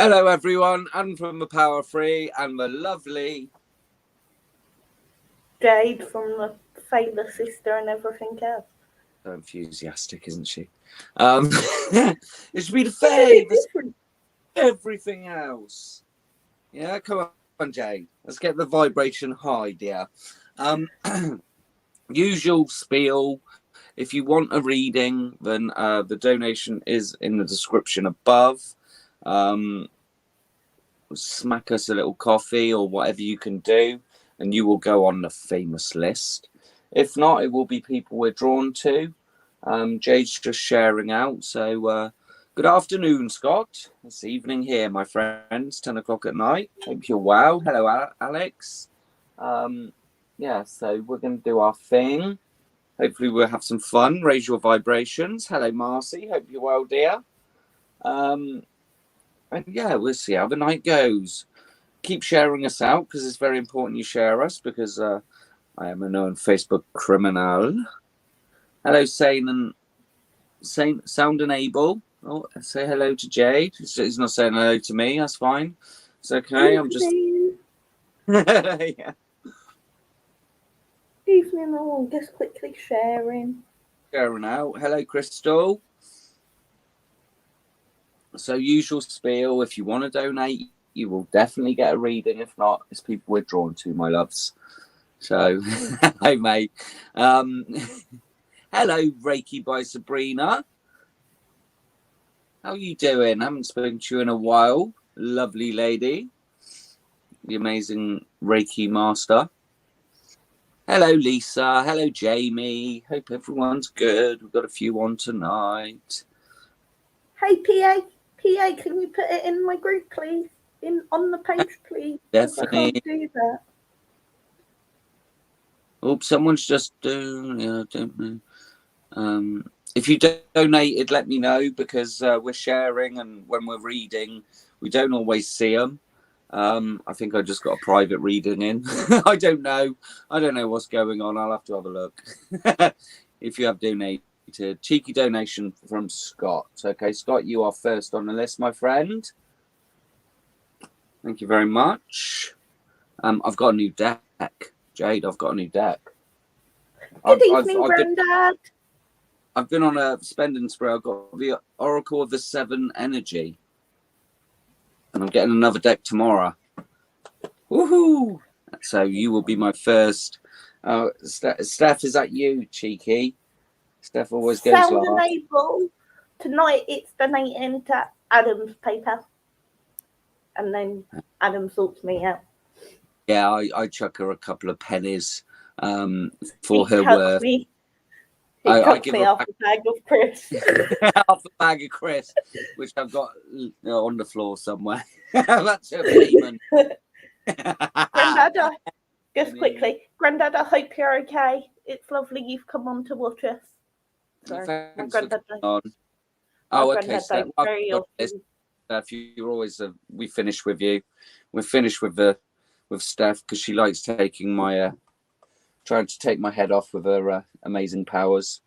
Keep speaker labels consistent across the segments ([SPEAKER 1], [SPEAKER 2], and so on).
[SPEAKER 1] Hello, everyone, and from the Power Free and the lovely
[SPEAKER 2] Jade from the Sailor Sister and everything else.
[SPEAKER 1] So enthusiastic, isn't she? It should be the Fae, everything else. Yeah, come on, Jade. Let's get the vibration high, dear. Usual spiel. If you want a reading, then the donation is in the description above. Smack us a little coffee or whatever you can do, and you will go on the famous list. If not, it will be people we're drawn to. Jade's just sharing out. So good afternoon, Scott. It's evening here, my friends. 10 o'clock at night. Hope you're well. Hello, Alex. Yeah, so we're going to do our thing. Hopefully we'll have some fun. Raise your vibrations. Hello, Marcy. Hope you're well, dear. And yeah, we'll see how the night goes. Keep sharing us out because it's very important you share us, because I am a known Facebook criminal. Hello, Sound and Able. Oh, say hello to Jade. He's not saying hello to me. That's fine. It's okay. I'm just.
[SPEAKER 2] Yeah. Evening all. Just quickly sharing.
[SPEAKER 1] Sharing out. Hello, Crystal. So usual spiel. If you want to donate, you will definitely get a reading. If not, it's people we're drawn to, my loves. So, hi, mate. Hello, Reiki by Sabrina. How are you doing? I haven't spoken to you in a while. Lovely lady. The amazing Reiki master. Hello, Lisa. Hello, Jamie. Hope everyone's good. We've got a few on tonight.
[SPEAKER 2] Hey, PA, can you put it in my group, please? On the page, please.
[SPEAKER 1] Definitely.
[SPEAKER 2] I can't do that.
[SPEAKER 1] Oops, someone's just doing. Yeah, don't know. If you donated, let me know, because we're sharing, and when we're reading, we don't always see them. I think I just got a private reading in. I don't know what's going on. I'll have to have a look. If you have donated. Cheeky donation from Scott. Okay, Scott, you are first on the list, my friend. Thank you very much. I've got a new deck, Jade. I've got a new deck.
[SPEAKER 2] Good evening, Grandad.
[SPEAKER 1] I've been on a spending spree. I've got the Oracle of the Seven Energy, and I'm getting another deck tomorrow. Woohoo! So you will be my first. Steph, is that you, Cheeky? Steph always goes last.
[SPEAKER 2] Sound and Able. Tonight it's donating to Adam's paper, and then Adam sorts me out.
[SPEAKER 1] Yeah, I chuck her a couple of pennies for her worth.
[SPEAKER 2] Me. I give her half a bag of crisps.
[SPEAKER 1] Half a bag of crisps, which I've got on the floor somewhere. That's her payment.
[SPEAKER 2] Grandad, just quickly, Grandad, I hope you're okay. It's lovely you've come on to watch us.
[SPEAKER 1] Sorry, thanks for coming on. Oh, okay. Steph, you're always we finish with you. We're finished with Steph, because she likes taking my trying to take my head off with her amazing powers.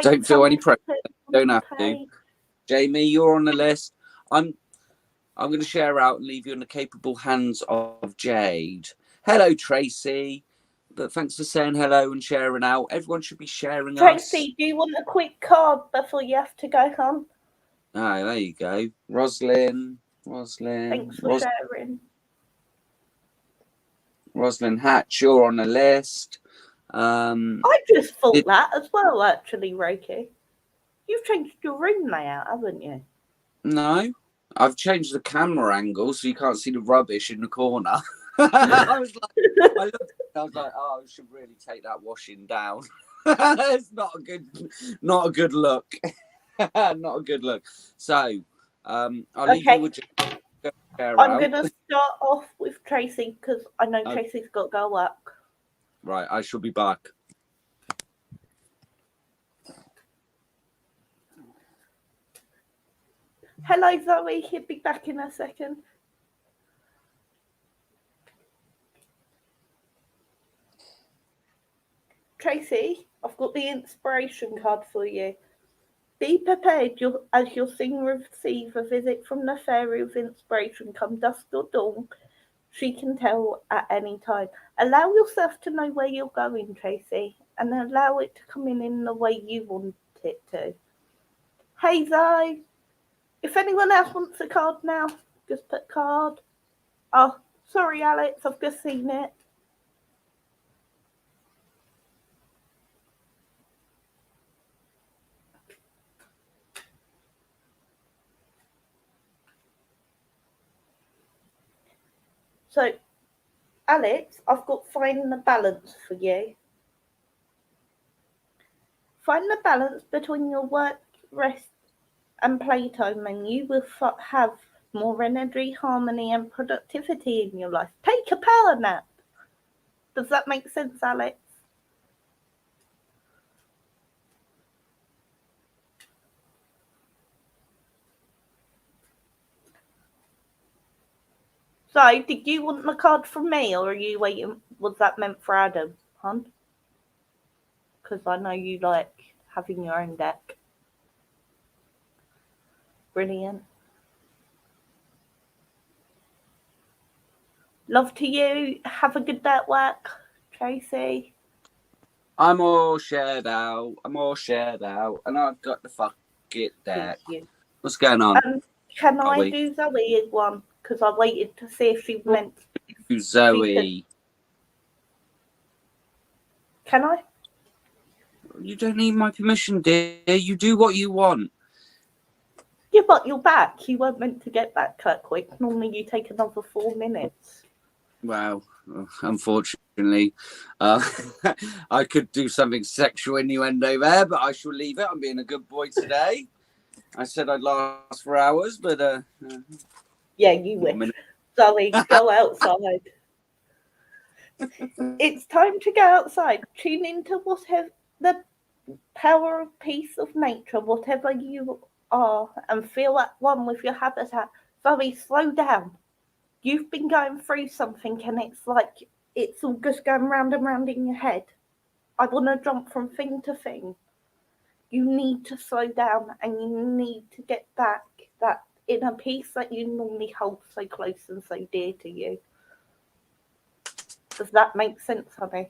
[SPEAKER 1] Don't feel any pressure. Don't have to. Jamie, you're on the list. I'm going to share out and leave you in the capable hands of Jade. Hello, Tracy. But thanks for saying hello and sharing out. Everyone should be sharing
[SPEAKER 2] Tracy, do you want a quick card before you have to go home?
[SPEAKER 1] Ah, there you go. Roslyn.
[SPEAKER 2] Thanks for sharing.
[SPEAKER 1] Roslyn Hatch, you're on the list.
[SPEAKER 2] I just thought that as well, actually, Reiki. You've changed your room layout, haven't you?
[SPEAKER 1] No. I've changed the camera angle so you can't see the rubbish in the corner. I was like, oh, I should really take that washing down. It's not a good look. Not a good look. So, I'll leave you with
[SPEAKER 2] I'm going to start off with Tracy, because I know Tracy's got to go work.
[SPEAKER 1] Right, I shall be back.
[SPEAKER 2] Hello, Zoe. He'll be back in a second. Tracy, I've got the inspiration card for you. Be prepared as you'll soon receive a visit from the fairy with inspiration. Come dusk or dawn, she can tell at any time. Allow yourself to know where you're going, Tracy, and allow it to come in the way you want it to. Hey, Zoe, if anyone else wants a card now, just put card. Oh, sorry, Alex, I've just seen it. So, Alex, I've got find the balance for you. Find the balance between your work, rest, and playtime, and you will have more energy, harmony, and productivity in your life. Take a power nap. Does that make sense, Alex? So, did you want the card from me, or are you waiting? Was that meant for Adam, hon? Because I know you like having your own deck. Brilliant. Love to you. Have a good day at work, Tracy.
[SPEAKER 1] I'm all shared out. And I've got the fuck it deck. What's going on?
[SPEAKER 2] Can I do Zoe one? Because I waited to see if she meant.
[SPEAKER 1] Zoe.
[SPEAKER 2] Can I?
[SPEAKER 1] You don't need my permission, dear. You do what you want.
[SPEAKER 2] Yeah, but you're back. You weren't meant to get back that quick. Normally you take another 4 minutes.
[SPEAKER 1] Wow. Unfortunately, I could do something sexual innuendo there, but I shall leave it. I'm being a good boy today. I said I'd last for hours, but
[SPEAKER 2] yeah, you wish. Zoe, go outside. It's time to go outside. Tune into whatever the power of peace of nature, whatever you are, and feel at one with your habitat. Zoe, slow down. You've been going through something and it's like it's all just going round and round in your head. I want to jump from thing to thing. You need to slow down and you need to get back that inner peace that you normally hold so close and so dear to you. Does that make sense, honey?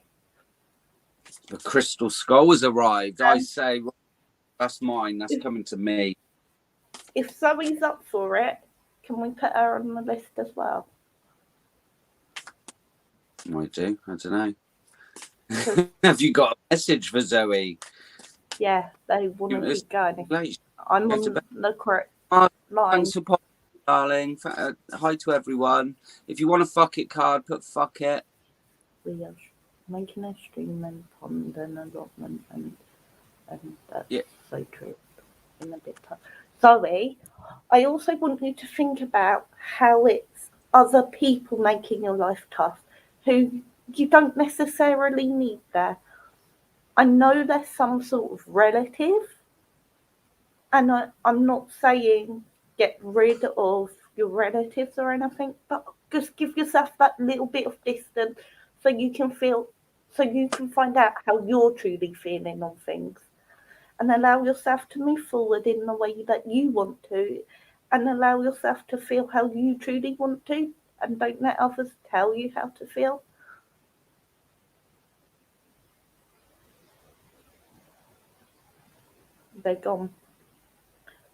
[SPEAKER 1] The crystal skull has arrived. I say, that's mine. That's coming to me.
[SPEAKER 2] If Zoe's up for it, can we put her on the list as well?
[SPEAKER 1] Might do. I don't know. Have you got a message for Zoe?
[SPEAKER 2] Yeah, they want to keep going. I'm on the correct line.
[SPEAKER 1] Thanks for popping, darling. Hi to everyone. If you want a fuck it card, put fuck it.
[SPEAKER 2] We are making a stream and pond and allotment and that's so true. In a bit time. Zoe, I also want you to think about how it's other people making your life tough who you don't necessarily need there. I know there's some sort of relative, and I'm not saying get rid of your relatives or anything, but just give yourself that little bit of distance so you can find out how you're truly feeling on things. And allow yourself to move forward in the way that you want to, and allow yourself to feel how you truly want to, and don't let others tell you how to feel. They're gone.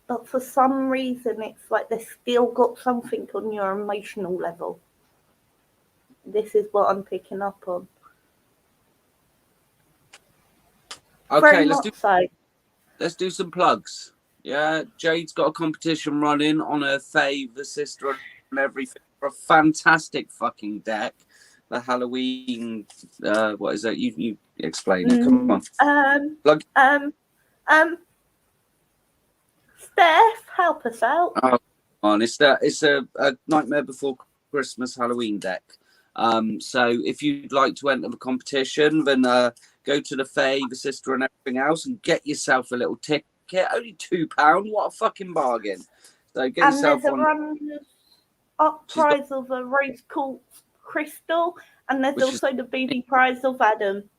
[SPEAKER 2] But for some reason, it's like they've still got something on your emotional level. This is what I'm picking up on.
[SPEAKER 1] Okay, let's do some plugs. Yeah, Jade's got a competition running on her fave sister and everything for a fantastic fucking deck. The Halloween, what is that? You explain it. Come on. Plug.
[SPEAKER 2] Steph, help us out.
[SPEAKER 1] Oh, on. It's a Nightmare Before Christmas Halloween deck. So if you'd like to enter the competition, then go to the fave sister and everything else and get yourself a little ticket. Only £2. What a fucking bargain! So get yourself
[SPEAKER 2] one. And there's a up prize of a rose quartz crystal, and there's also the BB prize of Adam.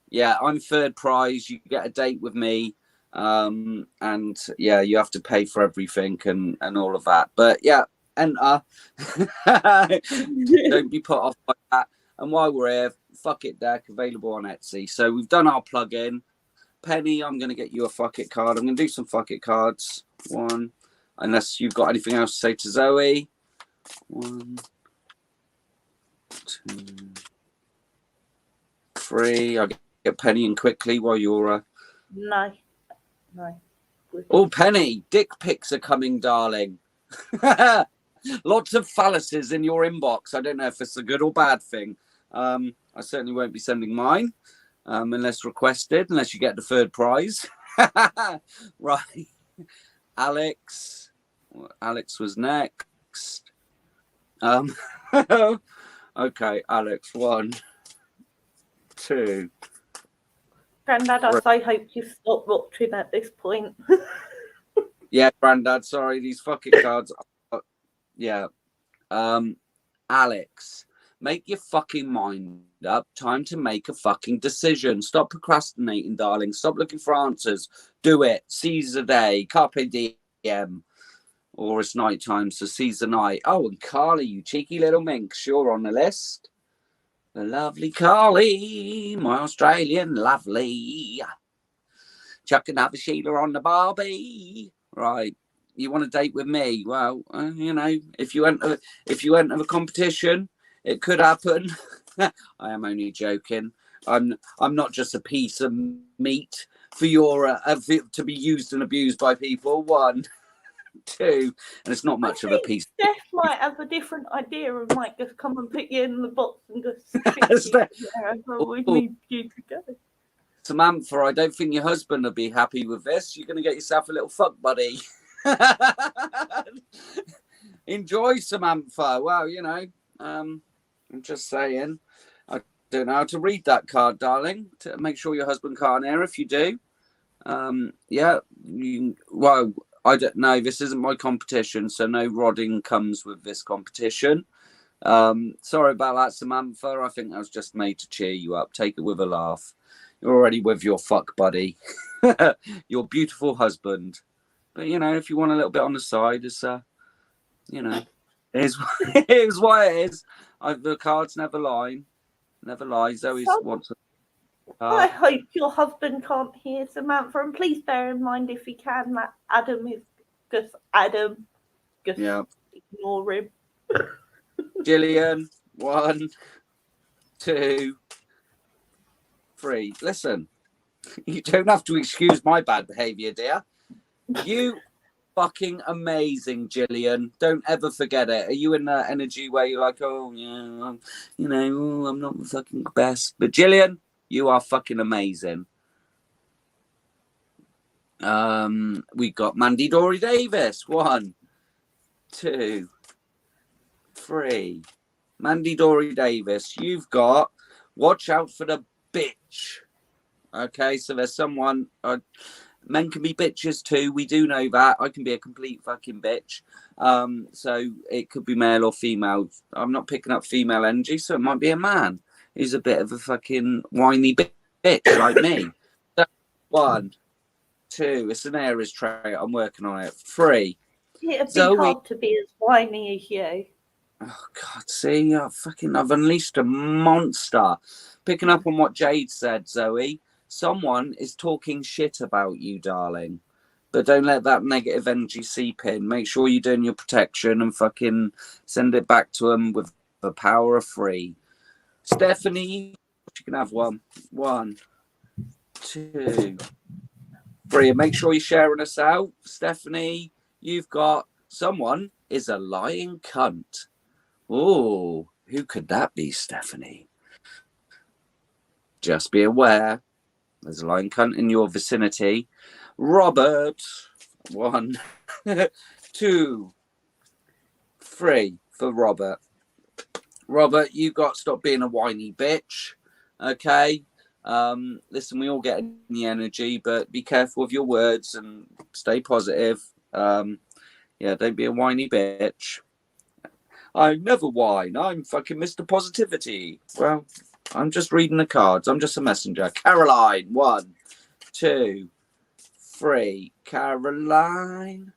[SPEAKER 1] Yeah, I'm third prize. You get a date with me. And yeah, you have to pay for everything and all of that. But yeah, enter. Don't be put off by that. And while we're here, Fuck It deck available on Etsy. So we've done our plug-in. Penny, I'm going to get you a Fuck It card. I'm going to do some Fuck It cards. One, unless you've got anything else to say to Zoe. 1, 2, 3. I'll get Penny in quickly while you're...
[SPEAKER 2] No.
[SPEAKER 1] Oh, Penny, dick pics are coming, darling. Lots of phalluses in your inbox. I don't know if it's a good or bad thing. I certainly won't be sending mine unless requested, unless you get the third prize. Right. Alex was next. Okay, Alex, 1, 2.
[SPEAKER 2] Grandad, I so hope you stop watching at this point.
[SPEAKER 1] Yeah, Grandad, sorry, these fucking cards. Yeah. Alex, make your fucking mind up. Time to make a fucking decision. Stop procrastinating, darling. Stop looking for answers. Do it. Seize the day. Carpe diem. Or it's night time, so seize the night. Oh, and Carly, you cheeky little minx, you're on the list. The lovely Carly, my Australian lovely. Chuck another Sheila on the Barbie. Right. You want to date with me? Well, you know, if you enter the competition, it could happen. I am only joking. I'm not just a piece of meat for your to be used and abused by people. 1, 2, and it's not much of a piece.
[SPEAKER 2] Steph might have a different idea and might just come and put you in the box and just stick you wherever we need you to go.
[SPEAKER 1] Samantha, I don't think your husband will be happy with this. You're going to get yourself a little fuck buddy. Enjoy, Samantha. Well, you know, I'm just saying. I don't know how to read that card, darling. To make sure your husband can't hear. If you do, yeah. Well, I don't know. This isn't my competition, so no rodding comes with this competition. Sorry about that, Samantha. I think that was just made to cheer you up. Take it with a laugh. You're already with your fuck buddy, your beautiful husband. But you know, if you want a little bit on the side, it's you know, here's why it is. The cards never lie. Zoe wants.
[SPEAKER 2] I hope your husband can't hear, Samantha, and please bear in mind if he can that Adam is just Adam. Just ignore him.
[SPEAKER 1] Gillian, 1, 2, 3. Listen, you don't have to excuse my bad behaviour, dear. You fucking amazing, Gillian. Don't ever forget it. Are you in that energy where you're like, oh yeah, you know, I'm not the fucking best, but Gillian, you are fucking amazing. We got Mandy Dory Davis. 1, 2, 3. Mandy Dory Davis, you've got watch out for the bitch. Okay, so there's someone. Men can be bitches too. We do know that. I can be a complete fucking bitch. So it could be male or female. I'm not picking up female energy, so it might be a man who's a bit of a fucking whiny bitch like me. So, 1, 2. It's an Aries trait. I'm working on it. 3.
[SPEAKER 2] It'd be hard to be as whiny as you.
[SPEAKER 1] Oh God! See, I've unleashed a monster. Picking up on what Jade said, Zoe. Someone is talking shit about you, darling. But don't let that negative energy seep in. Make sure you're doing your protection and fucking send it back to them with the power of 3. Stephanie, you can have 1. 1, 2, 3. And make sure you're sharing us out. Stephanie, you've got someone is a lying cunt. Oh, who could that be, Stephanie? Just be aware. There's a lying cunt in your vicinity. Robert, 1, 2, 3 for Robert. Robert, you got to stop being a whiny bitch. Okay. Listen, we all get in the energy, but be careful with your words and stay positive. Yeah, don't be a whiny bitch. I never whine. I'm fucking Mr. Positivity. Well, I'm just reading the cards. I'm just a messenger. Caroline, 1, 2, 3, Caroline.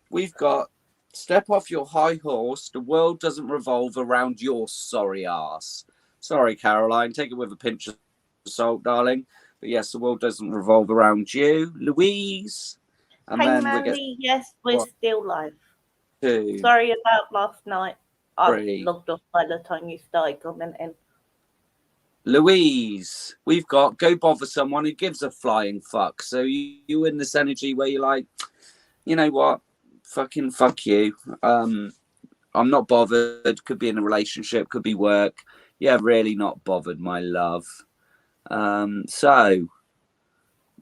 [SPEAKER 1] We've got step off your high horse. The world doesn't revolve around your sorry ass. Sorry, Caroline. Take it with a pinch of salt, darling. But yes, the world doesn't revolve around you. Louise. And
[SPEAKER 2] hey,
[SPEAKER 1] then
[SPEAKER 2] Mandy, yes, we're still live.
[SPEAKER 1] 2.
[SPEAKER 2] Sorry about last night. I
[SPEAKER 1] 3.
[SPEAKER 2] logged off by the time you started commenting.
[SPEAKER 1] Louise, we've got go bother someone who gives a flying fuck. So you in this energy where you're like, you know what? Fucking fuck you. I'm not bothered. Could be in a relationship, could be work. Yeah, really not bothered, my love. So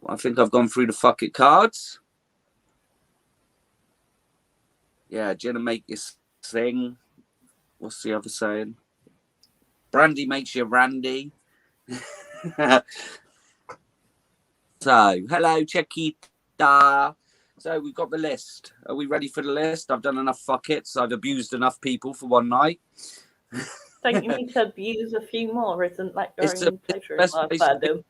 [SPEAKER 1] I think I've gone through the fuck it cards. Yeah, do you want to make you sing? What's the other saying? Brandy makes you randy. So, hello, Chiquita. So we've got the list. Are we ready for the list? I've done enough fuck it's. I've abused enough people for one night.
[SPEAKER 2] Don't you need to abuse a few more? Isn't that your
[SPEAKER 1] It's
[SPEAKER 2] own pleasure in life, Adam?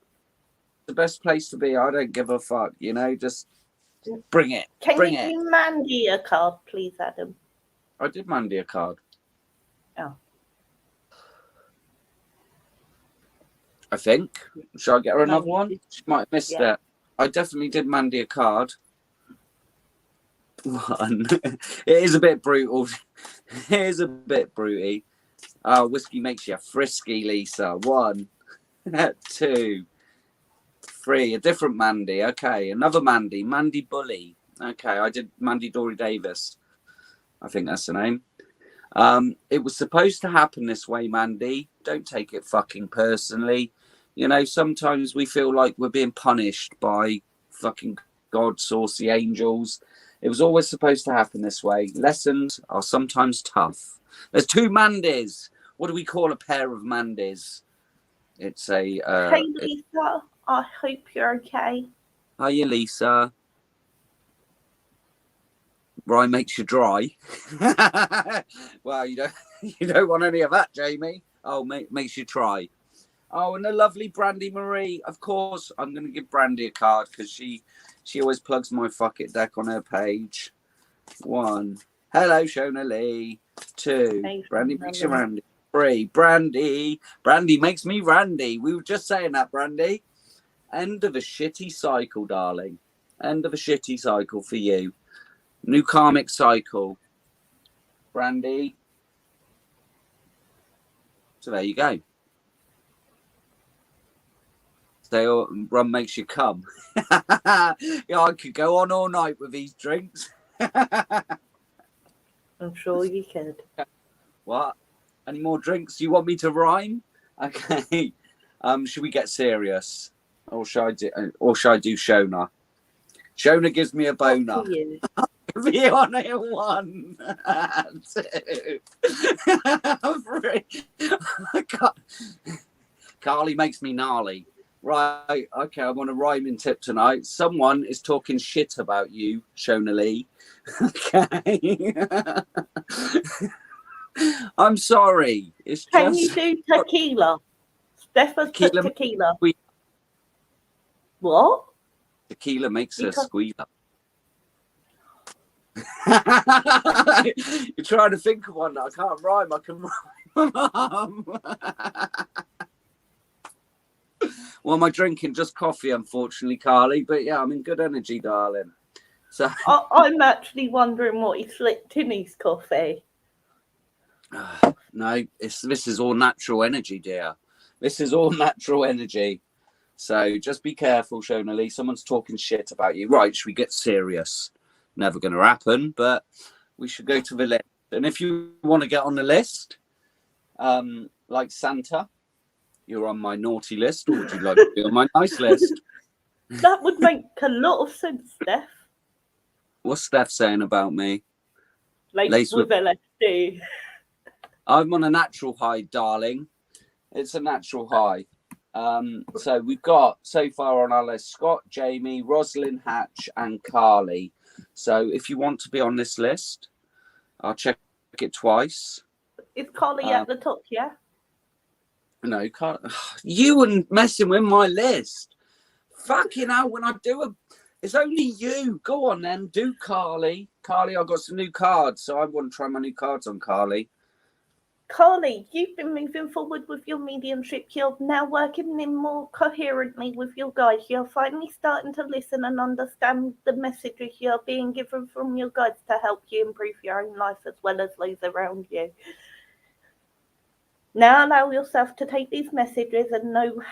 [SPEAKER 1] The best place to be. I don't give a fuck. You know, just bring it.
[SPEAKER 2] Can
[SPEAKER 1] bring
[SPEAKER 2] you
[SPEAKER 1] it.
[SPEAKER 2] do Mandy a card, please, Adam?
[SPEAKER 1] I did Mandy a card.
[SPEAKER 2] Oh.
[SPEAKER 1] I think. Shall I get her another
[SPEAKER 2] No,
[SPEAKER 1] one? She might have missed it. I definitely did Mandy a card. 1. It is a bit brutal. It is a bit bruty. Whiskey makes you frisky, Lisa. 1, 2, 3. A different Mandy. Okay, another Mandy. Mandy Bully. Okay, I did Mandy Dory Davis. I think that's the name. It was supposed to happen this way, Mandy. Don't take it fucking personally. You know, sometimes we feel like we're being punished by fucking God, saucy angels. It was always supposed to happen this way. Lessons are sometimes tough. There's 2 Mandys. What do we call a pair of Mandys? It's a...
[SPEAKER 2] hey, Lisa. I hope you're okay.
[SPEAKER 1] Hiya, Lisa. Rye makes you dry. Well, you don't want any of that, Jamie. Oh, makes you try. Oh, and the lovely Brandy Marie. Of course, I'm going to give Brandy a card because she always plugs my fuck it deck on her page. 1. Hello, Shona Lee. 2. Hey, Brandy makes you randy. 3. Brandy makes me randy. We were just saying that, Brandy. End of a shitty cycle, darling. End of a shitty cycle for you. New karmic cycle. Brandy. So there you go. So rum makes you come. Yeah, I could go on all night with these drinks.
[SPEAKER 2] I'm sure you could.
[SPEAKER 1] What? Any more drinks? You want me to rhyme? Okay. Should we get serious? Or should I do Shona? Shona gives me a boner. Be on it. 1, 2, 3. Carly makes me gnarly. Right, okay, I want a rhyming tip tonight. Someone is talking shit about you, Shona Lee. Okay. I'm sorry. It's
[SPEAKER 2] Can
[SPEAKER 1] just...
[SPEAKER 2] you do tequila? Steph has put tequila. What?
[SPEAKER 1] Tequila makes her squealer. You're trying to think of one that I can't rhyme. I can rhyme. Well, am I drinking? Just coffee, unfortunately, Carly. But yeah, I'm in good energy, darling. So
[SPEAKER 2] I'm actually wondering what he slipped in his coffee.
[SPEAKER 1] No, this is all natural energy, dear. This is all natural energy. So just be careful, Shona Lee. Someone's talking shit about you. Right, should we get serious? Never going to happen, but we should go to the list. And if you want to get on the list, like Santa, you're on my naughty list, or would you like to be on my nice list?
[SPEAKER 2] That would make a lot of sense, Steph.
[SPEAKER 1] What's Steph saying about me?
[SPEAKER 2] Laced with LSD.
[SPEAKER 1] I'm on a natural high, darling. It's a natural high. So we've got so far on our list Scott, Jamie, Rosalind Hatch, and Carly. So if you want to be on this list, I'll check it twice.
[SPEAKER 2] Is Carly at the top, yeah?
[SPEAKER 1] No, you wouldn't messing with my list. Fucking hell, when I do It's only you. Go on then, do Carly. Carly, I've got some new cards, so I want to try my new cards on Carly.
[SPEAKER 2] Carly, you've been moving forward with your mediumship. You're now working in more coherently with your guides. You're finally starting to listen and understand the messages you're being given from your guides to help you improve your own life as well as those around you. Now allow yourself to take these messages and know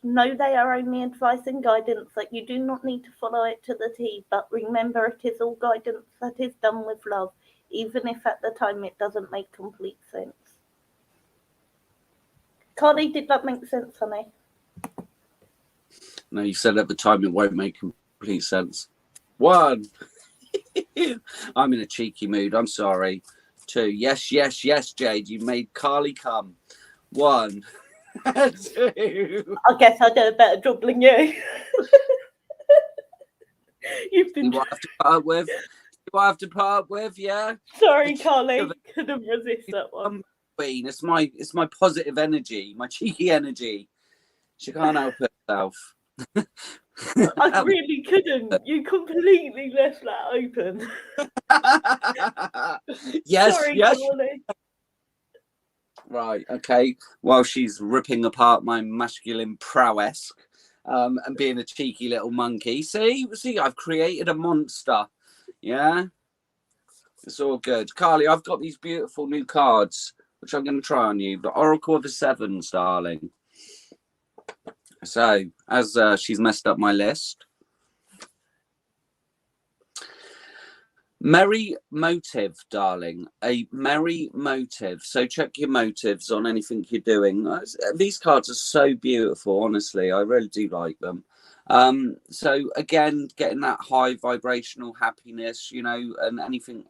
[SPEAKER 2] they are only advice and guidance, that you do not need to follow it to the T, but remember it is all guidance that is done with love, even if at the time it doesn't make complete sense. Carly, did that make sense, honey?
[SPEAKER 1] No, you said at the time it won't make complete sense. 1. I'm in a cheeky mood. I'm sorry. 2. Yes, Jade. You made Carly come. 1. 2.
[SPEAKER 2] I guess I did a better job than you. You've been.
[SPEAKER 1] You have to put up with. You have to put up with. Yeah.
[SPEAKER 2] Sorry, Carly. Couldn't resist that one.
[SPEAKER 1] It's my positive energy, my cheeky energy. She can't help herself.
[SPEAKER 2] I really couldn't. You completely left that open.
[SPEAKER 1] Yes,
[SPEAKER 2] sorry,
[SPEAKER 1] yes.
[SPEAKER 2] Carly.
[SPEAKER 1] Right, okay. While she's ripping apart my masculine prowess, and being a cheeky little monkey. See, I've created a monster. Yeah, it's all good. Carly, I've got these beautiful new cards, which I'm going to try on you. The Oracle of the Sevens, darling. So, as she's messed up my list. Merry motive, darling. A merry motive. So check your motives on anything you're doing. These cards are so beautiful, honestly. I really do like them. So again, getting that high vibrational happiness, you know, and anything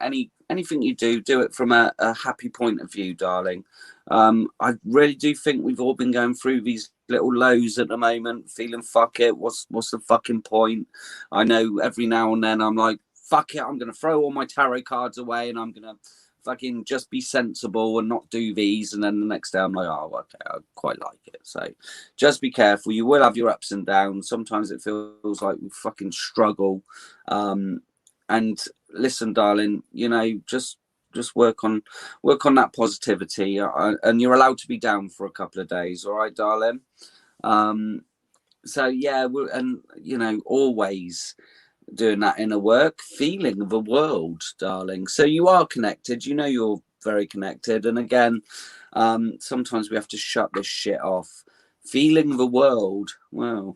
[SPEAKER 1] you do it from a happy point of view, darling. I really do think we've all been going through these little lows at the moment, feeling fuck it. What's the fucking point? I know every now and then I'm like, fuck it, I'm going to throw all my tarot cards away and I'm going to fucking just be sensible and not do these. And then the next day I'm like, oh, okay, I quite like it. So just be careful. You will have your ups and downs. Sometimes it feels like we fucking struggle. And listen, darling, you know, just work on that positivity. And you're allowed to be down for a couple of days. All right, darling? So, yeah, and, you know, always doing that inner work, feeling the world, darling. So you are connected, you know, you're very connected. And again, sometimes we have to shut this shit off. Feeling the world. Well,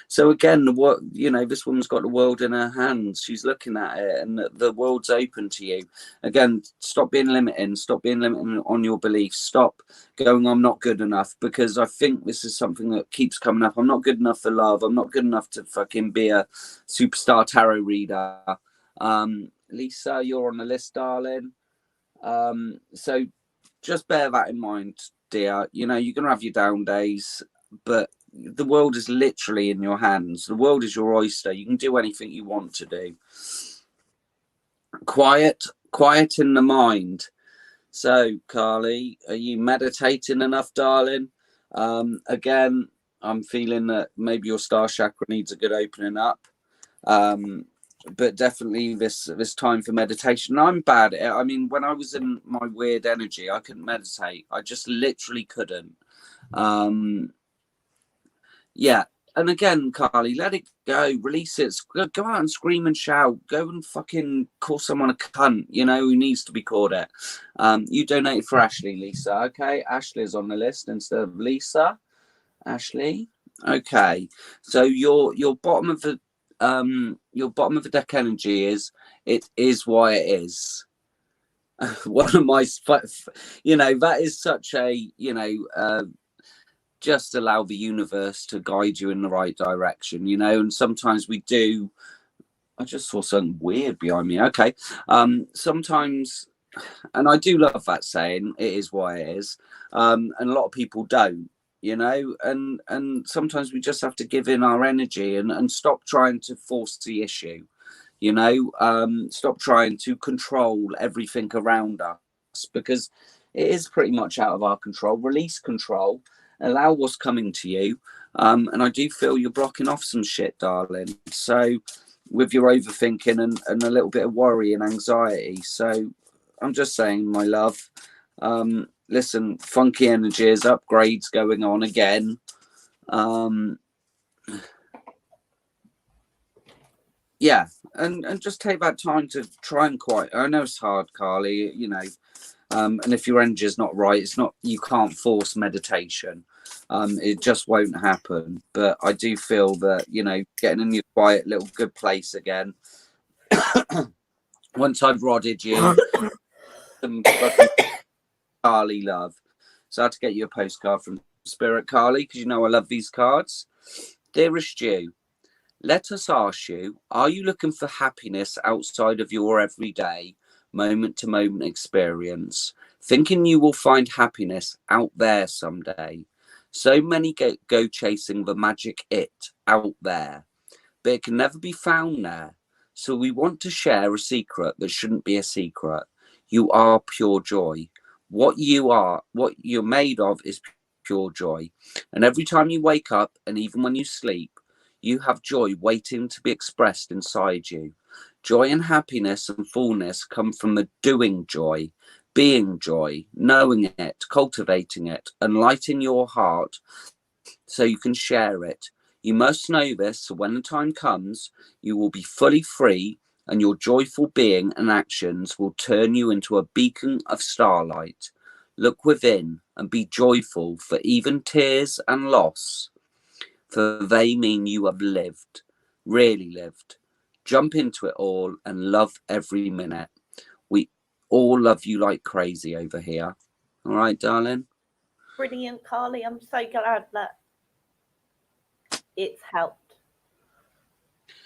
[SPEAKER 1] so again, you know, this woman's got the world in her hands. She's looking at it and the world's open to you. Again, stop being limiting on your beliefs. Stop going, I'm not good enough, because I think this is something that keeps coming up. I'm not good enough for love. I'm not good enough to fucking be a superstar tarot reader. Lisa, you're on the list, darling. So just bear that in mind, dear. You know, you're going to have your down days, but the world is literally in your hands. The world is your oyster. You can do anything you want to do. Quiet in the mind. So, Carly, are you meditating enough, darling? Again, I'm feeling that maybe your star chakra needs a good opening up. But definitely this time for meditation. I'm bad at it. I mean, when I was in my weird energy, I couldn't meditate. I just literally couldn't. Yeah. And again, Carly, let it go, release it, go out and scream and shout, go and fucking call someone a cunt, you know, who needs to be called it. You donated for Ashley, Lisa. Okay, Ashley's on the list instead of Lisa. Ashley. Okay. So your bottom of the deck energy is, it is why it is. One of my, you know, that is such a, you know, just allow the universe to guide you in the right direction, you know. And sometimes we do. I just saw something weird behind me. Okay. Sometimes, and I do love that saying, it is why it is. And a lot of people don't, you know, and sometimes we just have to give in our energy and stop trying to force the issue, you know. Stop trying to control everything around us, because it is pretty much out of our control. Release control. Allow what's coming to you. And I do feel you're blocking off some shit, darling. So with your overthinking and a little bit of worry and anxiety. So I'm just saying, my love, listen, funky energies, upgrades going on again. Yeah, and just take that time to try and quiet. I know it's hard, Carly, you know, and if your energy's not right, it's not, you can't force meditation. It just won't happen. But I do feel that, you know, getting in your quiet little good place again. Once I've rodded you, some fucking Carly love. So I had to get you a postcard from Spirit, Carly, because you know I love these cards. Dearest you, let us ask you, are you looking for happiness outside of your everyday, moment to moment experience, thinking you will find happiness out there someday? So many go chasing the magic it out there, but it can never be found there. So we want to share a secret that shouldn't be a secret. You are pure joy. What you're made of is pure joy. And every time you wake up, and even when you sleep, you have joy waiting to be expressed inside you. Joy and happiness and fullness come from the doing joy, being joy, knowing it, cultivating it, and lighting your heart so you can share it. You must know this, so when the time comes, you will be fully free, and your joyful being and actions will turn you into a beacon of starlight. Look within and be joyful for even tears and loss, for they mean you have lived, really lived. Jump into it all and love every minute. We all love you like crazy over here. All right, darling?
[SPEAKER 2] Brilliant, Carly. I'm so glad that it's helped.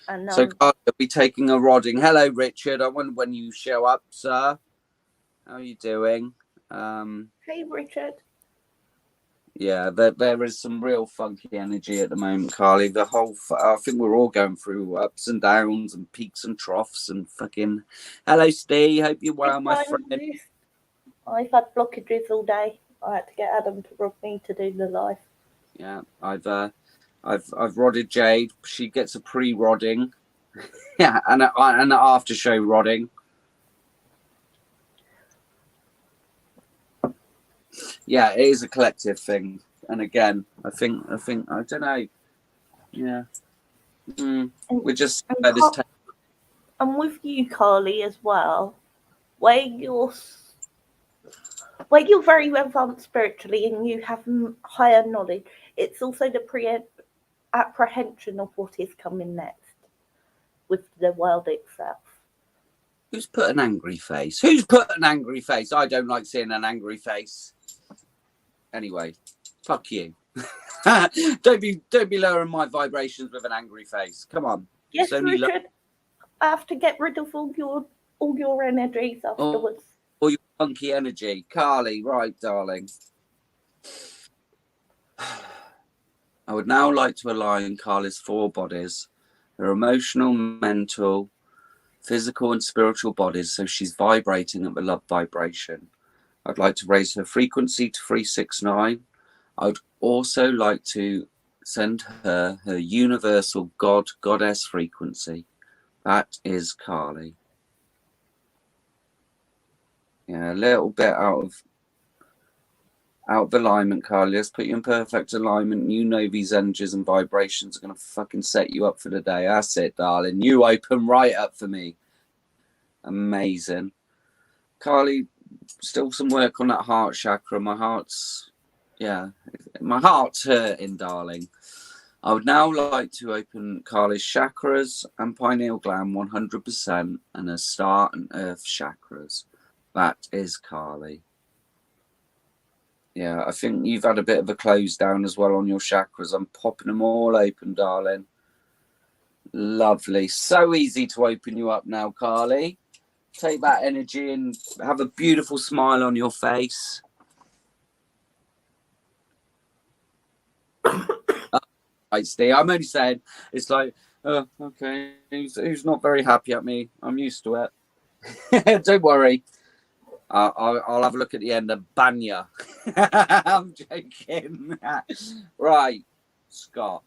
[SPEAKER 2] And
[SPEAKER 1] So Carly will be taking a rodding. Hello, Richard. I wonder when you show up, sir. How are you doing?
[SPEAKER 2] Hey, Richard.
[SPEAKER 1] Yeah, there is some real funky energy at the moment, Carly. The whole, I think we're all going through ups and downs and peaks and troughs and fucking. Hello, Steve. Hope you're well, my friend.
[SPEAKER 2] I've had blockages all day. I had to get Adam to rod me to do the live.
[SPEAKER 1] Yeah, I've rodded Jade. She gets a pre-rodding. Yeah, and an after show rodding. Yeah, it is a collective thing. And again, I think I don't know. Yeah. We're just
[SPEAKER 2] and with you, Carly, as well, where you're very advanced spiritually and you have higher knowledge, it's also the apprehension of what is coming next with the world itself.
[SPEAKER 1] Who's put an angry face? Who's put an angry face? I don't like seeing an angry face. Anyway, fuck you. don't be lowering my vibrations with an angry face. Come on.
[SPEAKER 2] Yes, Richard. I have to get rid of all your energies afterwards.
[SPEAKER 1] All your funky energy. Carly, right, darling. I would now like to align Carly's 4 bodies, her emotional, mental, physical and spiritual bodies, so she's vibrating at the love vibration. I'd like to raise her frequency to 369. I would also like to send her universal goddess frequency. That is Carly. Yeah, a little bit out of alignment, Carly. Let's put you in perfect alignment. You know these energies and vibrations are going to fucking set you up for the day. That's it, darling. You open right up for me. Amazing. Carly, still some work on that heart chakra. My heart's hurting, darling. I would now like to open Carly's chakras and pineal gland 100% and her star and earth chakras. That is Carly. Yeah, I think you've had a bit of a close down as well on your chakras. I'm popping them all open, darling. Lovely. So easy to open you up now, Carly. Take that energy and have a beautiful smile on your face. Right, Steve. I'm only saying, it's like, oh, okay, who's not very happy at me? I'm used to it. Don't worry. I'll have a look at the end and ban you. I'm joking. Right. Scott.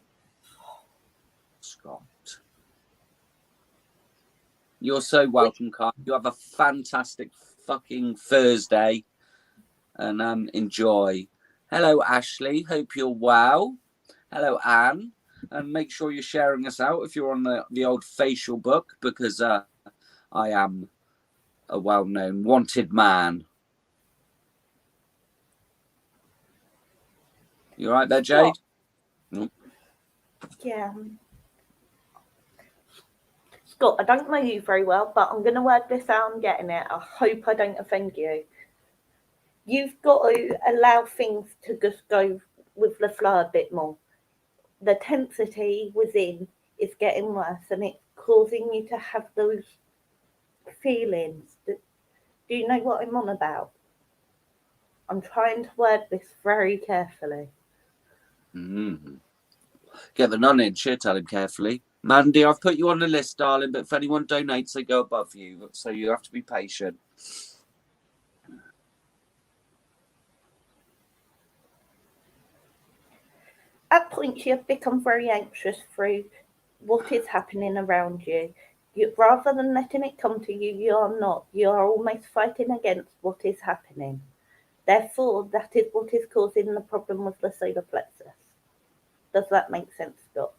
[SPEAKER 1] You're so welcome, Carl. You have a fantastic fucking Thursday and enjoy. Hello, Ashley. Hope you're well. Hello, Anne. And make sure you're sharing us out if you're on the old facial book, because I am a well-known wanted man. You all right there, Jade?
[SPEAKER 2] Scott. Yeah. Scott, I don't know you very well, but I'm going to word this out. I'm getting it. I hope I don't offend you. You've got to allow things to just go with the flow a bit more. The tensity within is getting worse, and it's causing you to have those feelings. Do you know what I'm on about? I'm trying to word this very carefully.
[SPEAKER 1] Mm-hmm. Get the nonage here, tell him carefully. Mandy, I've put you on the list, darling, but if anyone donates, they go above you, so you have to be patient.
[SPEAKER 2] At points, you have become very anxious through what is happening around you. Rather than letting it come to you, you are not. You are almost fighting against what is happening. Therefore, that is what is causing the problem with the solar plexus. Does that make sense, Scott?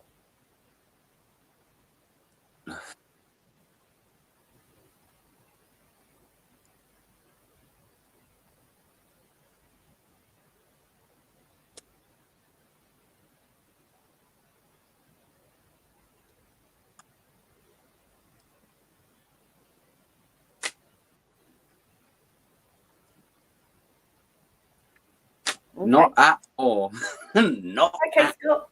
[SPEAKER 1] Okay. Not at all. Not
[SPEAKER 2] okay, Scott.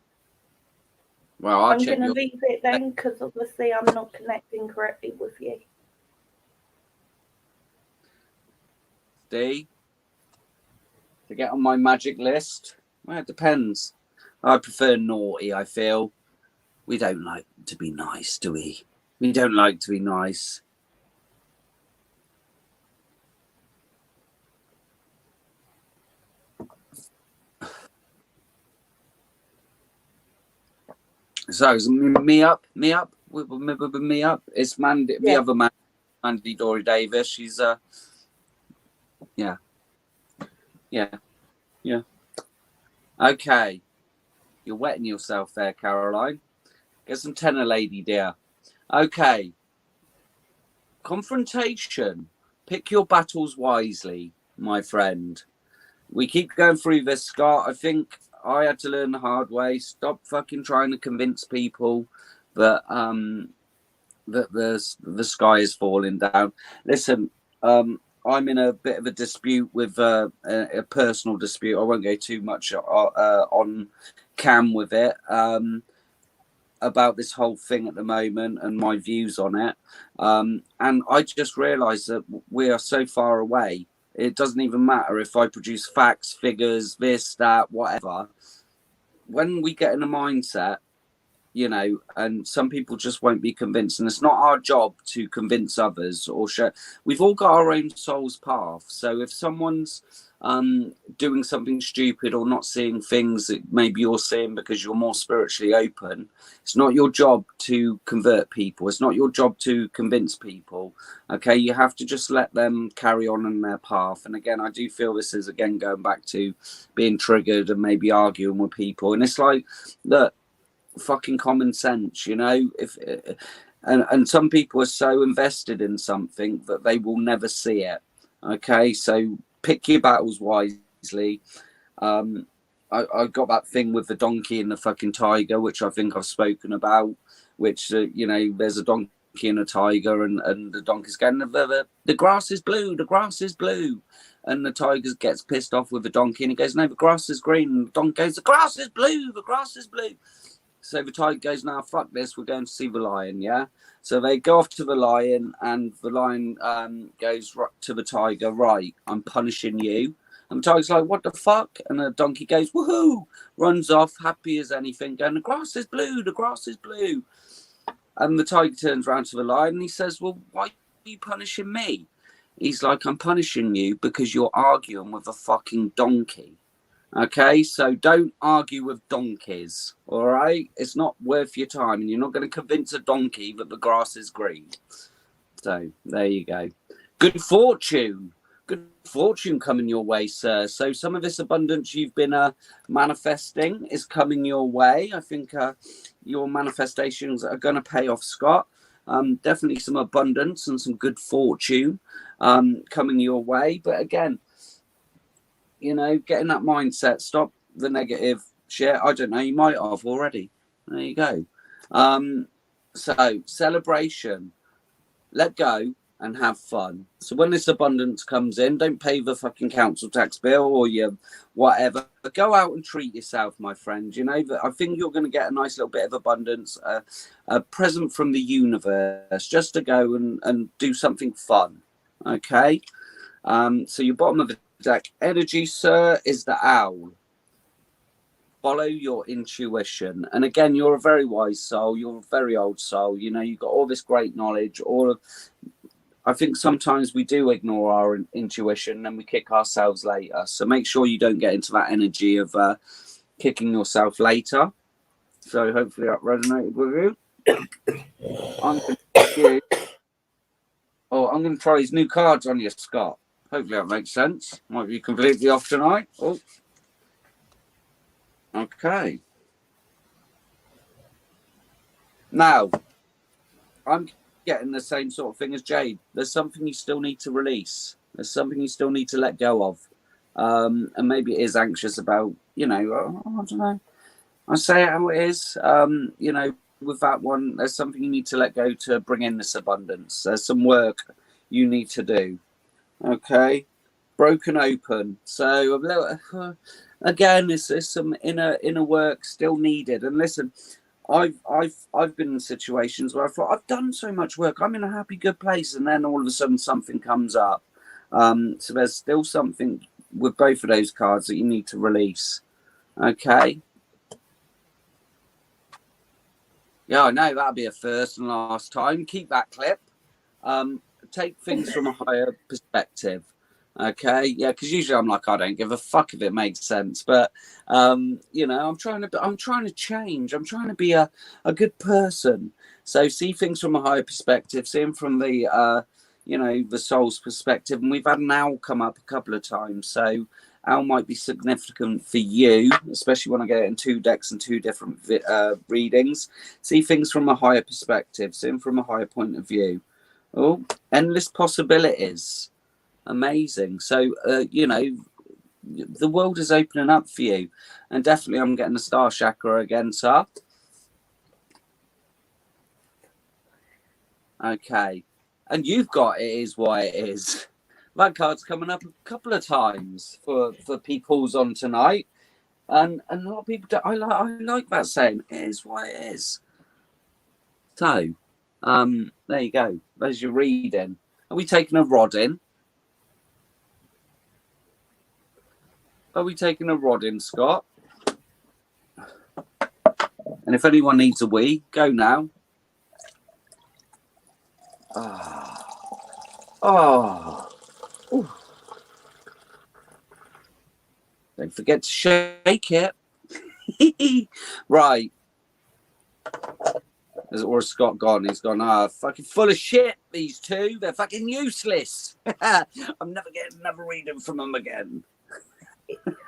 [SPEAKER 1] Well,
[SPEAKER 2] I'm going to leave it then, because obviously I'm not connecting correctly with you.
[SPEAKER 1] D, to get on my magic list? Well, it depends. I prefer naughty, I feel. We don't like to be nice, do we? We don't like to be nice. So, me up. It's Mandy, the other man, Mandy Dory Davis. She's yeah. Okay, you're wetting yourself there, Caroline. Get some tenor, lady dear. Okay. Confrontation. Pick your battles wisely, my friend. We keep going through this, Scott. I think I had to learn the hard way. Stop fucking trying to convince people that that the sky is falling down. Listen, I'm in a bit of a dispute with a personal dispute. I won't go too much on cam with it. About this whole thing at the moment and my views on it. And I just realised that we are so far away. It doesn't even matter if I produce facts, figures, this, that, whatever. When we get in a mindset, you know, and some people just won't be convinced, and it's not our job to convince others or share. We've all got our own soul's path. So if someone's doing something stupid or not seeing things that maybe you're seeing because you're more spiritually open, it's not your job to convert people. It's not your job to convince people. Okay, you have to just let them carry on in their path. And again, I do feel this is again going back to being triggered and maybe arguing with people. And it's like, look, fucking common sense, you know. If and some people are so invested in something that they will never see it. Okay, so pick your battles wisely. I got that thing with the donkey and the fucking tiger, which I think I've spoken about, which you know, there's a donkey and a tiger, and the donkey's going, the grass is blue, the grass is blue. And the tiger gets pissed off with the donkey and he goes, no, the grass is green. And the donkey goes, the grass is blue, the grass is blue. So the tiger goes, now fuck this, we're going to see the lion, yeah? So they go off to the lion, and the lion goes to the tiger, right, I'm punishing you. And the tiger's like, what the fuck? And the donkey goes, woohoo, runs off, happy as anything, going, the grass is blue, the grass is blue. And the tiger turns around to the lion and he says, well, why are you punishing me? He's like, I'm punishing you because you're arguing with a fucking donkey. Okay, so don't argue with donkeys. All right, it's not worth your time, and you're not going to convince a donkey that the grass is green. So there you go. Good fortune. Good fortune coming your way, sir. So some of this abundance you've been manifesting is coming your way. I think your manifestations are going to pay off, Scott. Definitely some abundance and some good fortune coming your way. But again, you know, getting that mindset, stop the negative shit. I don't know, you might have already. There you go. So celebration, let go and have fun. So when this abundance comes in, don't pay the fucking council tax bill or your whatever. Go out and treat yourself, my friend. You know, I think you're going to get a nice little bit of abundance, a present from the universe, just to go and do something fun. Okay. So your bottom of the deck energy, sir, is the owl. Follow your intuition. And again, you're a very wise soul. You're a very old soul. You know, you've got all this great knowledge. I think sometimes we do ignore our intuition and we kick ourselves later. So make sure you don't get into that energy of kicking yourself later. So hopefully that resonated with you. I'm going to try these new cards on you, Scott. Hopefully that makes sense. Might be completely off tonight. Oh. Okay. Now, I'm getting the same sort of thing as Jade. There's something you still need to release. There's something you still need to let go of. And maybe it is anxious about, you know, I don't know. I say it how it is. You know, with that one, there's something you need to let go to bring in this abundance. There's some work you need to do. Okay. Broken open. So again, there's some inner work still needed. And listen, I've been in situations where I thought I've done so much work, I'm in a happy, good place, and then all of a sudden something comes up. So there's still something with both of those cards that you need to release. Okay. Yeah, I know that'll be a first and last time. Keep that clip. Take things from a higher perspective. Okay, yeah, because usually I'm like, I don't give a fuck if it makes sense, but you know, I'm trying to change. I'm trying to be a good person. So see things from a higher perspective, see them from the you know, the soul's perspective. And we've had an owl come up a couple of times, so owl might be significant for you, especially when I get it in two decks and two different readings. See things from a higher perspective, see them from a higher point of view. Oh, endless possibilities. Amazing. So you know, the world is opening up for you, and definitely I'm getting the star chakra again, sir. Okay, and you've got it is why it is. That card's coming up a couple of times for people's on tonight, and a lot of people I like that saying, it is why it is. So there you go, there's your reading. Are we taking a rod in? Are we taking a rod in, Scott? And if anyone needs a wee, go now. Oh. Ooh. Don't forget to shake it. Right. Or Scott gone? He's gone, fucking full of shit, these two. They're fucking useless. I'm never getting another reading from them again.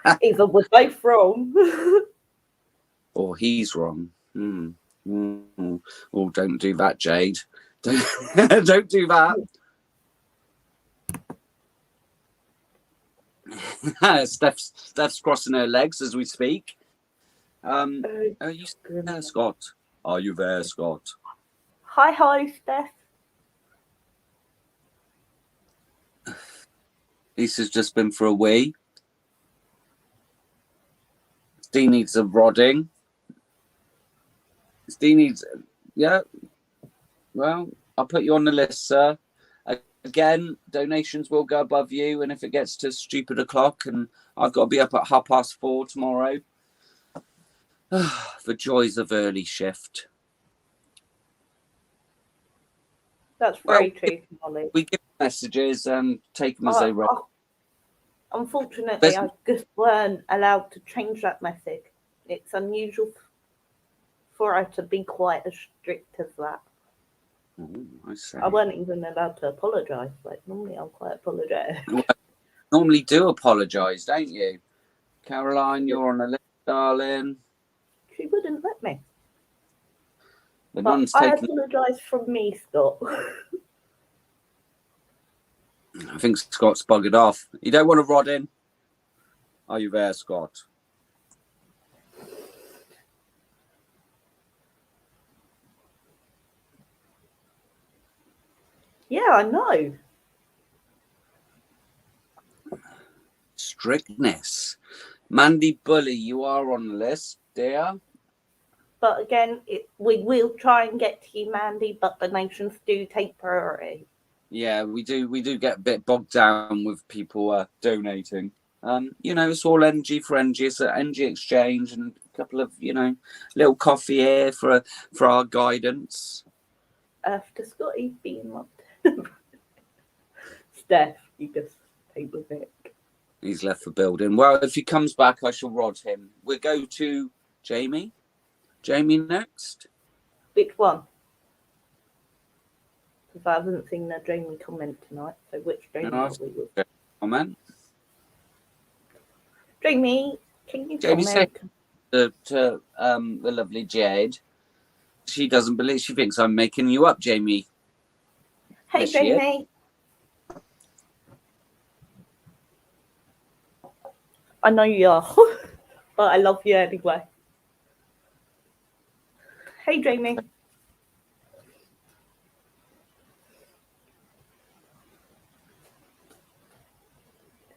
[SPEAKER 2] Either we're both wrong.
[SPEAKER 1] Or he's wrong. Oh, don't do that, Jade. Don't do that. Steph's crossing her legs as we speak. Are you there, Scott? Are you there, Scott?
[SPEAKER 2] Hi, Steph.
[SPEAKER 1] Lisa's just been for a wee. Steve needs a rodding. Steve needs, yeah. Well, I'll put you on the list, sir. Again, donations will go above you, and if it gets to stupid o'clock, and I've got to be up at 4:30 tomorrow. The joys of early shift.
[SPEAKER 2] That's very true, Molly.
[SPEAKER 1] We give messages and take them as they roll.
[SPEAKER 2] Unfortunately, I just weren't allowed to change that message. It's unusual for her to be quite as strict as that.
[SPEAKER 1] I see.
[SPEAKER 2] I weren't even allowed to apologise. Like, normally I'm quite apologetic.
[SPEAKER 1] Well, normally do apologise, don't you? Caroline, you're on the list, darling.
[SPEAKER 2] She wouldn't let me.
[SPEAKER 1] The
[SPEAKER 2] But
[SPEAKER 1] nun's
[SPEAKER 2] I
[SPEAKER 1] taking...
[SPEAKER 2] apologise from me, Scott.
[SPEAKER 1] I think Scott's buggered off. You don't want to rod in? Are you there, Scott?
[SPEAKER 2] Yeah, I know.
[SPEAKER 1] Strictness. Mandy Bully, you are on the list, dear.
[SPEAKER 2] But again, we will try and get to you, Mandy, but the nations do take priority.
[SPEAKER 1] Yeah, we do get a bit bogged down with people donating. It's all energy for energy. It's an energy exchange and a couple of, little coffee here for our guidance.
[SPEAKER 2] After Scotty being like Steph, you just take with it.
[SPEAKER 1] He's left the building. Well, if he comes back, I shall rod him. We'll go to Jamie. Jamie next.
[SPEAKER 2] Which one? Because I haven't seen a Jamie comment tonight. So which Jamie are we with?
[SPEAKER 1] Comment.
[SPEAKER 2] Jamie, can you
[SPEAKER 1] Jamie
[SPEAKER 2] comment?
[SPEAKER 1] Said to the lovely Jade. She doesn't believe. She thinks I'm making you up, Jamie.
[SPEAKER 2] Hey,
[SPEAKER 1] Yes,
[SPEAKER 2] Jamie. I know you are, but I love you anyway. Hey, Jamie.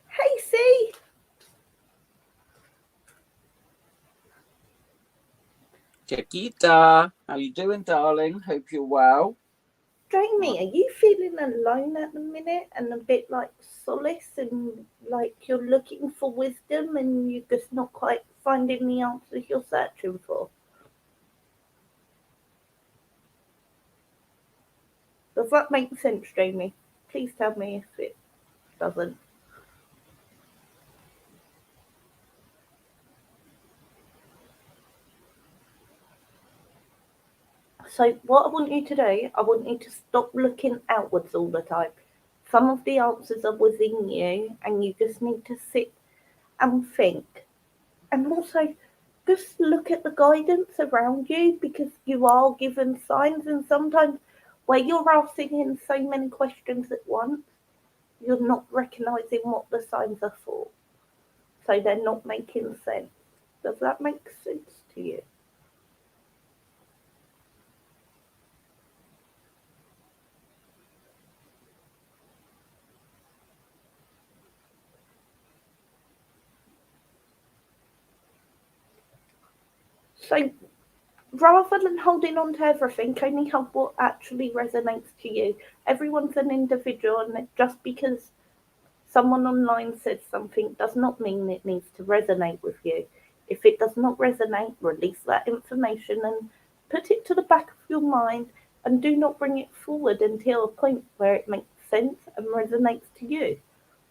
[SPEAKER 2] Hey, C.
[SPEAKER 1] Chiquita, how you doing, darling? Hope you're well.
[SPEAKER 2] Jamie, are you feeling alone at the minute and a bit like solace and like you're looking for wisdom and you're just not quite finding the answers you're searching for? Does that make sense, Jamie? Please tell me if it doesn't. So what I want you to do, I want you to stop looking outwards all the time. Some of the answers are within you and you just need to sit and think. And also just look at the guidance around you because you are given signs, and sometimes where you're asking in so many questions at once, you're not recognizing what the signs are for. So they're not making sense. Does that make sense to you? So rather than holding on to everything, only hold what actually resonates to you. Everyone's an individual, and just because someone online says something does not mean it needs to resonate with you. If it does not resonate, release that information and put it to the back of your mind and do not bring it forward until a point where it makes sense and resonates to you.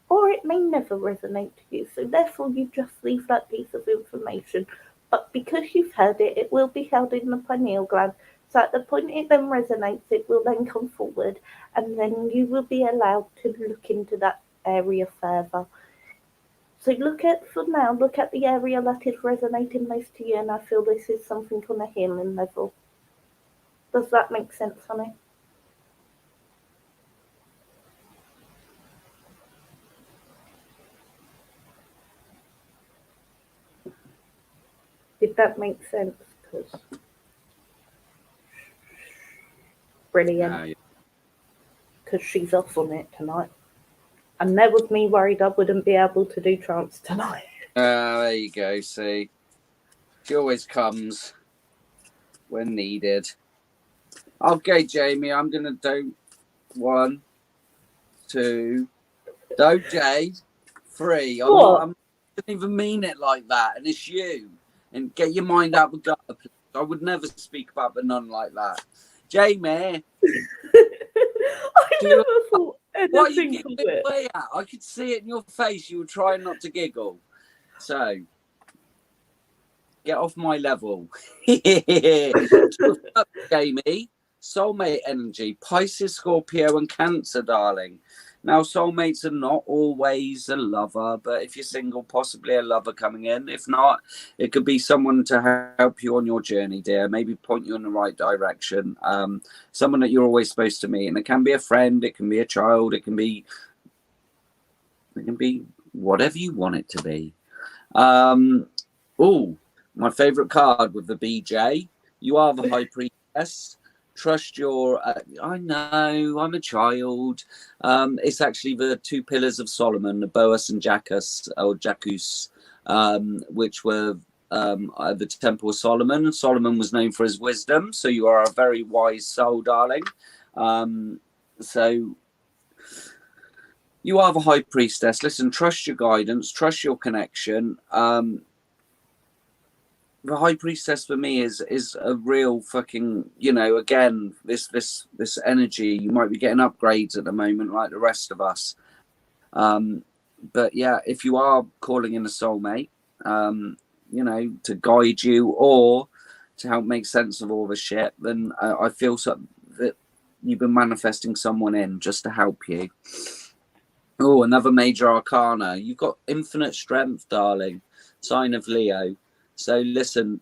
[SPEAKER 2] Or it may never resonate to you, so therefore you just leave that piece of information. But because you've heard it, it will be held in the pineal gland. So at the point it then resonates, it will then come forward, and then you will be allowed to look into that area further. So look at the area that is resonating most to you, and I feel this is something on a healing level. Does that make sense, honey? Did that make sense? Brilliant. Because she's off on it tonight. And there was me worried I wouldn't be able to do trance tonight.
[SPEAKER 1] There you go, see. She always comes when needed. Okay, Jamie, I'm going to do 1, 2, don't Jade, 3. I didn't even mean it like that, and it's you. And get your mind out the gutter, please. I would never speak about the nun like that. Jamie.
[SPEAKER 2] I
[SPEAKER 1] you,
[SPEAKER 2] never thought
[SPEAKER 1] what are you
[SPEAKER 2] anything of
[SPEAKER 1] giggling
[SPEAKER 2] it.
[SPEAKER 1] away at? I could see it in your face. You were trying not to giggle. So, get off my level. Jamie, soulmate energy, Pisces, Scorpio, and Cancer, darling. Now, soulmates are not always a lover, but if you're single, possibly a lover coming in. If not, it could be someone to help you on your journey, dear. Maybe point you in the right direction. Someone that you're always supposed to meet, and it can be a friend, it can be a child, it can be whatever you want it to be. My favorite card with the BJ. You are the high priestess. Trust your. I know I'm a child. It's actually the two pillars of Solomon, the Boas and Jacus, or Jacus, which were at the Temple of Solomon. Solomon was known for his wisdom, so you are a very wise soul, darling. So you are the high priestess. Listen, trust your guidance, trust your connection. The high priestess for me is a real fucking, again, this energy. You might be getting upgrades at the moment like the rest of us, but yeah, if you are calling in a soulmate, to guide you or to help make sense of all the shit, then I feel that you've been manifesting someone in just to help you. Oh, another major arcana. You've got infinite strength, darling. Sign of Leo. So listen,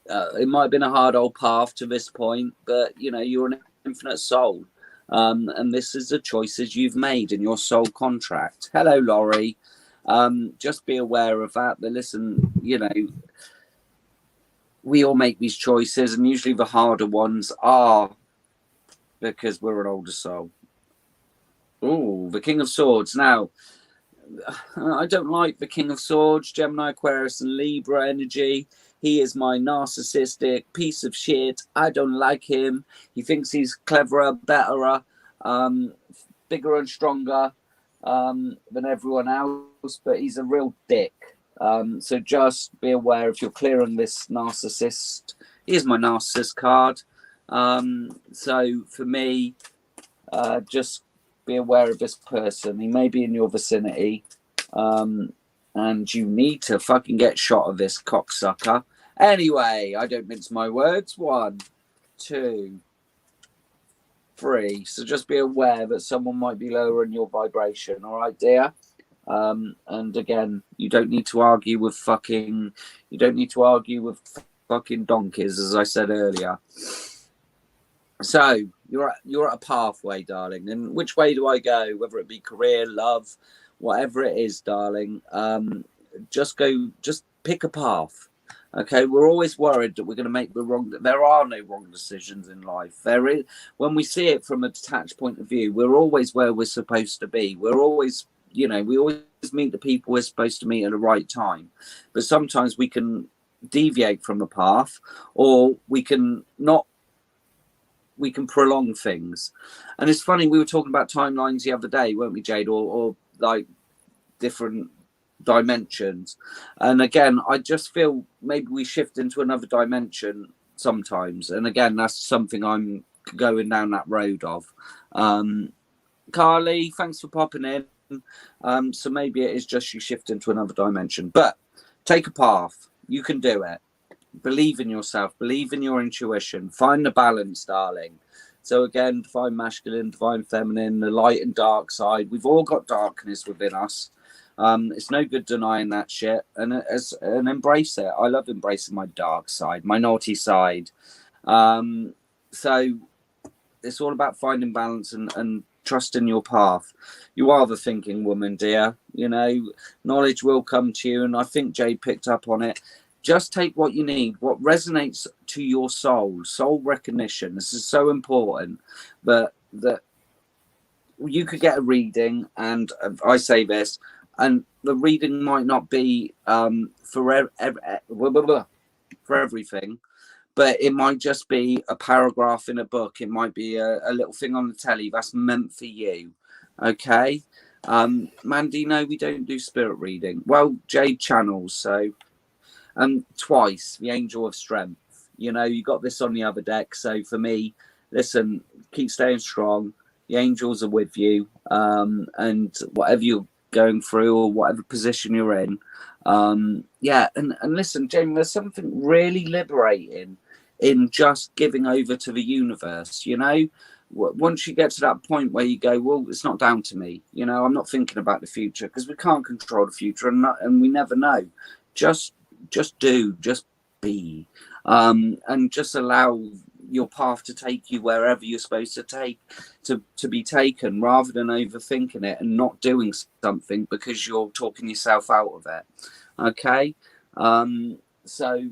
[SPEAKER 1] it might have been a hard old path to this point, but you're an infinite soul, and this is the choices you've made in your soul contract. Hello, Laurie. Just be aware of that. But listen, we all make these choices, and usually the harder ones are because we're an older soul. Oh, the King of Swords. Now, I don't like the King of Swords, Gemini, Aquarius, and Libra energy. He is my narcissistic piece of shit. I don't like him. He thinks he's cleverer, betterer, bigger and stronger than everyone else, but he's a real dick. So just be aware if you're clearing this narcissist. Here's my narcissist card. So for me, just be aware of this person. He may be in your vicinity, and you need to fucking get shot of this cocksucker. Anyway, I don't mince my words. 1, 2, 3. So just be aware that someone might be lower in your vibration. All right, dear. And again, you don't need to argue with fucking donkeys, as I said earlier. So you're at a pathway, darling, and which way do I go? Whether it be career, love, whatever it is, darling, just pick a path. Okay, we're always worried that we're going to make the wrong. There are no wrong decisions in life. There is, when we see it from a detached point of view, we're always where we're supposed to be. We're always, we always meet the people we're supposed to meet at the right time. But sometimes we can deviate from the path, or we can prolong things. And it's funny, we were talking about timelines the other day, weren't we, Jade, or like different dimensions. And again, I just feel maybe we shift into another dimension sometimes, and again, that's something I'm going down that road of. Carly, thanks for popping in. So maybe it is just you shift into another dimension, but take a path. You can do it. Believe in yourself, believe in your intuition, find the balance, darling. So again, divine masculine, divine feminine, the light and dark side. We've all got darkness within us. It's no good denying that shit, and embrace it. I love embracing my dark side, my naughty side. So it's all about finding balance and trusting your path. You are the thinking woman, dear. Knowledge will come to you, and I think Jade picked up on it. Just take what you need, what resonates to your soul recognition. This is so important that you could get a reading, and I say this, and the reading might not be for everything, but it might just be a paragraph in a book. It might be a little thing on the telly that's meant for you. Okay. Mandy, no, we don't do spirit reading. Well, Jade channels, so twice the Angel of Strength. You got this on the other deck. So for me, listen, keep staying strong, The angels are with you, and whatever you're going through or whatever position you're in, yeah. And listen, Jamie, there's something really liberating in just giving over to the universe. You know, once you get to that point where you go, well, it's not down to me. You know, I'm not thinking about the future, because we can't control the future, and we never know. Just do, just be, and just allow your path to take you wherever you're supposed to be taken, rather than overthinking it and not doing something because you're talking yourself out of it. Okay, so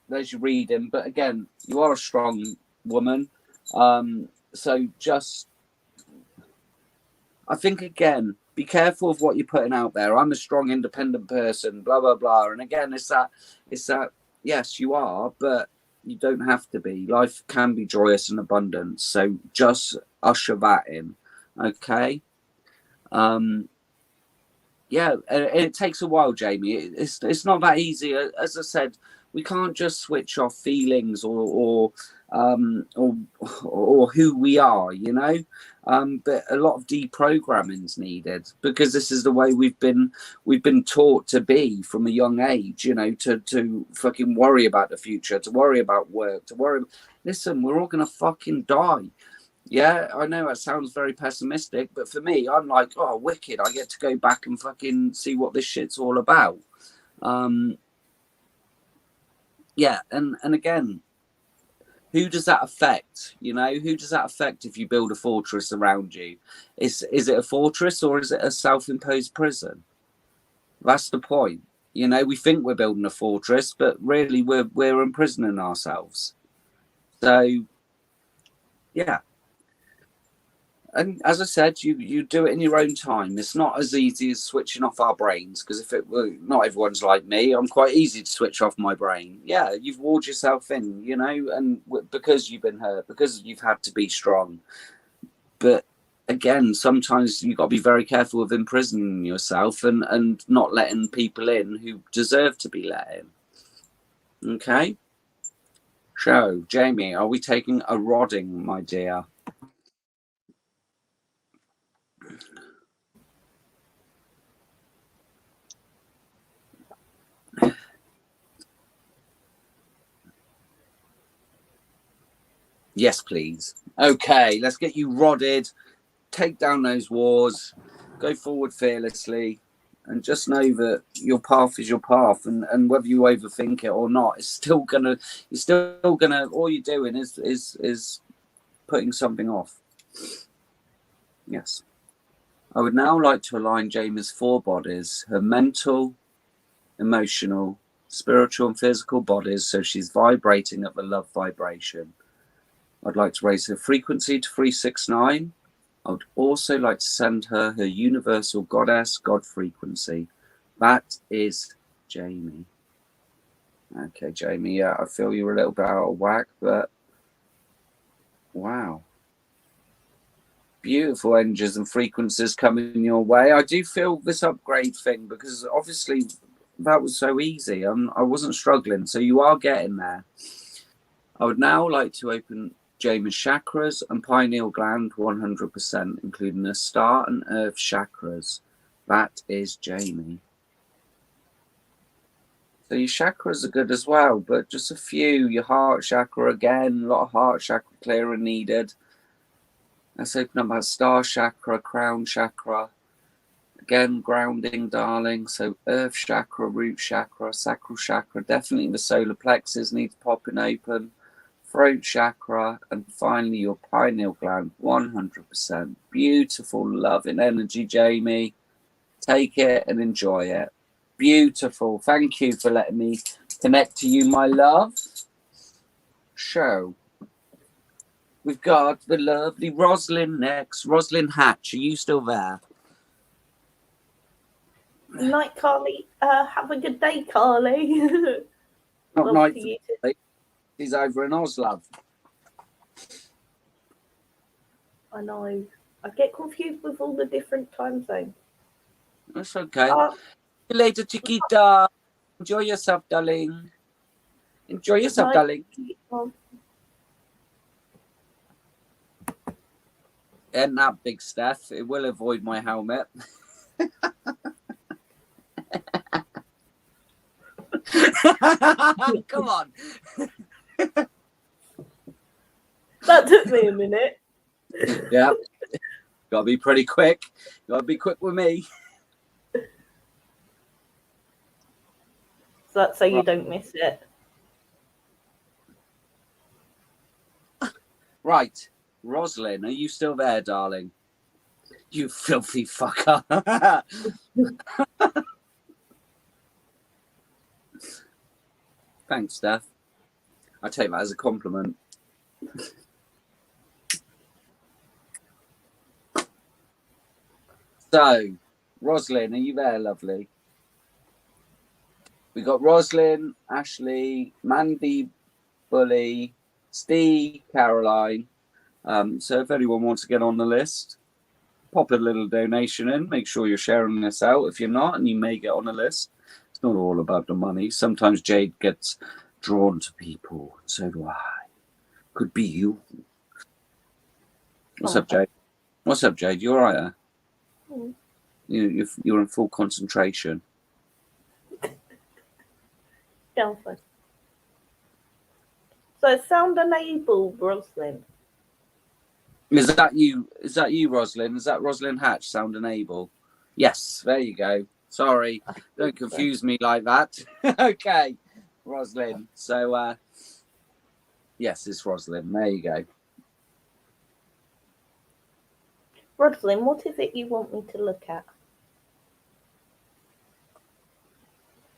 [SPEAKER 1] there's your reading. But again, you are a strong woman, so just, I think, again, be careful of what you're putting out there. I'm a strong, independent person, blah blah blah. And again, it's that yes, you are, but you don't have to be. Life can be joyous and abundant. So just usher that in, okay? Yeah, it takes a while, Jamie. It's not that easy. As I said, we can't just switch off feelings or who we are, you know. But a lot of deprogramming is needed, because this is the way we've been taught to be from a young age, you know, to fucking worry about the future, to worry about work, to worry. Listen, we're all gonna fucking die. Yeah, I know it sounds very pessimistic, but for me, I'm like, oh, wicked! I get to go back and fucking see what this shit's all about. Yeah, and again, who does that affect? You know, who does that affect if you build a fortress around you? Is it a fortress, or is it a self-imposed prison? That's the point. You know, we think we're building a fortress, but really we're imprisoning ourselves. So, yeah. And as I said, you do it in your own time. It's not as easy as switching off our brains, because if it were, not everyone's like me. I'm quite easy to switch off my brain. Yeah, you've walled yourself in, you know, and because you've been hurt, because you've had to be strong. But again, sometimes you've got to be very careful with imprisoning yourself and not letting people in who deserve to be let in. Okay? So, Jamie, are we taking a rodding, my dear? Yes, please. Okay, let's get you rodded. Take down those wars. Go forward fearlessly. And just know that your path is your path. And whether you overthink it or not, it's still gonna, all you're doing is putting something off. Yes. I would now like to align Jamie's 4 bodies, her mental, emotional, spiritual, and physical bodies, so she's vibrating at the love vibration. I'd like to raise her frequency to 369. I would also like to send her universal goddess God frequency. That is Jamie. Okay, Jamie, yeah, I feel you're a little bit out of whack, but wow. Beautiful energies and frequencies coming your way. I do feel this upgrade thing, because obviously that was so easy. I wasn't struggling, so you are getting there. I would now like to open Jamie's chakras and pineal gland 100%, including the star and earth chakras. That is Jamie. So your chakras are good as well, but just a few. Your heart chakra, again, a lot of heart chakra clearing needed. Let's open up that star chakra, crown chakra. Again, grounding, darling. So earth chakra, root chakra, sacral chakra. Definitely the solar plexus needs popping open. Throat chakra, and finally your pineal gland, 100%. Beautiful, loving energy, Jamie. Take it and enjoy it. Beautiful. Thank you for letting me connect to you, my love. So, we've got the lovely Rosalind next. Rosalind Hatch, are you still there?
[SPEAKER 2] Night, Carly. Have a good day, Carly.
[SPEAKER 1] Not
[SPEAKER 2] Love
[SPEAKER 1] night.
[SPEAKER 2] to you.
[SPEAKER 1] He's over in Oslo.
[SPEAKER 2] I know. I get confused with all the different time zones.
[SPEAKER 1] That's okay. See you later, Chiquita. Enjoy yourself, darling. Enjoy yourself, darling. And that big Steph, it will avoid my helmet. Come on.
[SPEAKER 2] That took me a minute.
[SPEAKER 1] Yeah. Gotta be pretty quick. Gotta be quick with me.
[SPEAKER 2] So that's so you don't miss it.
[SPEAKER 1] Right. Rosalind, are you still there, darling? You filthy fucker. Thanks, Steph. I take that as a compliment. So, Rosalind, are you there, lovely? We got Rosalind, Ashley, Mandy, Bully, Steve, Caroline. So if anyone wants to get on the list, pop a little donation in. Make sure you're sharing this out. If you're not, and you may get on the list, it's not all about the money. Sometimes Jade gets drawn to people. So do I. Could be you. What's up, Jade? What's up, Jade? You all right there? You're in full concentration.
[SPEAKER 2] Down fine. So sound unable, Rosalind.
[SPEAKER 1] Is that you? Is that you, Rosalind? Is that Rosalind Hatch? Sound unable? Yes. There you go. Sorry, don't confuse me like that. Okay, Rosalind. So, yes, it's Rosalind. There you go.
[SPEAKER 2] Rosalind, what is it you want me to look at?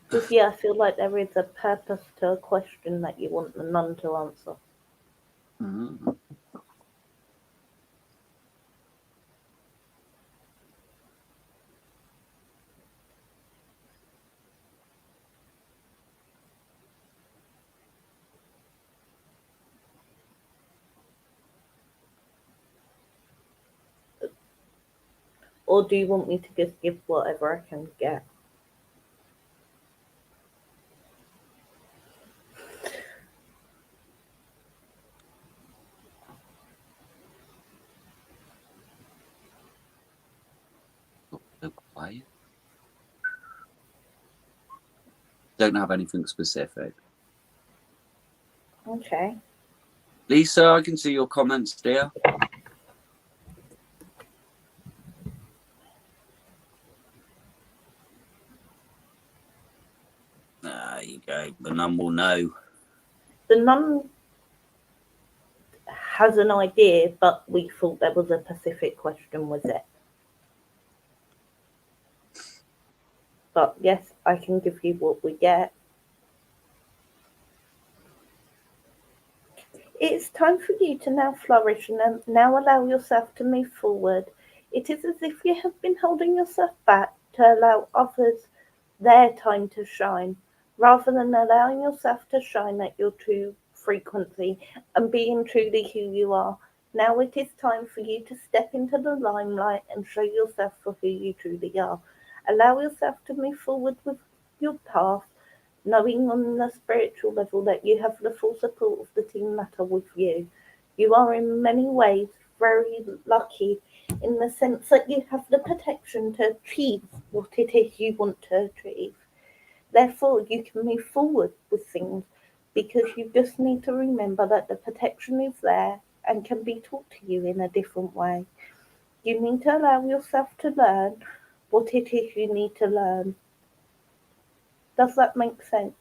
[SPEAKER 2] Because, yeah, I feel like there is a purpose to a question that you want the nun to answer.
[SPEAKER 1] Mm-hmm.
[SPEAKER 2] Or do you want me to just give whatever I can get?
[SPEAKER 1] So quiet. Don't have anything specific.
[SPEAKER 2] Okay.
[SPEAKER 1] Lisa, I can see your comments, dear. There you go. The nun will know.
[SPEAKER 2] The nun has an idea, but we thought there was a specific question with it. But yes, I can give you what we get. It's time for you to now flourish and now allow yourself to move forward. It is as if you have been holding yourself back to allow others their time to shine, rather than allowing yourself to shine at your true frequency and being truly who you are. Now it is time for you to step into the limelight and show yourself for who you truly are. Allow yourself to move forward with your path, knowing on the spiritual level that you have the full support of the team that are with you. You are in many ways very lucky in the sense that you have the protection to achieve what it is you want to achieve. Therefore, you can move forward with things because you just need to remember that the protection is there and can be taught to you in a different way. You need to allow yourself to learn what it is you need to learn. Does that make sense?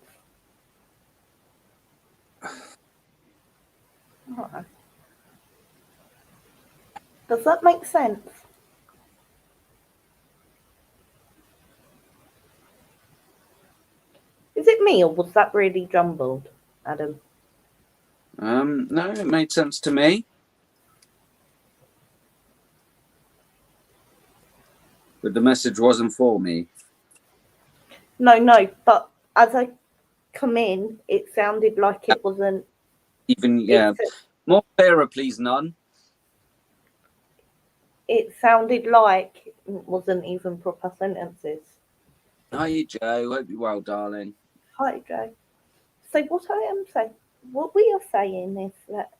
[SPEAKER 2] Alright. Does that make sense? Is it me, or was that really jumbled, Adam?
[SPEAKER 1] No, it made sense to me. But the message wasn't for me.
[SPEAKER 2] No, but as I come in, it sounded like it wasn't.
[SPEAKER 1] Even, yeah. More clearer, please, nun.
[SPEAKER 2] It sounded like it wasn't even proper sentences.
[SPEAKER 1] Hi, Joe. Hope you're well, darling.
[SPEAKER 2] Hi, Joe. So what we are saying is that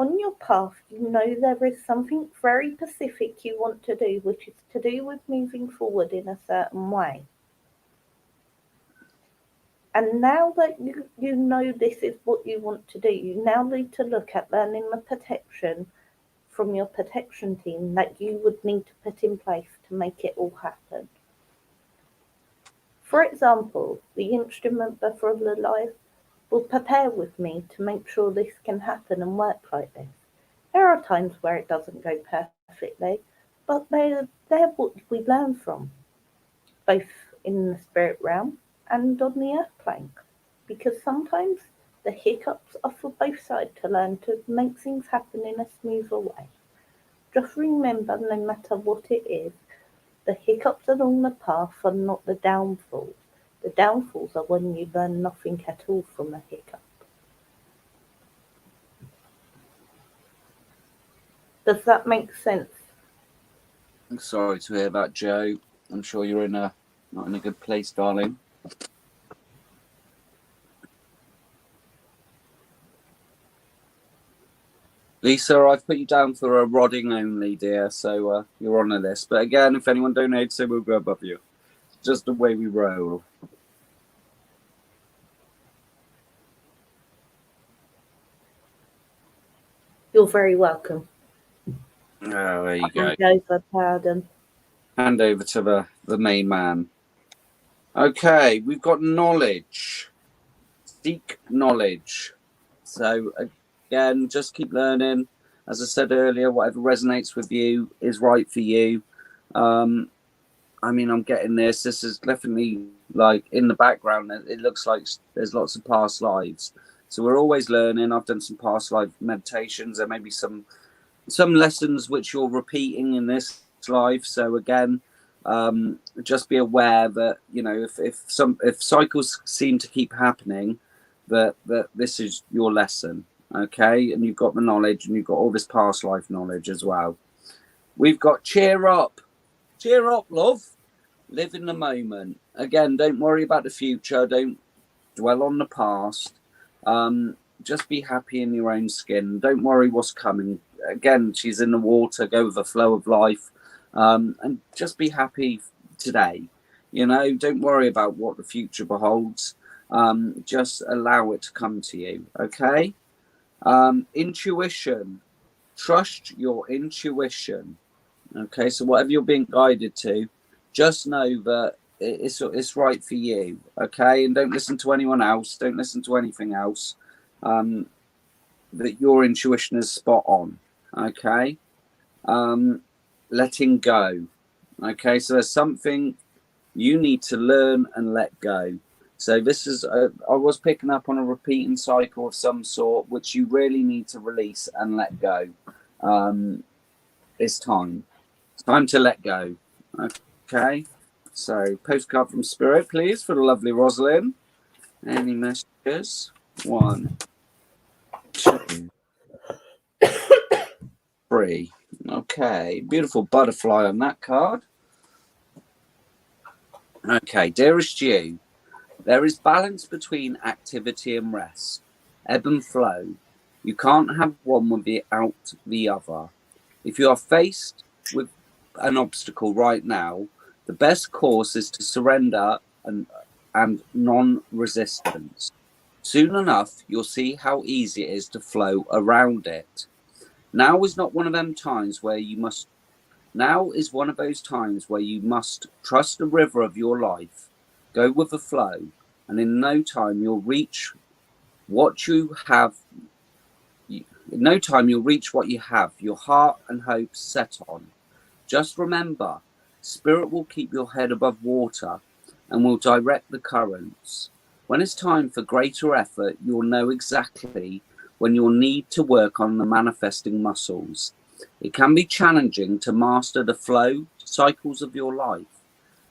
[SPEAKER 2] on your path, you know there is something very specific you want to do, which is to do with moving forward in a certain way. And now that you know this is what you want to do, you now need to look at learning the protection from your protection team that you would need to put in place to make it all happen. For example, the instrument before the life will prepare with me to make sure this can happen and work like this. There are times where it doesn't go perfectly, but they're what we learn from, both in the spirit realm and on the earth plane. Because sometimes the hiccups are for both sides to learn to make things happen in a smoother way. Just remember, no matter what it is, the hiccups along the path are not the downfalls. The downfalls are when you learn nothing at all from a hiccup. Does that make sense?
[SPEAKER 1] I'm sorry to hear that, Joe. I'm sure you're not in a good place, darling. Lisa, I've put you down for a rodding only, dear, so you're on the list. But again, if anyone donates, they will go above you. It's just the way we roll.
[SPEAKER 2] You're very welcome.
[SPEAKER 1] Oh, there you go.
[SPEAKER 2] Hand
[SPEAKER 1] over to the main man. Okay, we've got knowledge. Seek knowledge. So again, just keep learning. As I said earlier, whatever resonates with you is right for you. I mean, I'm getting this. This is definitely like in the background. It looks like there's lots of past lives. So we're always learning. I've done some past life meditations. There may be some lessons which you're repeating in this life. So again, just be aware that, you know, if cycles seem to keep happening, that this is your lesson. Okay, and you've got the knowledge, and you've got all this past life knowledge as well. We've got cheer up, love. Live in the moment. Again, don't worry about the future. Don't dwell on the past. Just be happy in your own skin. Don't worry what's coming. Again, she's in the water. Go with the flow of life, and just be happy today. You know, don't worry about what the future beholds. Just allow it to come to you. Okay. Intuition. Trust your intuition. Okay, so whatever you're being guided to, just know that it's right for you. Okay, and don't listen to anyone else. Don't listen to anything else. That your intuition is spot on. Okay. Letting go. Okay, so there's something you need to learn and let go. So this is, I was picking up on a repeating cycle of some sort, which you really need to release and let go. It's time. It's time to let go. Okay. So postcard from Spirit, please, for the lovely Rosalind. Any messages? 1, 2, 3. Okay. Beautiful butterfly on that card. Okay. Dearest you, there is balance between activity and rest, ebb and flow. You can't have one without the other. If you are faced with an obstacle right now, the best course is to surrender and non-resistance. Soon enough, you'll see how easy it is to flow around it. Now is one of those times where you must trust the river of your life, go with the flow, and in no time you'll reach what you have. In no time you'll reach what you have your heart and hope set on. Just remember, Spirit will keep your head above water and will direct the currents. When it's time for greater effort, you'll know exactly when you'll need to work on the manifesting muscles. It can be challenging to master the flow cycles of your life,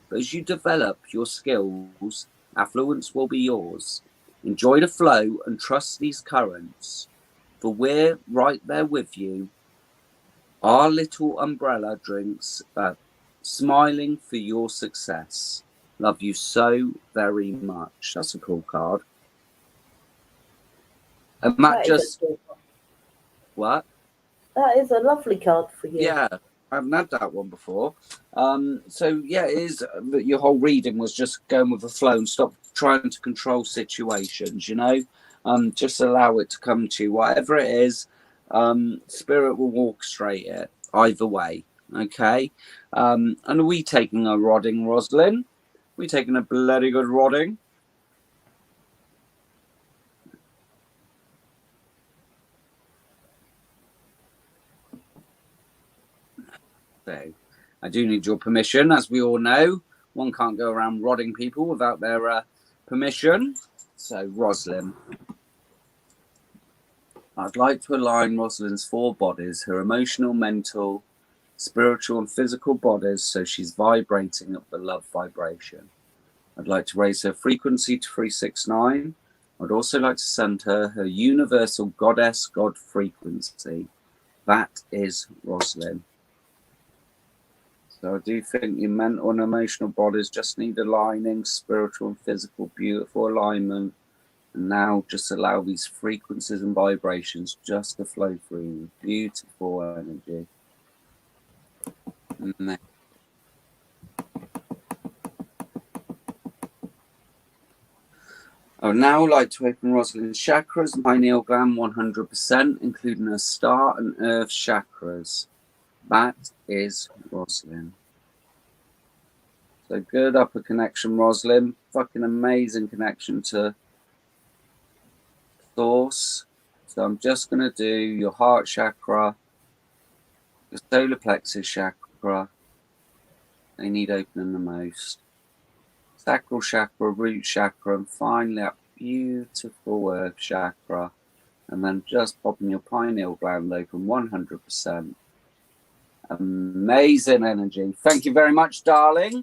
[SPEAKER 1] but as you develop your skills, affluence will be yours. Enjoy the flow and trust these currents, for we're right there with you. Our little umbrella drinks, smiling for your success. Love you so very much. That's a cool card. And Matt just... What?
[SPEAKER 2] That is a lovely card for you.
[SPEAKER 1] Yeah, I haven't had that one before. So yeah, it is. Your whole reading was just going with the flow and stop trying to control situations. Just allow it to come to you, whatever it is. Spirit will orchestrate it either way. Okay. And are we taking a rodding, Rosalind? We taking a bloody good rodding? So I do need your permission, as we all know. One can't go around rodding people without their permission. So, Rosalind, I'd like to align Rosalind's 4 bodies, her emotional, mental, spiritual, and physical bodies, so she's vibrating at the love vibration. I'd like to raise her frequency to 369. I'd also like to send her universal goddess God frequency. That is Rosalind. So I do think your mental and emotional bodies just need aligning, spiritual and physical, beautiful alignment. And now just allow these frequencies and vibrations just to flow through you. Beautiful energy. I would now like to open Rosalind's chakras, pineal gland 100%, including her star and earth chakras. That is Rosalind. So good upper connection, Rosalind. Fucking amazing connection to source. So I'm just going to do your heart chakra, your solar plexus chakra. They need opening the most. Sacral chakra, root chakra, and finally that beautiful earth chakra. And then just popping your pineal gland open 100%. Amazing energy. Thank you very much, darling.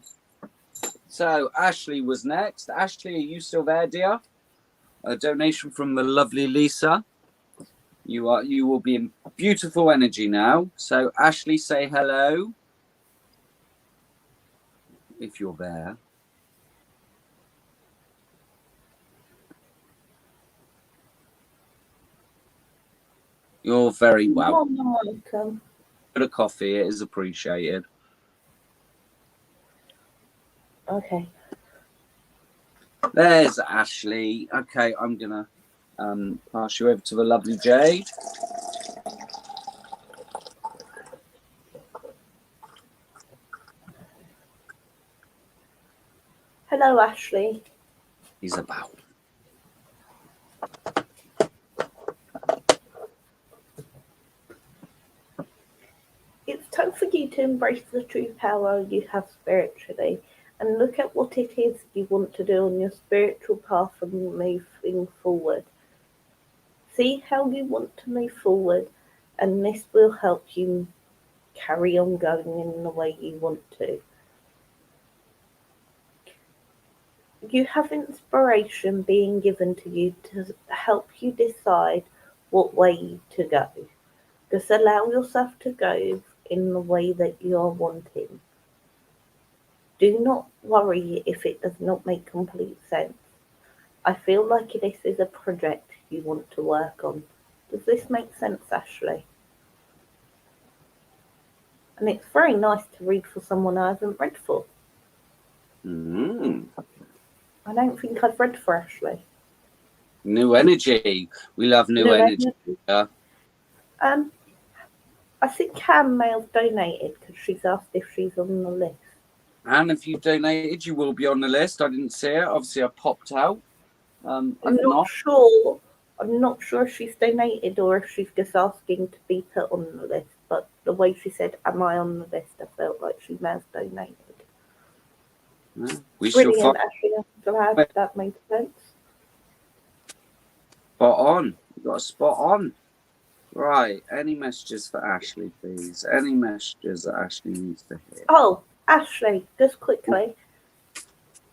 [SPEAKER 1] So Ashley was next. Ashley, are you still there, dear? A donation from the lovely Lisa. You will be in beautiful energy now. So Ashley, say hello. If you're there. You're very welcome. Bit of coffee, it is appreciated.
[SPEAKER 2] Okay.
[SPEAKER 1] There's Ashley. Okay, I'm gonna pass you over to the lovely Jade.
[SPEAKER 2] Hello, Ashley.
[SPEAKER 1] He's about.
[SPEAKER 2] It's time for you to embrace the true power you have spiritually and look at what it is you want to do on your spiritual path and moving forward. See how you want to move forward, and this will help you carry on going in the way you want to. You have inspiration being given to you to help you decide what way to go. Just allow yourself to go in the way that you're wanting. Do not worry if it does not make complete sense. I feel like this is a project you want to work on. Does this make sense, Ashley? And it's very nice to read for someone I haven't read for. I don't think I've read for Ashley.
[SPEAKER 1] New energy. We love new energy. Yeah.
[SPEAKER 2] I think Cam may have donated because she's asked if she's on the list.
[SPEAKER 1] And if you donated, you will be on the list. I didn't see it. Obviously, I popped out.
[SPEAKER 2] I'm not sure. I'm not sure if she's donated or if she's just asking to be put on the list. But the way she said, "Am I on the list?" I felt like she may have donated.
[SPEAKER 1] We shall find.
[SPEAKER 2] Ashley, I'm glad that made sense.
[SPEAKER 1] Spot on. You got a spot on. Right. Any messages for Ashley, please? Any messages that Ashley needs to hear?
[SPEAKER 2] Oh, Ashley, just quickly.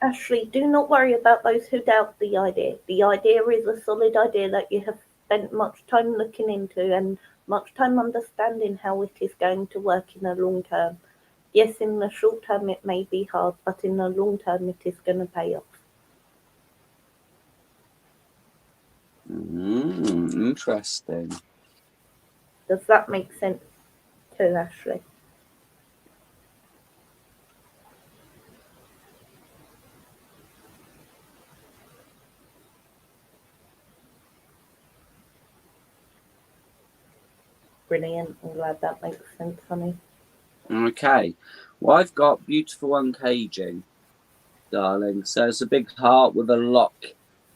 [SPEAKER 2] Ashley, do not worry about those who doubt the idea. The idea is a solid idea that you have spent much time looking into and much time understanding how it is going to work in the long term. Yes, in the short term it may be hard, but in the long term it is going to pay off.
[SPEAKER 1] Interesting.
[SPEAKER 2] Does that make sense too, Ashley? Brilliant. I'm glad that makes sense, honey.
[SPEAKER 1] Okay. Well, I've got beautiful uncaging, darling. So it's a big heart with a lock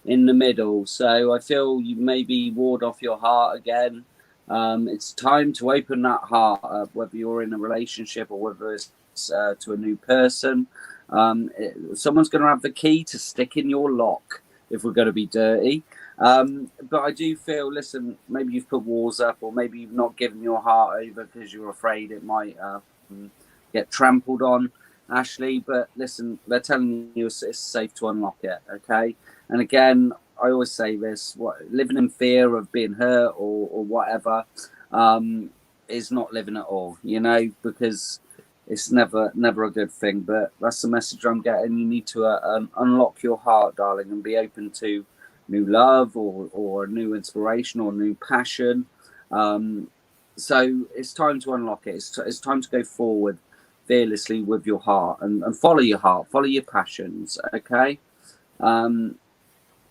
[SPEAKER 1] in the middle. So I feel you maybe ward off your heart again. It's time to open that heart up, whether you're in a relationship or whether it's to a new person. Someone's going to have the key to stick in your lock if we're going to be dirty. But I do feel, listen, maybe you've put walls up, or maybe you've not given your heart over because you're afraid it might get trampled on, Ashley. But listen, they're telling you it's safe to unlock it, okay? And again, I always say this: living in fear of being hurt or whatever is not living at all, you know, because it's never a good thing. But that's the message I'm getting. You need to unlock your heart, darling, and be open to new love or new inspiration or new passion. So it's time to unlock it. It's time to go forward fearlessly with your heart and follow your heart, follow your passions, okay?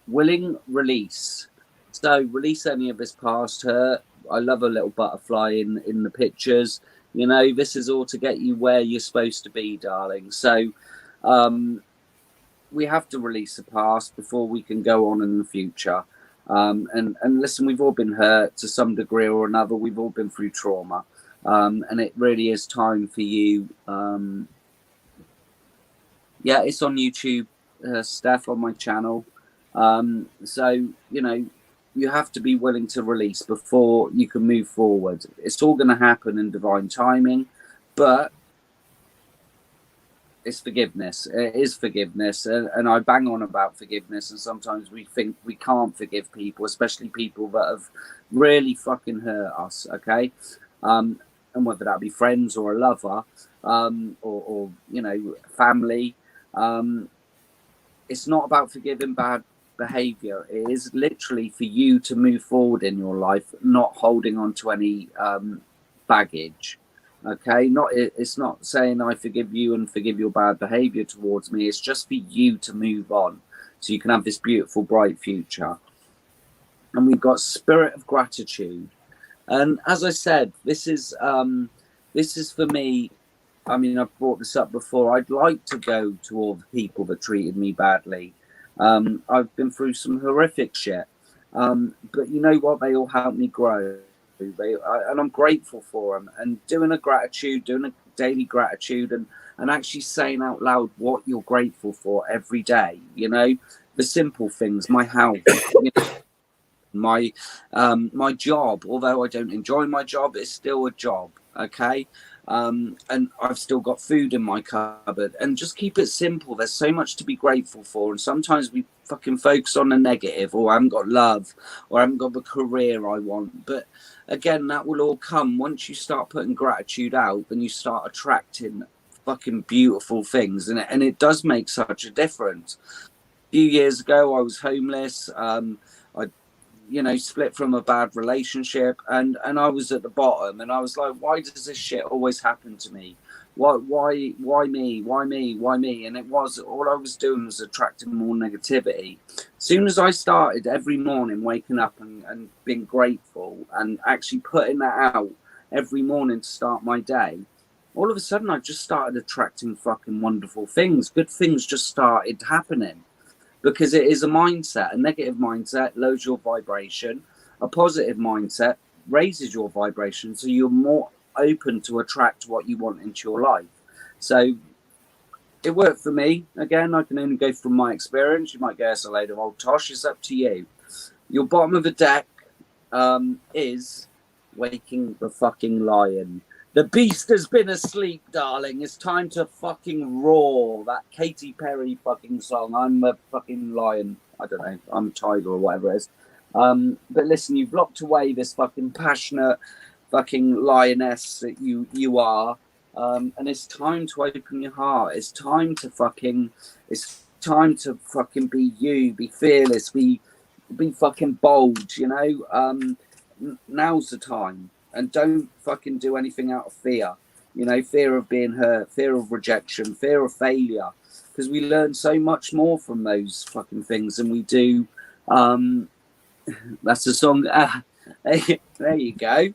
[SPEAKER 1] Willing release. So release any of this past hurt. I love a little butterfly in the pictures. You know, this is all to get you where you're supposed to be, darling. So we have to release the past before we can go on in the future. And listen, we've all been hurt to some degree or another. We've all been through trauma. And it really is time for you. Yeah, it's on YouTube, Steph, on my channel. So, you know, you have to be willing to release before you can move forward. It's all going to happen in divine timing, but it's forgiveness. It is forgiveness. And I bang on about forgiveness. And sometimes we think we can't forgive people, especially people that have really fucking hurt us, okay? And whether that be friends or a lover, or you know, family. It's not about forgiving bad behavior. It is literally for you to move forward in your life, not holding on to any baggage. Okay, it's not saying I forgive you and forgive your bad behavior towards me. It's just for you to move on, so you can have this beautiful, bright future. And we've got spirit of gratitude. And as I said, this is for me. I mean, I've brought this up before. I'd like to go to all the people that treated me badly. I've been through some horrific shit. But you know what? They all helped me grow. And I'm grateful for them. And doing a daily gratitude and actually saying out loud what you're grateful for every day. You know, the simple things, my health, you know, my job. Although I don't enjoy my job, it's still a job. Okay. And I've still got food in my cupboard, and just keep it simple. There's so much to be grateful for, and sometimes we fucking focus on the negative, or I haven't got love, or I haven't got the career I want. But again, that will all come once you start putting gratitude out, and you start attracting fucking beautiful things, and it does make such a difference. A few years ago, I was homeless. I split from a bad relationship, and I was at the bottom, and I was like, why does this shit always happen to me? Why me? And it was all I was doing was attracting more negativity. As soon as I started every morning waking up and being grateful and actually putting that out every morning to start my day, all of a sudden I just started attracting fucking wonderful things. Good things just started happening. Because it is a mindset. A negative mindset lowers your vibration. A positive mindset raises your vibration, so you're more open to attract what you want into your life. So it worked for me. Again, I can only go from my experience. You might guess a load of old tosh. It's up to you. Your bottom of the deck is waking the fucking lion. The beast has been asleep, darling. It's time to fucking roar. That Katy Perry fucking song. I'm a fucking lion. I don't know. I'm a tiger or whatever it is. But listen, you've locked away this fucking passionate fucking lioness that you are. And it's time to open your heart. It's time to fucking be you, be fearless, be fucking bold, you know. Now's the time. and don't fucking do anything out of fear. You know, fear of being hurt, fear of rejection, fear of failure, because we learn so much more from those fucking things than we do. That's the song. There you go.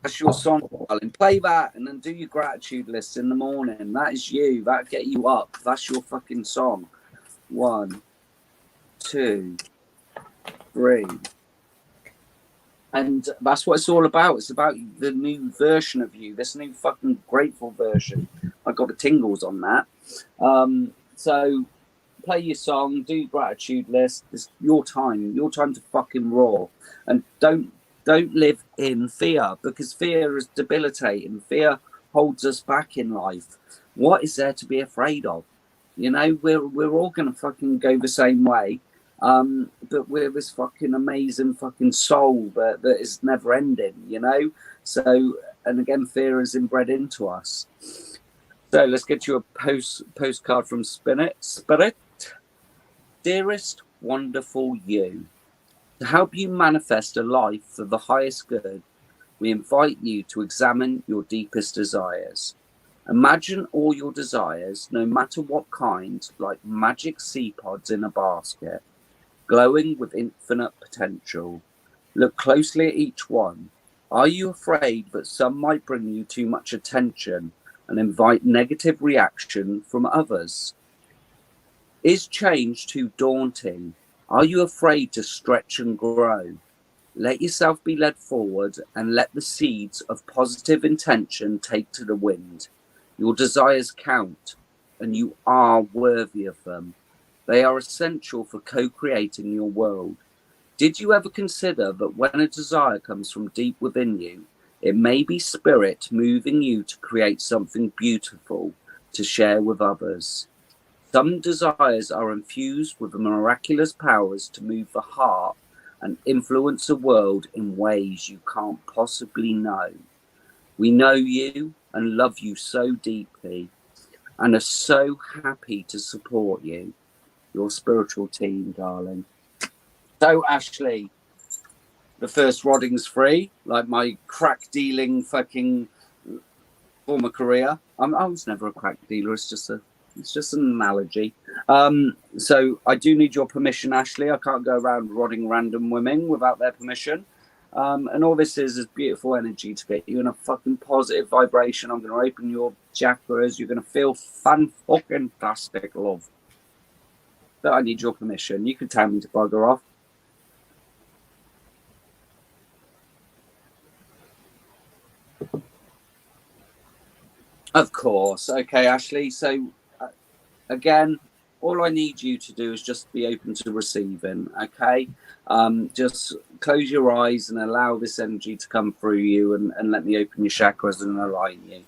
[SPEAKER 1] That's your song, darling. Play that and then do your gratitude list in the morning. That is you. That'll get you up. That's your fucking song. 1, 2, 3. And that's what it's all about. It's about the new version of you, this new fucking grateful version. I got the tingles on that. So play your song, do your gratitude list. It's your time to fucking roar. And don't live in fear, because fear is debilitating. Fear holds us back in life. What is there to be afraid of? You know, we're all gonna fucking go the same way. But we're this fucking amazing fucking soul that is never ending, you know? So, and again, fear is inbred into us. So let's get you a postcard from Spirit. Dearest wonderful you, to help you manifest a life for the highest good, we invite you to examine your deepest desires. Imagine all your desires, no matter what kind, like magic sea pods in a basket, glowing with infinite potential. Look closely at each one. Are you afraid that some might bring you too much attention and invite negative reaction from others? Is change too daunting? Are you afraid to stretch and grow? Let yourself be led forward and let the seeds of positive intention take to the wind. Your desires count, and you are worthy of them. They are essential for co-creating your world. Did you ever consider that when a desire comes from deep within you, it may be spirit moving you to create something beautiful to share with others? Some desires are infused with the miraculous powers to move the heart and influence the world in ways you can't possibly know. We know you and love you so deeply and are so happy to support you. Your spiritual team, darling. So, Ashley, the first rodding's free, like my crack dealing fucking former career. I was never a crack dealer. It's just an analogy. So I do need your permission, Ashley. I can't go around rodding random women without their permission. And all this is beautiful energy to get you in a fucking positive vibration. I'm going to open your chakras. You're going to feel fan-fucking-tastic, love. But I need your permission. You can tell me to bugger off. Of course. Okay, Ashley. So, again, all I need you to do is just be open to receiving, okay? Just close your eyes and allow this energy to come through you and let me open your chakras and align you.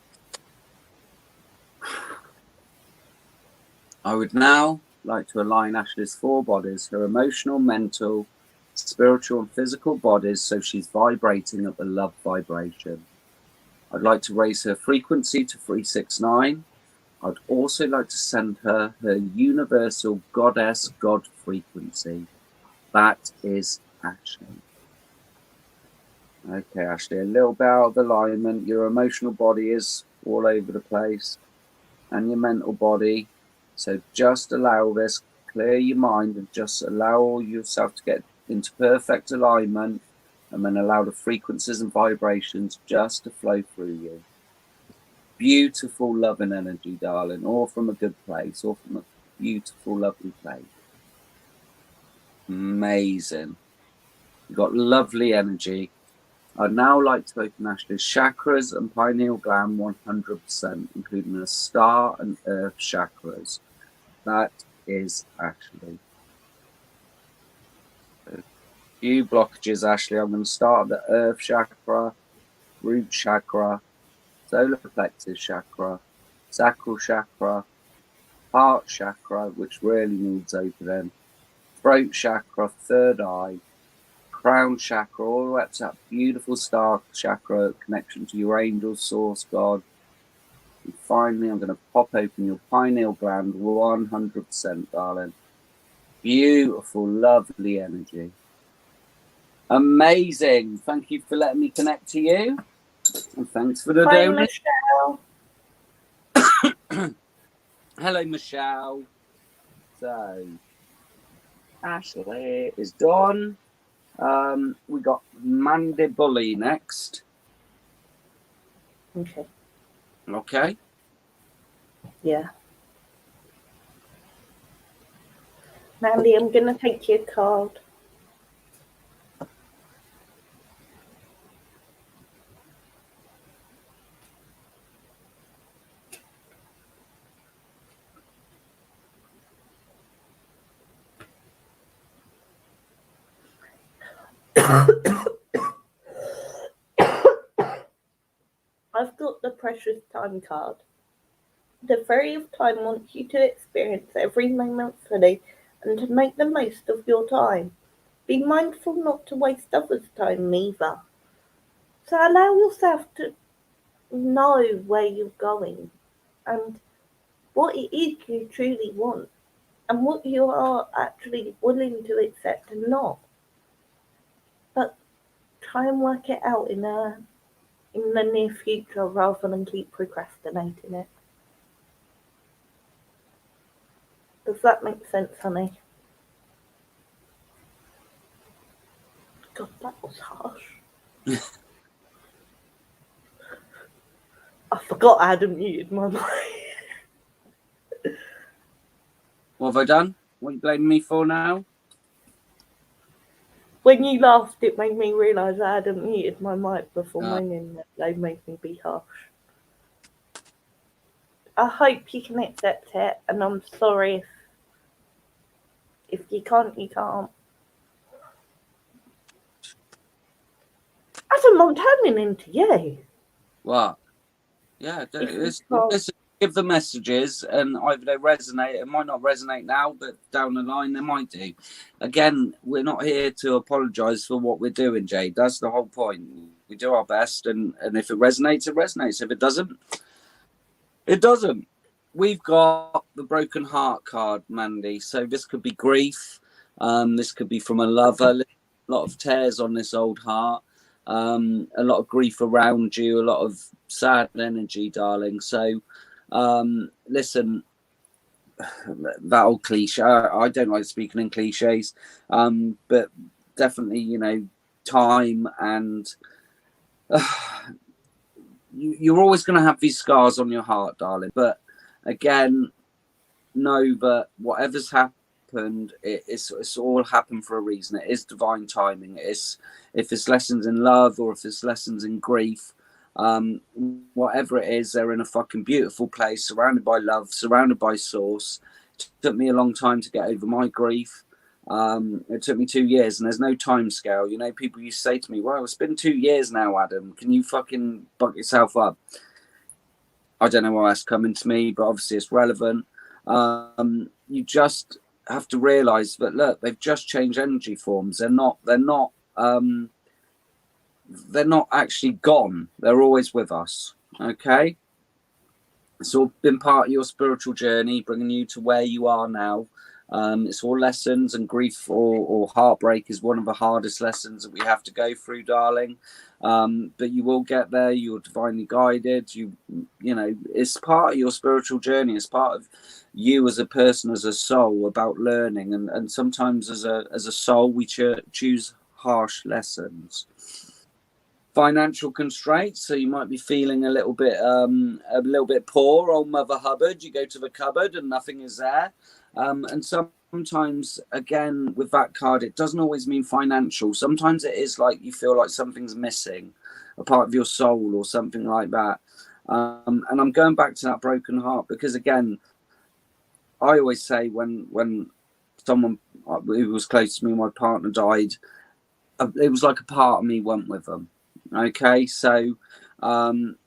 [SPEAKER 1] I would now like to align Ashley's 4 bodies, her emotional, mental, spiritual and physical bodies, so she's vibrating at the love vibration. I'd like to raise her frequency to 369. I'd also like to send her universal goddess God frequency. That is Ashley. Okay, Ashley, a little bit out of alignment. Your emotional body is all over the place and your mental body. So just allow this, clear your mind and just allow yourself to get into perfect alignment, and then allow the frequencies and vibrations just to flow through you. Beautiful, loving energy, darling, all from a good place, all from a beautiful, lovely place. Amazing. You've got lovely energy. I'd now like to open Ashley's chakras and pineal gland 100%, including the star and earth chakras. That is Ashley. A few blockages, Ashley. I'm going to start at the earth chakra, root chakra, solar plexus chakra, sacral chakra, heart chakra, which really needs opening, throat chakra, third eye, crown chakra, all the way up to that beautiful star chakra connection to your angel source, God. And finally, I'm going to pop open your pineal gland 100%, darling. Beautiful, lovely energy. Amazing. Thank you for letting me connect to you. And thanks for the donation.
[SPEAKER 2] Michelle.
[SPEAKER 1] Hello, Michelle. So, Ashley is done. We got Mandy Bully next.
[SPEAKER 2] Okay.
[SPEAKER 1] Okay.
[SPEAKER 2] Yeah. Mandy, I'm going to take your card. I've got the precious time card. The Fairy of Time wants you to experience every moment fully and to make the most of your time. Be mindful not to waste others' time neither. So allow yourself to know where you're going and what it is you truly want and what you are actually willing to accept and not. But try and work it out in the near future rather than keep procrastinating it. Does that make sense, honey? God, that was harsh. I forgot I hadn't muted my mic.
[SPEAKER 1] What have I done? What are you blaming me for now?
[SPEAKER 2] When you laughed, it made me realise I hadn't muted my mic before moaning that they made me be harsh. I hope you can accept it, and I'm sorry if you can't, you can't. Adam, I'm turning into you.
[SPEAKER 1] What? Yeah, listen, give the messages, and either they resonate. It might not resonate now, but down the line they might do. Again, we're not here to apologise for what we're doing, Jade. That's the whole point. We do our best, and if it resonates, it resonates. If it doesn't, it doesn't. We've got the broken heart card, Mandy. So this could be grief. This could be from a lover. A lot of tears on this old heart. A lot of grief around you. A lot of sad energy, darling. So, listen, that old cliche. I don't like speaking in cliches, but definitely, you know, time and. You're always going to have these scars on your heart, darling. But again, know that whatever's happened, it's all happened for a reason. It is divine timing. It's if it's lessons in love or if it's lessons in grief, whatever it is, they're in a fucking beautiful place, surrounded by love, surrounded by source. It took me a long time to get over my grief. It took me 2 years, and there's no time scale. You know, people used to say to me, "Well, it's been 2 years now, Adam. Can you fucking buck yourself up?" I don't know why that's coming to me, but obviously it's relevant. You just have to realize that look, they've just changed energy forms. They're not actually gone. They're always with us. Okay, it's all been part of your spiritual journey, bringing you to where you are now. It's all lessons, and grief or heartbreak is one of the hardest lessons that we have to go through, darling. But you will get there. You're divinely guided. You know, it's part of your spiritual journey. It's part of you as a person, as a soul, about learning. And sometimes as a soul, we choose harsh lessons. Financial constraints, so you might be feeling a little bit poor. Old Mother Hubbard, you go to the cupboard and nothing is there. And sometimes, again, with that card, it doesn't always mean financial. Sometimes it is like you feel like something's missing, a part of your soul or something like that. And I'm going back to that broken heart because, again, I always say when someone who was close to me, my partner, died, it was like a part of me went with them. Okay, so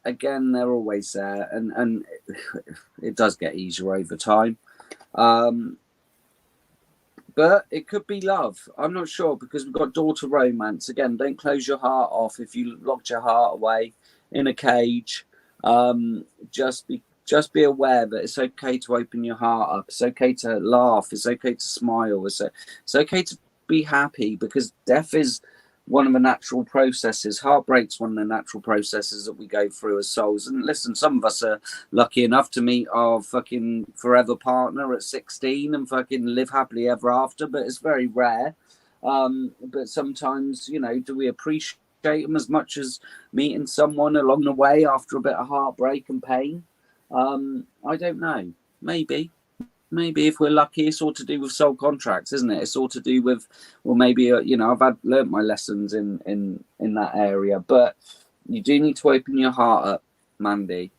[SPEAKER 1] again, they're always there, and it does get easier over time. But it could be love. I'm not sure because we've got daughter romance. Again, don't close your heart off if you locked your heart away in a cage. Just be aware that it's okay to open your heart up. It's okay to laugh. It's okay to smile. It's okay to be happy because death is one of the natural processes. Heartbreak's one of the natural processes that we go through as souls. And listen, some of us are lucky enough to meet our fucking forever partner at 16 and fucking live happily ever after, but it's very rare. But sometimes, you know, do we appreciate them as much as meeting someone along the way after a bit of heartbreak and pain? I don't know. Maybe if we're lucky, it's all to do with soul contracts, isn't it? It's all to do with, well, maybe you know, I've learnt my lessons in that area, but you do need to open your heart up, Mandy.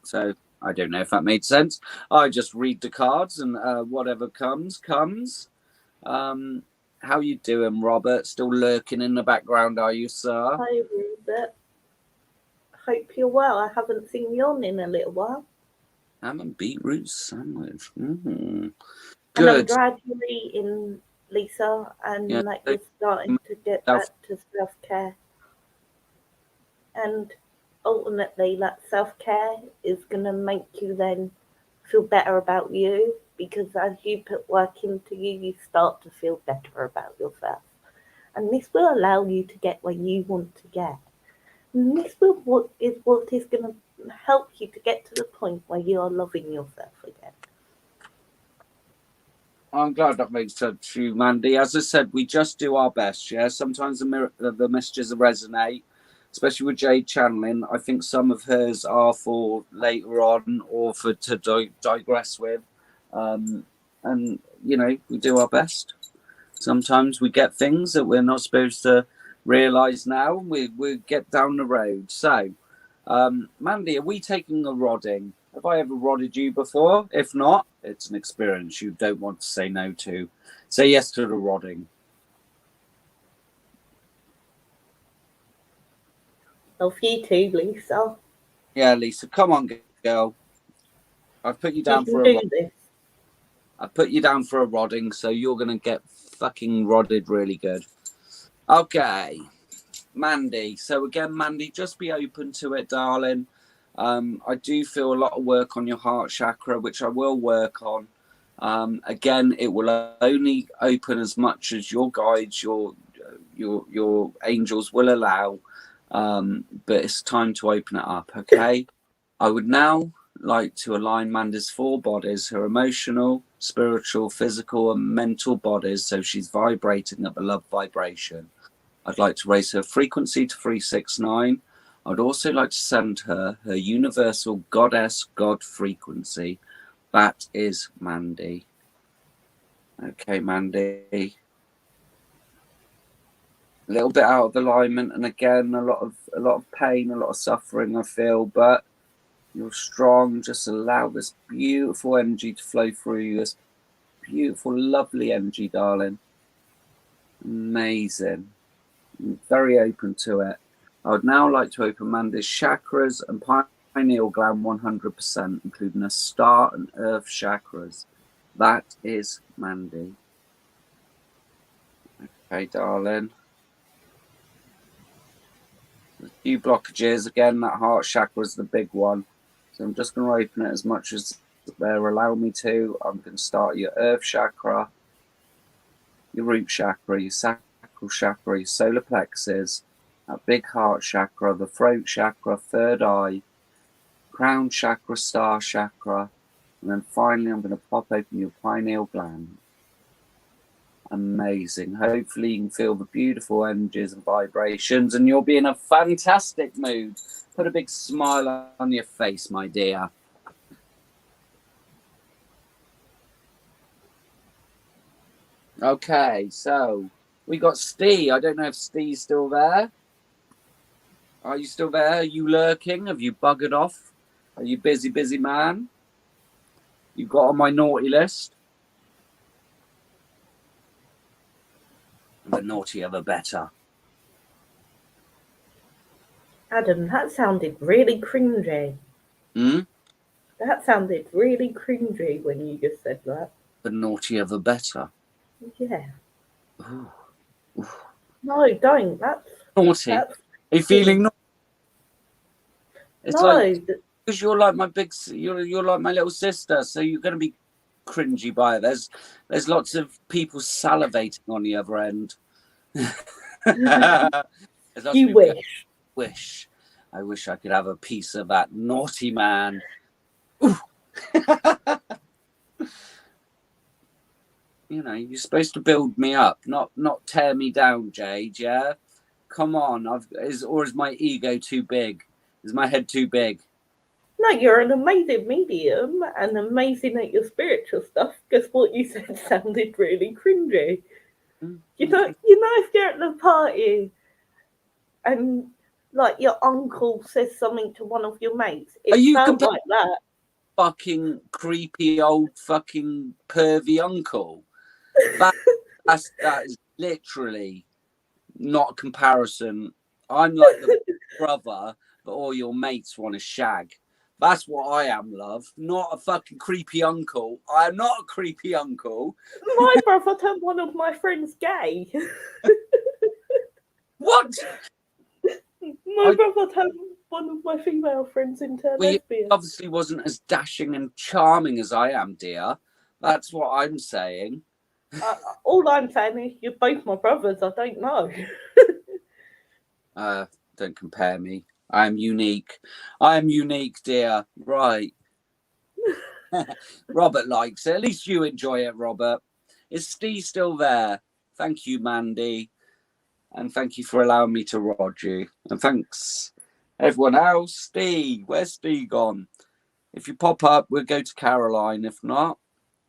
[SPEAKER 1] So I don't know if that made sense. I just read the cards and whatever comes. How you doing, Robert? Still lurking in the background, are you, sir?
[SPEAKER 2] Hi, Robert. Hope you're well. I haven't seen you on in a little while.
[SPEAKER 1] Ham and beetroot sandwich. Good.
[SPEAKER 2] And I'm glad you're eating, Lisa, and that you're starting to get back to self-care. And ultimately, that self-care is going to make you then feel better about you, because as you put work into you start to feel better about yourself. And this will allow you to get where you want to get. And this will what is going to help you to get to the point where you are loving yourself again.
[SPEAKER 1] I'm glad that makes sense to you, Mandy. As I said, we just do our best, yeah? Sometimes the messages resonate, especially with Jade channeling. I think some of hers are for later on or for to digress with. And, you know, we do our best. Sometimes we get things that we're not supposed to realise now. We get down the road. So, Mandy, are we taking a rodding? Have I ever rodded you before? If not, it's an experience you don't want to say no to. Say yes to the rodding.
[SPEAKER 2] Love you too, Lisa.
[SPEAKER 1] Yeah, Lisa, come on, girl. I've put you down for a rodding. I put you down for a rodding, so you're going to get fucking rodded really good. Okay, Mandy. So again, Mandy, just be open to it, darling. I do feel a lot of work on your heart chakra, which I will work on. Again, it will only open as much as your guides, your angels will allow. But it's time to open it up, okay? I would now like to align Mandy's 4 bodies, her emotional, spiritual, physical, and mental bodies, so she's vibrating at the love vibration. I'd like to raise her frequency to 369. I'd also like to send her universal goddess God frequency. That is Mandy. Okay, Mandy. A little bit out of alignment, and again, a lot of pain, a lot of suffering I feel, but you're strong. Just allow this beautiful energy to flow through you. This beautiful, lovely energy, darling. Amazing. I'm very open to it. I would now like to open Mandy's chakras and pineal gland 100%, including a star and earth chakras. That is Mandy. Okay, darling. A few blockages. Again, that heart chakra is the big one. So I'm just going to open it as much as they'll allow me to. I'm going to start your earth chakra, your root chakra, your sacral chakra, your solar plexus, that big heart chakra, the throat chakra, third eye, crown chakra, star chakra, and then finally I'm going to pop open your pineal gland. Amazing. Hopefully you can feel the beautiful energies and vibrations, and you'll be in a fantastic mood. Put a big smile on your face, my dear. Okay, so we got Steve. I don't know if Steve's still there. Are you still there? Are you lurking? Have you buggered off? Are you busy man? You got on my naughty list? The naughtier the better.
[SPEAKER 2] Adam, that sounded really cringy. That sounded really cringy when you just said that.
[SPEAKER 1] The naughtier the better.
[SPEAKER 2] Yeah.
[SPEAKER 1] Ooh.
[SPEAKER 2] No, don't. That's
[SPEAKER 1] naughty. Are you feeling naughty? It's
[SPEAKER 2] no,
[SPEAKER 1] like, because you're like my you're like my little sister, so you're going to be cringy by it. There's lots of people salivating on the other end.
[SPEAKER 2] You wish.
[SPEAKER 1] I wish I could have a piece of that naughty man. You know, you're supposed to build me up, not tear me down, Jade. Yeah, come on. Is my ego too big? Is my head too big?
[SPEAKER 2] No, you're an amazing medium and amazing at your spiritual stuff. Because what you said sounded really cringy. You know, if you're at the party and like your uncle says something to one of your mates, it sounds like that.
[SPEAKER 1] Fucking creepy old fucking pervy uncle. That is literally not a comparison. I'm like the brother, but all your mates want to shag. That's what I am, love. Not a fucking creepy uncle. I am not a creepy uncle.
[SPEAKER 2] My brother turned one of my friends gay.
[SPEAKER 1] What?
[SPEAKER 2] My brother turned one of my female friends into a lesbian.
[SPEAKER 1] He obviously wasn't as dashing and charming as I am, dear. That's what I'm saying.
[SPEAKER 2] All I'm saying is you're both my brothers. I don't know.
[SPEAKER 1] Don't compare me. I am unique. I am unique, dear. Right. Robert likes it. At least you enjoy it, Robert. Is Steve still there? Thank you, Mandy. And thank you for allowing me to rod you. And thanks, everyone else. Steve, where's Steve gone? If you pop up, we'll go to Caroline. If not,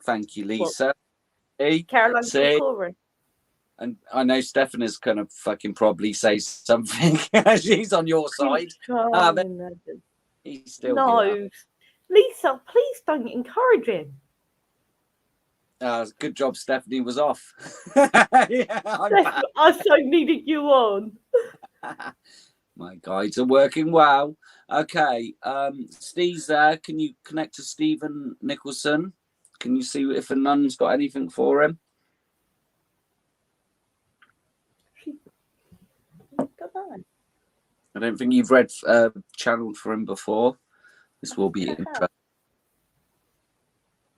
[SPEAKER 1] thank you, Lisa.
[SPEAKER 2] Caroline's Corey.
[SPEAKER 1] And I know Stefan is going to fucking probably say something. She's on your side. He's still
[SPEAKER 2] no. Lisa, please don't encourage him.
[SPEAKER 1] Good job Stephanie was off.
[SPEAKER 2] I so needed you on.
[SPEAKER 1] My guides are working well. Okay, Steve's there. Can you connect to Stephen Nicholson? Can you see if a nun's got anything for him? I don't think you've read channeled for him before. This will be interesting.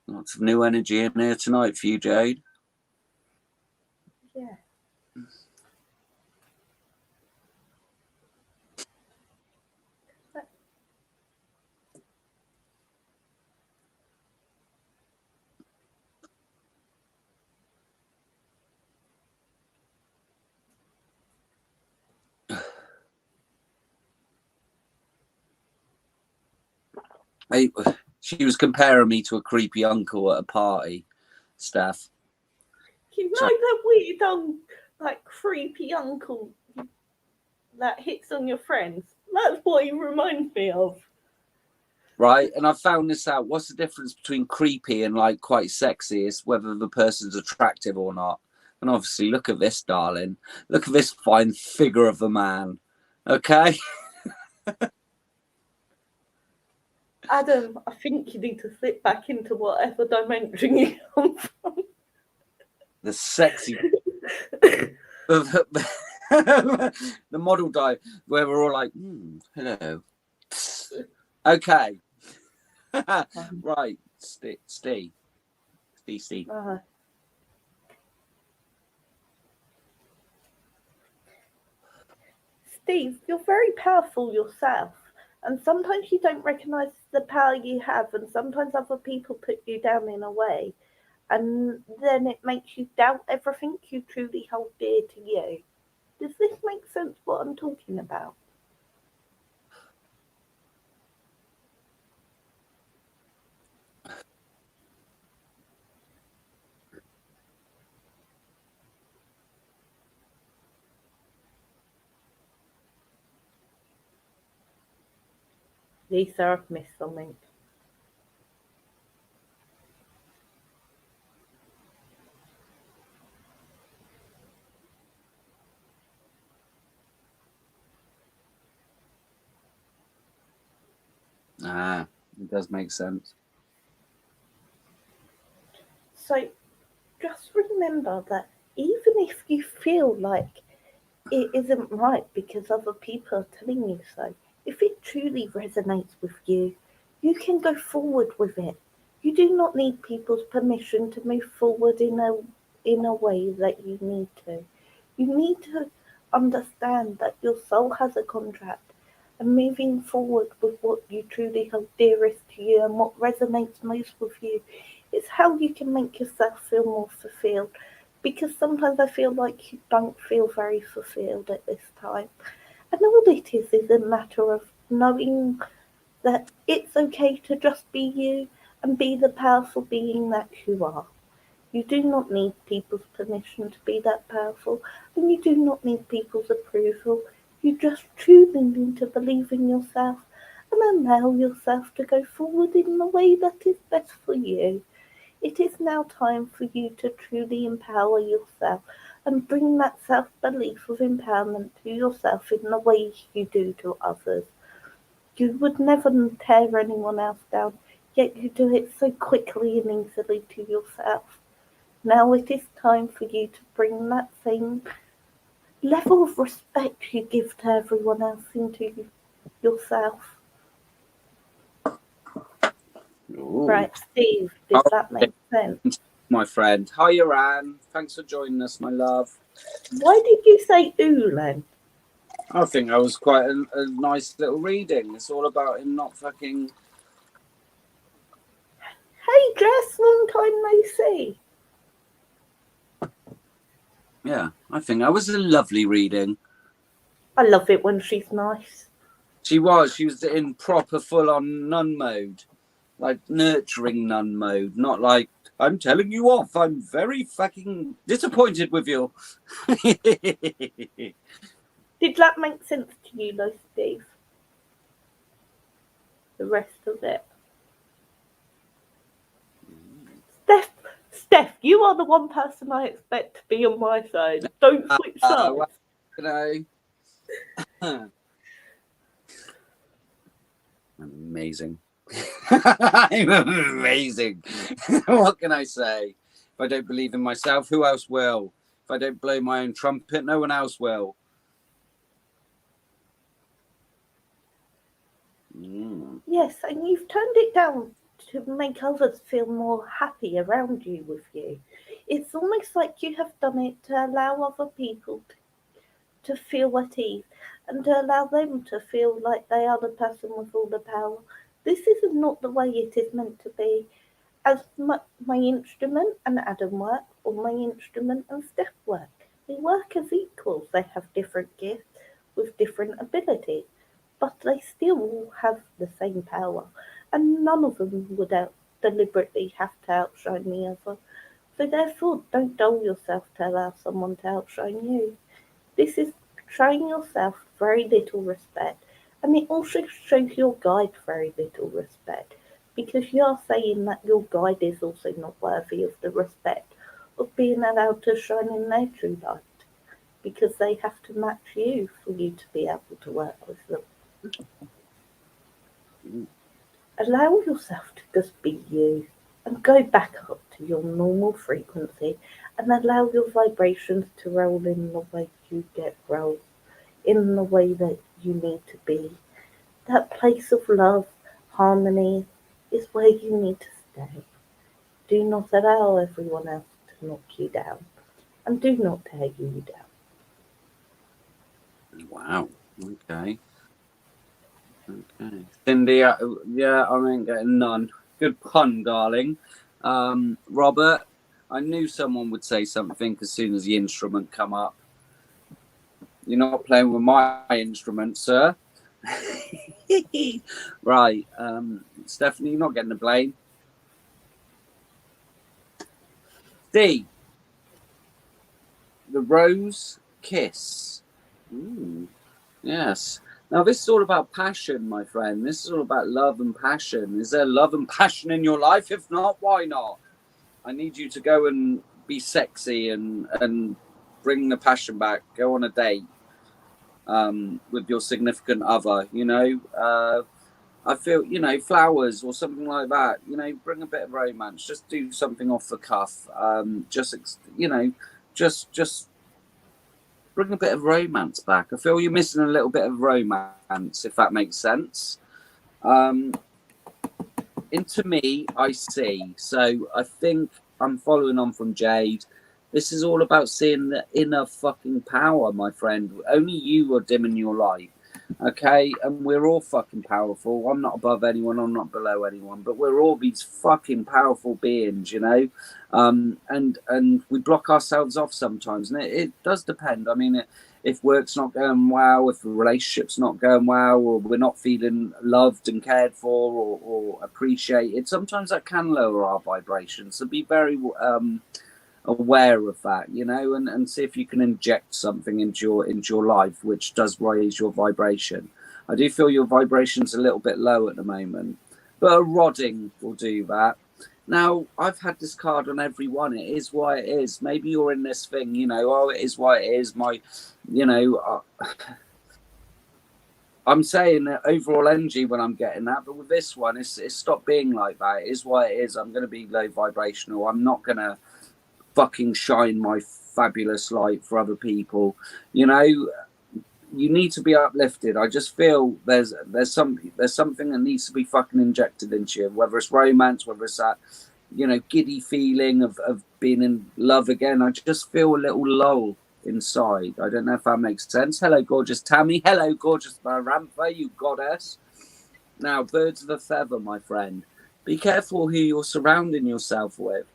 [SPEAKER 1] Lots of new energy in here tonight for you, Jade.
[SPEAKER 2] Yeah.
[SPEAKER 1] She was comparing me to a creepy uncle at a party, Steph.
[SPEAKER 2] You know that weird, like creepy uncle that hits on your friends? That's what he reminds me of.
[SPEAKER 1] Right, and I found this out. What's the difference between creepy and like quite sexy is whether the person's attractive or not. And obviously, look at this, darling. Look at this fine figure of a man. Okay?
[SPEAKER 2] Adam, I think you need to slip back into whatever dimension you come from.
[SPEAKER 1] The sexy... the model dive where we're all like, hello. Okay. Right. Steve. Steve.
[SPEAKER 2] Steve, you're very powerful yourself. And sometimes you don't recognise the power you have, and sometimes other people put you down in a way. And then it makes you doubt everything you truly hold dear to you. Does this make sense what I'm talking about? Lisa, I've missed something.
[SPEAKER 1] It does make sense.
[SPEAKER 2] So just remember that even if you feel like it isn't right because other people are telling you so, if it truly resonates with you, you can go forward with it. You do not need people's permission to move forward in a way that you need to. You need to understand that your soul has a contract, and moving forward with what you truly hold dearest to you and what resonates most with you is how you can make yourself feel more fulfilled. Because sometimes I feel like you don't feel very fulfilled at this time. And all it is a matter of knowing that it's okay to just be you and be the powerful being that you are. You do not need people's permission to be that powerful, and you do not need people's approval. You just truly need to believe in yourself and allow yourself to go forward in the way that is best for you. It is now time for you to truly empower yourself and bring that self belief of empowerment to yourself in the ways you do to others. You would never tear anyone else down, yet you do it so quickly and easily to yourself. Now it is time for you to bring that same level of respect you give to everyone else into yourself.
[SPEAKER 1] Ooh.
[SPEAKER 2] Right, Steve, does that make sense?
[SPEAKER 1] My friend. Hi, Anne. Thanks for joining us, my love.
[SPEAKER 2] Why did you say ooh then?
[SPEAKER 1] I think that was quite a nice little reading. It's all about him not fucking...
[SPEAKER 2] Hey Jess, long time no see.
[SPEAKER 1] Yeah, I think that was a lovely reading.
[SPEAKER 2] I love it when she's nice.
[SPEAKER 1] She was in proper full-on nun mode. Like nurturing nun mode. Not like, I'm telling you off. I'm very fucking disappointed with you.
[SPEAKER 2] Did that make sense to you though, Steve? The rest of it. Steph, you are the one person I expect to be on my side. Don't switch sides.
[SPEAKER 1] Well, you know. I'm amazing. I'm amazing. What can I say? If I don't believe in myself, who else will? If I don't blow my own trumpet, no one else will.
[SPEAKER 2] Yes, and you've turned it down to make others feel more happy around you with you. It's almost like you have done it to allow other people to feel at ease and to allow them to feel like they are the person with all the power. This is not the way it is meant to be. As my instrument and Adam work, or my instrument and Steph work, they work as equals. They have different gifts with different abilities, but they still all have the same power, and none of them would deliberately have to outshine the other. So therefore, don't dull yourself to allow someone to outshine you. This is showing yourself very little respect, and it also shows your guide very little respect, because you are saying that your guide is also not worthy of the respect of being allowed to shine in their true light, because they have to match you for you to be able to work with them. Allow yourself to just be you and go back up to your normal frequency and allow your vibrations to roll in the way you get rolled, in the way that you need to be. That place of love, harmony, is where you need to stay. Do not allow everyone else to knock you down, and do not tear you down.
[SPEAKER 1] Wow. Okay. Cindy, yeah, I ain't getting none. Good pun, darling. Robert, I knew someone would say something as soon as the instrument come up. You're not playing with my instrument, sir. Right. Stephanie, you're not getting the blame. D. The Rose Kiss. Ooh, yes. Now, this is all about passion, my friend. This is all about love and passion. Is there love and passion in your life? If not, why not? I need you to go and be sexy and bring the passion back. Go on a date with your significant other, you know. I feel, you know, flowers or something like that. You know, bring a bit of romance. Just do something off the cuff. You know, just bring a bit of romance back. I feel you're missing a little bit of romance, if that makes sense. Into me, I see. So I think I'm following on from Jade. This is all about seeing the inner fucking power, my friend. Only you are dimming your light. Okay, and we're all fucking powerful. I'm not above anyone, I'm not below anyone, but we're all these fucking powerful beings, you know. And we block ourselves off sometimes, and it does depend. I mean, if work's not going well, if the relationship's not going well, or we're not feeling loved and cared for, or appreciated, sometimes that can lower our vibrations. So be very aware of that, you know, and see if you can inject something into your life which does raise your vibration. I do feel your vibration's a little bit low at the moment, but a rodding will do that. Now, I've had this card on every one. It is why it is. Maybe you're in this thing, you know, oh, it is why it is. You know, I'm saying that overall energy when I'm getting that, but with this one, it's stopped being like that. It is why it is. I'm going to be low vibrational. I'm not going to fucking shine my fabulous light for other people. You know, you need to be uplifted. I just feel there's something that needs to be fucking injected into you, whether it's romance, whether it's that, you know, giddy feeling of being in love again. I just feel a little lull inside. I don't know if that makes sense. Hello, gorgeous Tammy. Hello, gorgeous Marantha, you goddess. Now, birds of a feather, my friend. Be careful who you're surrounding yourself with.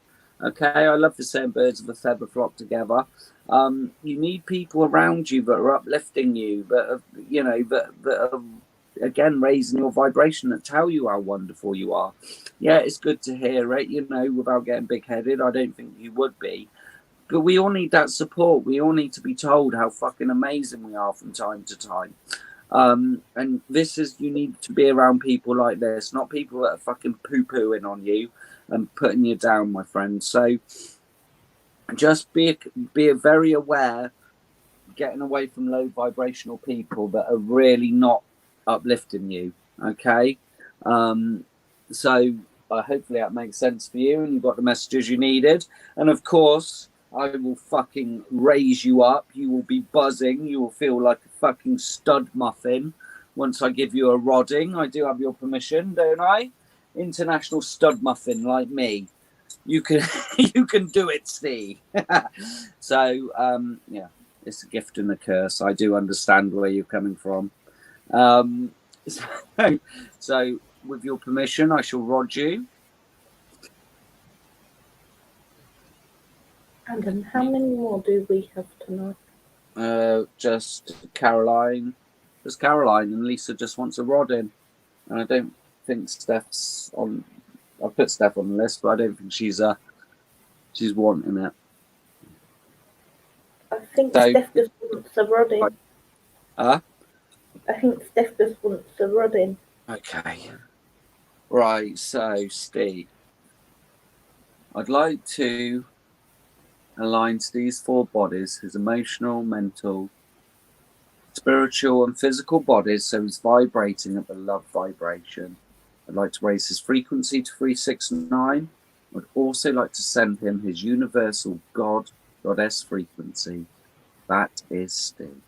[SPEAKER 1] Okay, I love the saying birds of a feather flock together. You need people around you that are uplifting you, that you know, that are again raising your vibration, that tell you how wonderful you are. Yeah, it's good to hear it, you know, without getting big-headed. I don't think you would be. But we all need that support. We all need to be told how fucking amazing we are from time to time. And this is, you need to be around people like this, not people that are fucking poo-pooing on you and putting you down, my friend. So just be very aware, getting away from low vibrational people that are really not uplifting you. Okay, so hopefully that makes sense for you, and you got the messages you needed. And of course, I will fucking raise you up. You will be buzzing. You will feel like a fucking stud muffin once I give you a rodding. I do have your permission, don't I? International stud muffin like me. You can you can do it, Steve. So yeah, it's a gift and a curse. I do understand where you're coming from. So with your permission, I shall rod you.
[SPEAKER 2] And how many more do we have tonight?
[SPEAKER 1] Just Caroline. Just Caroline, and Lisa just wants a rod in. And I don't think Steph's on. I put Steph on the list, but I don't think she's wanting it.
[SPEAKER 2] I think Steph just wants a rod in.
[SPEAKER 1] I
[SPEAKER 2] think Steph just wants a rod in.
[SPEAKER 1] Okay. Right, so Steve, I'd like to align to these four bodies, his emotional, mental, spiritual and physical bodies, so he's vibrating at the love vibration. I'd like to raise his frequency to 369. I'd also like to send him his universal goddess frequency. That is Steve.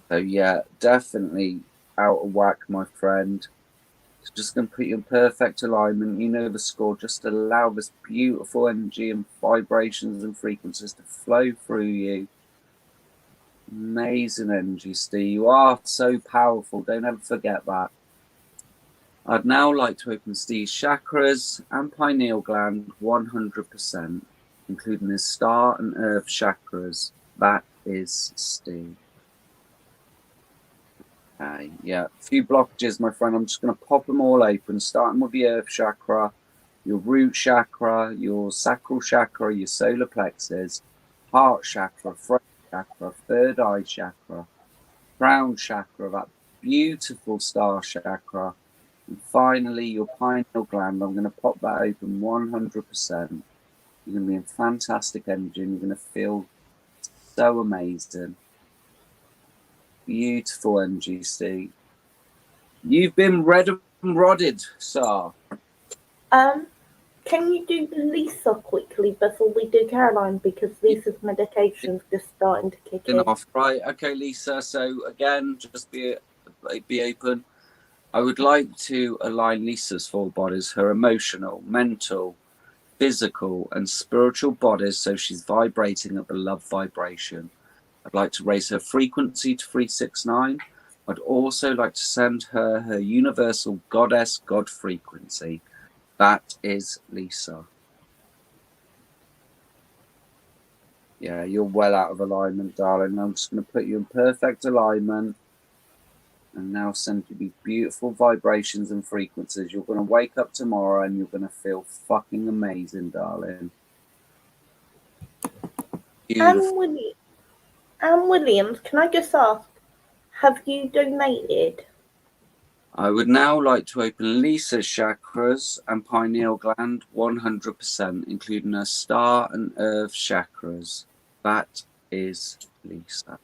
[SPEAKER 1] So yeah, definitely out of whack, my friend. It's just going to put you in perfect alignment. You know the score. Just allow this beautiful energy and vibrations and frequencies to flow through you. Amazing energy, Steve. You are so powerful. Don't ever forget that. I'd now like to open Steve's chakras and pineal gland 100%, including his star and earth chakras. That is Steve. Okay, yeah, a few blockages, my friend. I'm just going to pop them all open, starting with the earth chakra, your root chakra, your sacral chakra, your solar plexus, heart chakra, throat chakra, third eye chakra, crown chakra, that beautiful star chakra, and finally your pineal gland. I'm going to pop that open 100%. You're going to be in fantastic energy, and you're going to feel so amazing. Beautiful energy, Steve. You've been red and rodded, sir.
[SPEAKER 2] Can you do Lisa quickly before we do Caroline, because Lisa's medication's just starting to kick in.
[SPEAKER 1] Off. Right, okay, Lisa. So again, just be open. I would like to align Lisa's four bodies: her emotional, mental, physical and spiritual bodies, so she's vibrating at the love vibration. I'd like to raise her frequency to 369. I'd also like to send her universal goddess God frequency. That is Lisa. Yeah, you're well out of alignment, darling. I'm just going to put you in perfect alignment and now send you these beautiful vibrations and frequencies. You're going to wake up tomorrow and you're going to feel fucking amazing, darling. Beautiful.
[SPEAKER 2] Anne Williams, can I just ask, have you donated?
[SPEAKER 1] I would now like to open Lisa's chakras and pineal gland 100%, including her star and earth chakras. That is Lisa.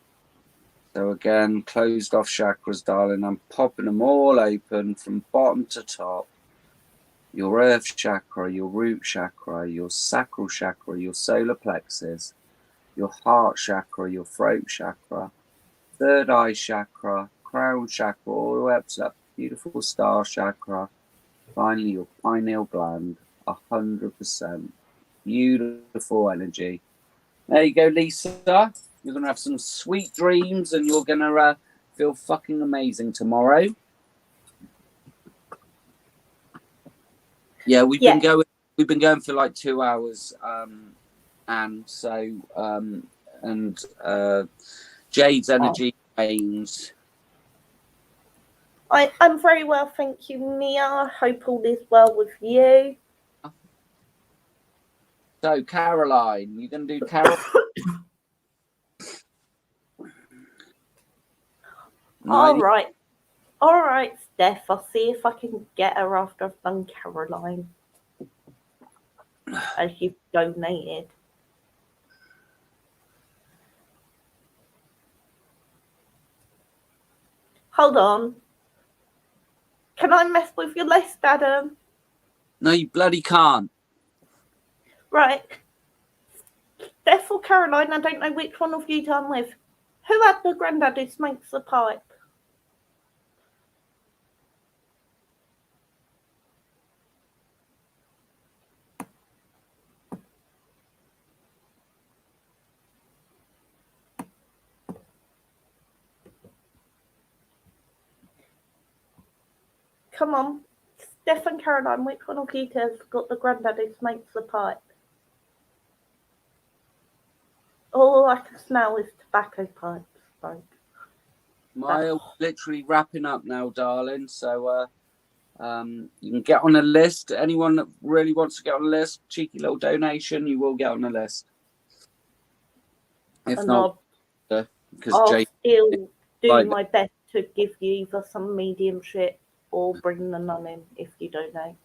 [SPEAKER 1] So again, closed off chakras, darling. I'm popping them all open from bottom to top. Your earth chakra, your root chakra, your sacral chakra, your solar plexus, your heart chakra, your throat chakra, third eye chakra, crown chakra, all the way up to that beautiful star chakra. Finally, your pineal gland, 100%. Beautiful energy. There you go, Lisa. You're going to have some sweet dreams and you're going to feel fucking amazing tomorrow. Yeah, we've been going for like 2 hours. And so, Jade's energy wanes.
[SPEAKER 2] I'm very well, thank you, Mia. I hope all is well with you.
[SPEAKER 1] So, Caroline, you're going to do Caroline?
[SPEAKER 2] All right, Steph. I'll see if I can get her after I've done Caroline, as you've donated. Hold on. Can I mess with your list, Adam?
[SPEAKER 1] No, you bloody can't.
[SPEAKER 2] Right. Steph or Caroline, I don't know which one of you I'm with. Who had the granddad who smokes the pipe? Come on. Steph and Caroline, which one of you has got the granddad who smokes the pipe? All I can smell is tobacco pipe smoke.
[SPEAKER 1] Maya, literally wrapping up now, darling. So you can get on a list. Anyone that really wants to get on a list, cheeky little donation, you will get on a list. If not, because
[SPEAKER 2] I'll still do my best to give you either some mediumship or bring the nun in if you don't know.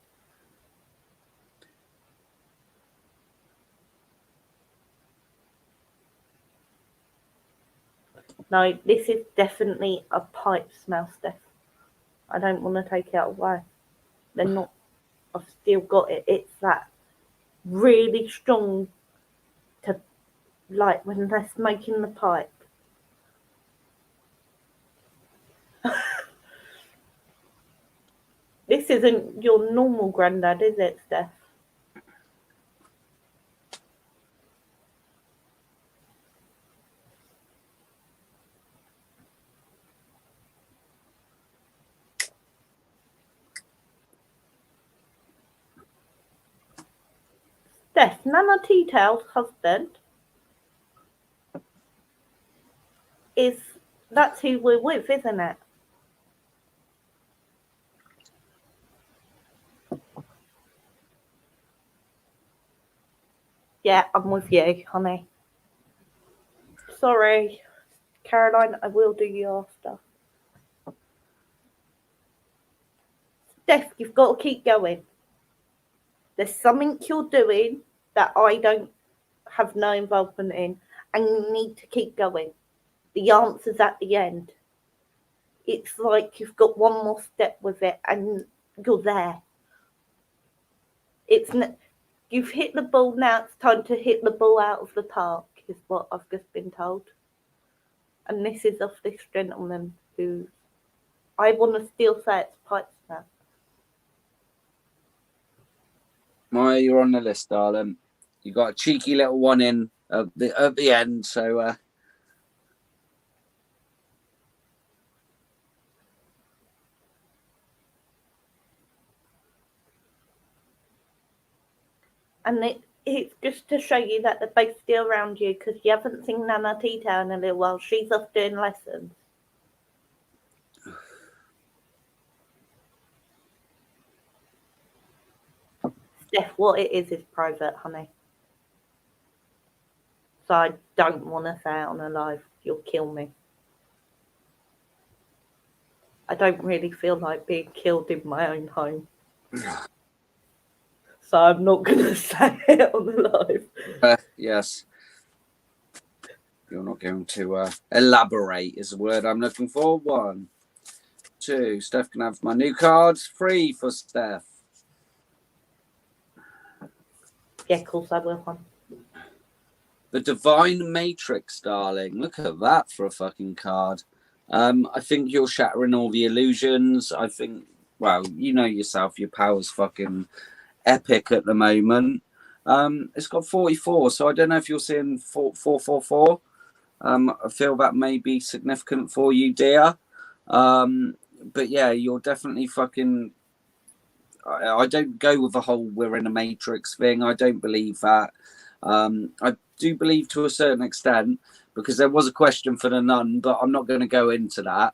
[SPEAKER 2] No, this is definitely a pipe smell, Steph. I don't want to take it away. They're not. I've still got it. It's that really strong to, like, when they're smoking the pipe. This isn't your normal granddad, is it, Steph? Steph, Nana T-Tail's husband that's who we're with, isn't it? Yeah, I'm with you, honey. Sorry, Caroline, I will do you after. Steph, you've got to keep going. There's something you're doing that I don't have no involvement in, and you need to keep going. The answer's at the end. It's like you've got one more step with it, and you're there. You've hit the ball, now it's time to hit the ball out of the park, is what I've just been told. And this is of this gentleman who I want to still say it's pipe snap.
[SPEAKER 1] Maya, you're on the list, darling. You got a cheeky little one in at the end, so
[SPEAKER 2] And it's just to show you that they're both still around you, because you haven't seen Nana Tita in a little while. She's off doing lessons. Steph, what it is private, honey. So I don't want to say it on a live. You'll kill me. I don't really feel like being killed in my own home. So I'm not going to say it on the live.
[SPEAKER 1] Yes. You're not going to elaborate is the word I'm looking for. 1, 2. Steph can have my new cards. 3 for Steph.
[SPEAKER 2] Yeah, of course I will, hon.
[SPEAKER 1] The Divine Matrix, darling. Look at that for a fucking card. I think you're shattering all the illusions. I think, well, you know yourself, your power's fucking epic at the moment. It's got 44, so I don't know if you're seeing 444. I feel that may be significant for you, dear. But yeah, you're definitely fucking. I don't go with the whole "we're in a matrix" thing. I don't believe that. I do believe to a certain extent, because there was a question for the nun, but I'm not going to go into that.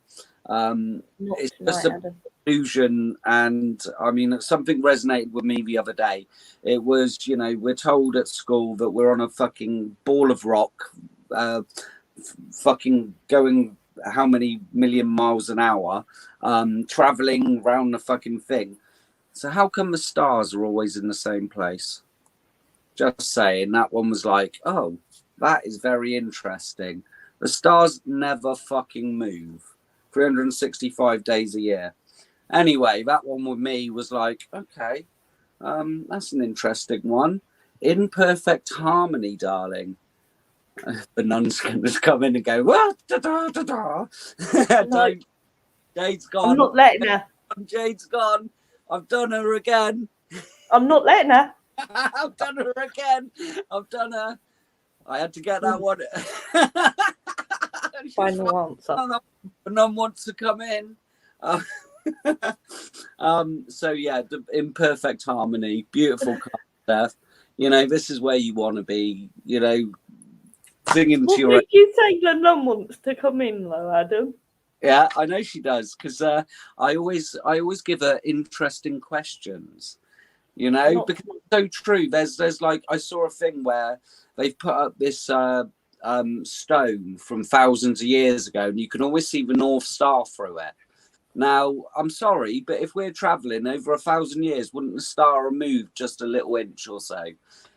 [SPEAKER 1] It's just an illusion, and I mean, something resonated with me the other day. It was, you know, we're told at school that we're on a fucking ball of rock, fucking going how many million miles an hour, traveling around the fucking thing. So how come the stars are always in the same place? Just saying. That one was like, oh, that is very interesting. The stars never fucking move 365 days a year. Anyway, that one with me was like, okay, that's an interesting one. In perfect harmony, darling. The nun's going to come in and go, what?
[SPEAKER 2] No,
[SPEAKER 1] Jade's gone.
[SPEAKER 2] I'm not letting her.
[SPEAKER 1] Jade's gone. I've done her again.
[SPEAKER 2] I'm not letting her.
[SPEAKER 1] I've done her again. I've done her. I had to get that one.
[SPEAKER 2] Final answer.
[SPEAKER 1] None wants to come in. So yeah, the imperfect harmony, beautiful concept. You know, this is where you want to be. You know, singing to your.
[SPEAKER 2] What did you say the nun wants to come in, though, Adam?
[SPEAKER 1] Yeah, I know she does, because I always give her interesting questions. You know, because it's so true. There's like, I saw a thing where they've put up this stone from thousands of years ago, and you can always see the North Star through it. Now, I'm sorry, but if we're traveling over 1,000 years, wouldn't the star have moved just a little inch or so?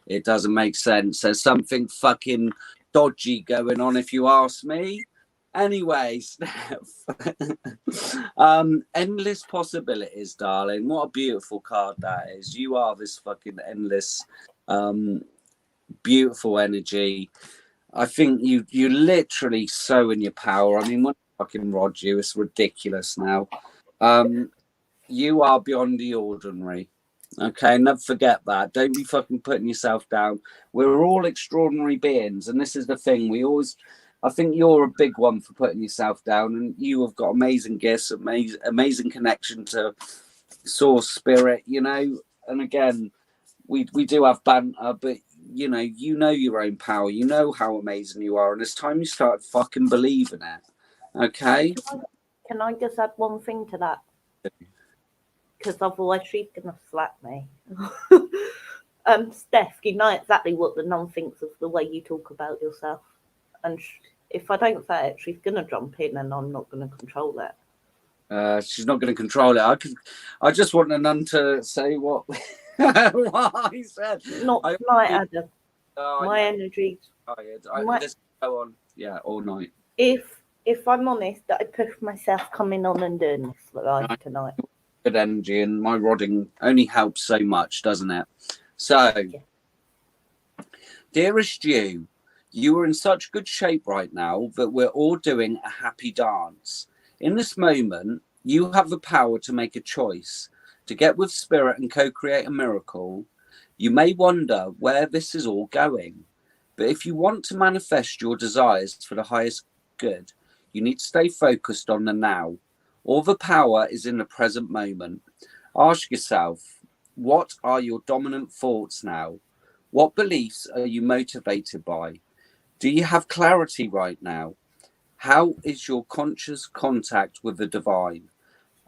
[SPEAKER 1] It doesn't make sense. There's something fucking dodgy going on, if you ask me. Anyway, Steph. Endless possibilities, darling. What a beautiful card that is. You are this fucking endless, beautiful energy. I think you literally so in your power. I mean, when I fucking rod you, it's ridiculous now. You are beyond the ordinary. Okay, never forget that. Don't be fucking putting yourself down. We're all extraordinary beings, and this is the thing. I think you're a big one for putting yourself down, and you have got amazing gifts, amazing connection to source spirit, you know. And again, we do have banter, but you know your own power. You know how amazing you are, and it's time you start fucking believing it. Okay.
[SPEAKER 2] Can I just add one thing to that? Because otherwise she's gonna slap me. Steph, you know exactly what the nun thinks of the way you talk about yourself, and if I don't say it, she's gonna jump in, and I'm not gonna control it.
[SPEAKER 1] She's not going to control it. I just want a nun to say what I said.
[SPEAKER 2] Not tonight, Adam. My energy.
[SPEAKER 1] Let's go on. Yeah, all night.
[SPEAKER 2] If I'm honest, I push myself coming on and doing this live tonight.
[SPEAKER 1] Good energy, and my rodding only helps so much, doesn't it? So, yeah. Dearest you are in such good shape right now that we're all doing a happy dance. In this moment, you have the power to make a choice, to get with spirit and co-create a miracle. You may wonder where this is all going, but if you want to manifest your desires for the highest good, you need to stay focused on the now. All the power is in the present moment. Ask yourself, what are your dominant thoughts now? What beliefs are you motivated by? Do you have clarity right now? How is your conscious contact with the divine?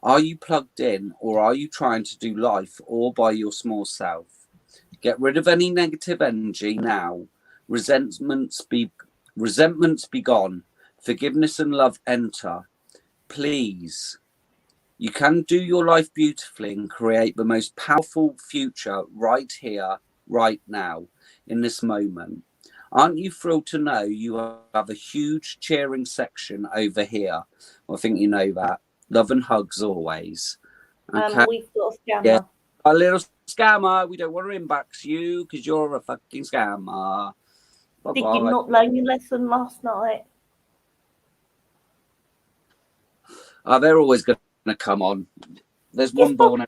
[SPEAKER 1] Are you plugged in, or are you trying to do life all by your small self? Get rid of any negative energy now. Resentments be gone. Forgiveness and love enter. Please. You can do your life beautifully and create the most powerful future right here, right now, in this moment. Aren't you thrilled to know you have a huge cheering section over here? Well, I think you know that. Love and hugs always. Okay.
[SPEAKER 2] We've got a scammer.
[SPEAKER 1] Yeah. A little scammer. We don't want to inbox you because you're a fucking scammer.
[SPEAKER 2] Did you not learn your lesson last night?
[SPEAKER 1] They're always going to come on. There's one born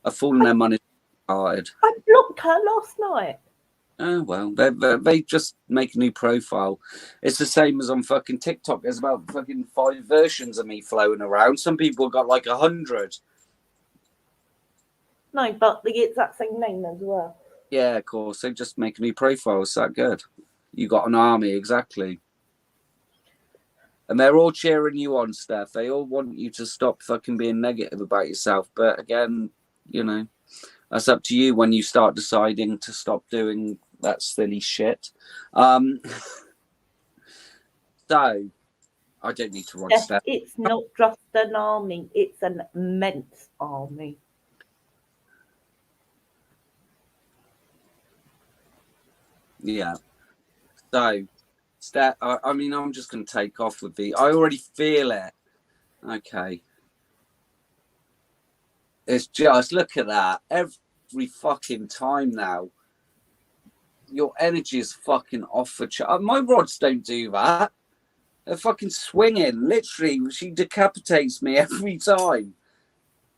[SPEAKER 1] a fool and their money started.
[SPEAKER 2] I blocked her last night.
[SPEAKER 1] Oh, well, they just make a new profile. It's the same as on fucking TikTok. There's about fucking 5 versions of me floating around. Some people got like 100.
[SPEAKER 2] No, but the exact same name as well.
[SPEAKER 1] Yeah, of course. They just make a new profile. It's that good. You got an army, exactly. And they're all cheering you on, Steph. They all want you to stop fucking being negative about yourself. But again, you know, that's up to you when you start deciding to stop doing that silly shit. So I don't need to write Steph.
[SPEAKER 2] It's not just an army, it's an immense army.
[SPEAKER 1] Yeah. So Steph, I mean, I'm just going to take off with the. I already feel it. Okay. It's just, look at that. Every fucking time now, your energy is fucking off the chart. My rods don't do that. They're fucking swinging. Literally, she decapitates me every time.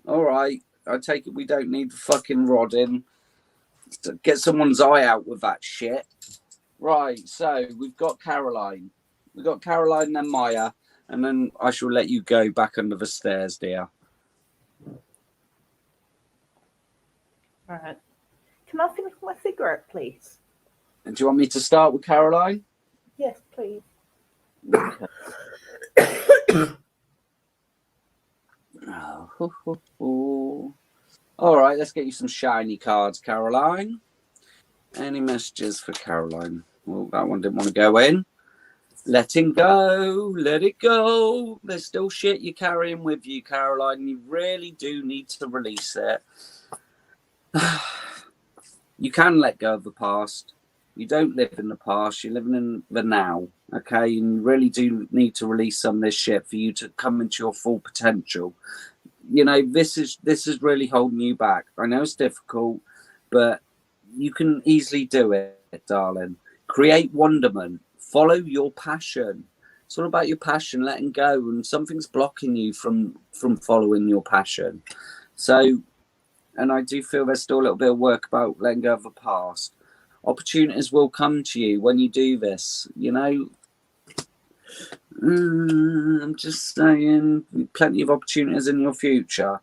[SPEAKER 1] All right. I take it we don't need the fucking rod in. Get someone's eye out with that shit. Right. So we've got Caroline. We've got Caroline and then Maya. And then I shall let you go back under the stairs, dear.
[SPEAKER 2] All right. Can I finish my cigarette, please?
[SPEAKER 1] And do you want me to start with Caroline?
[SPEAKER 2] Yes, please.
[SPEAKER 1] Okay. All right, let's get you some shiny cards, Caroline. Any messages for Caroline? Well, that one didn't want to go in. Letting go, let it go. There's still shit you're carrying with you, Caroline. You really do need to release it. You can let go of the past. You don't live in the past. You're living in the now. Okay, and you really do need to release some of this shit for you to come into your full potential. You know, this is really holding you back. I know it's difficult, but you can easily do it, darling. Create wonderment. Follow your passion. It's all about your passion, letting go, and something's blocking you from following your passion. So, and I do feel there's still a little bit of work about letting go of the past. Opportunities will come to you when you do this, you know. I'm just saying, plenty of opportunities in your future.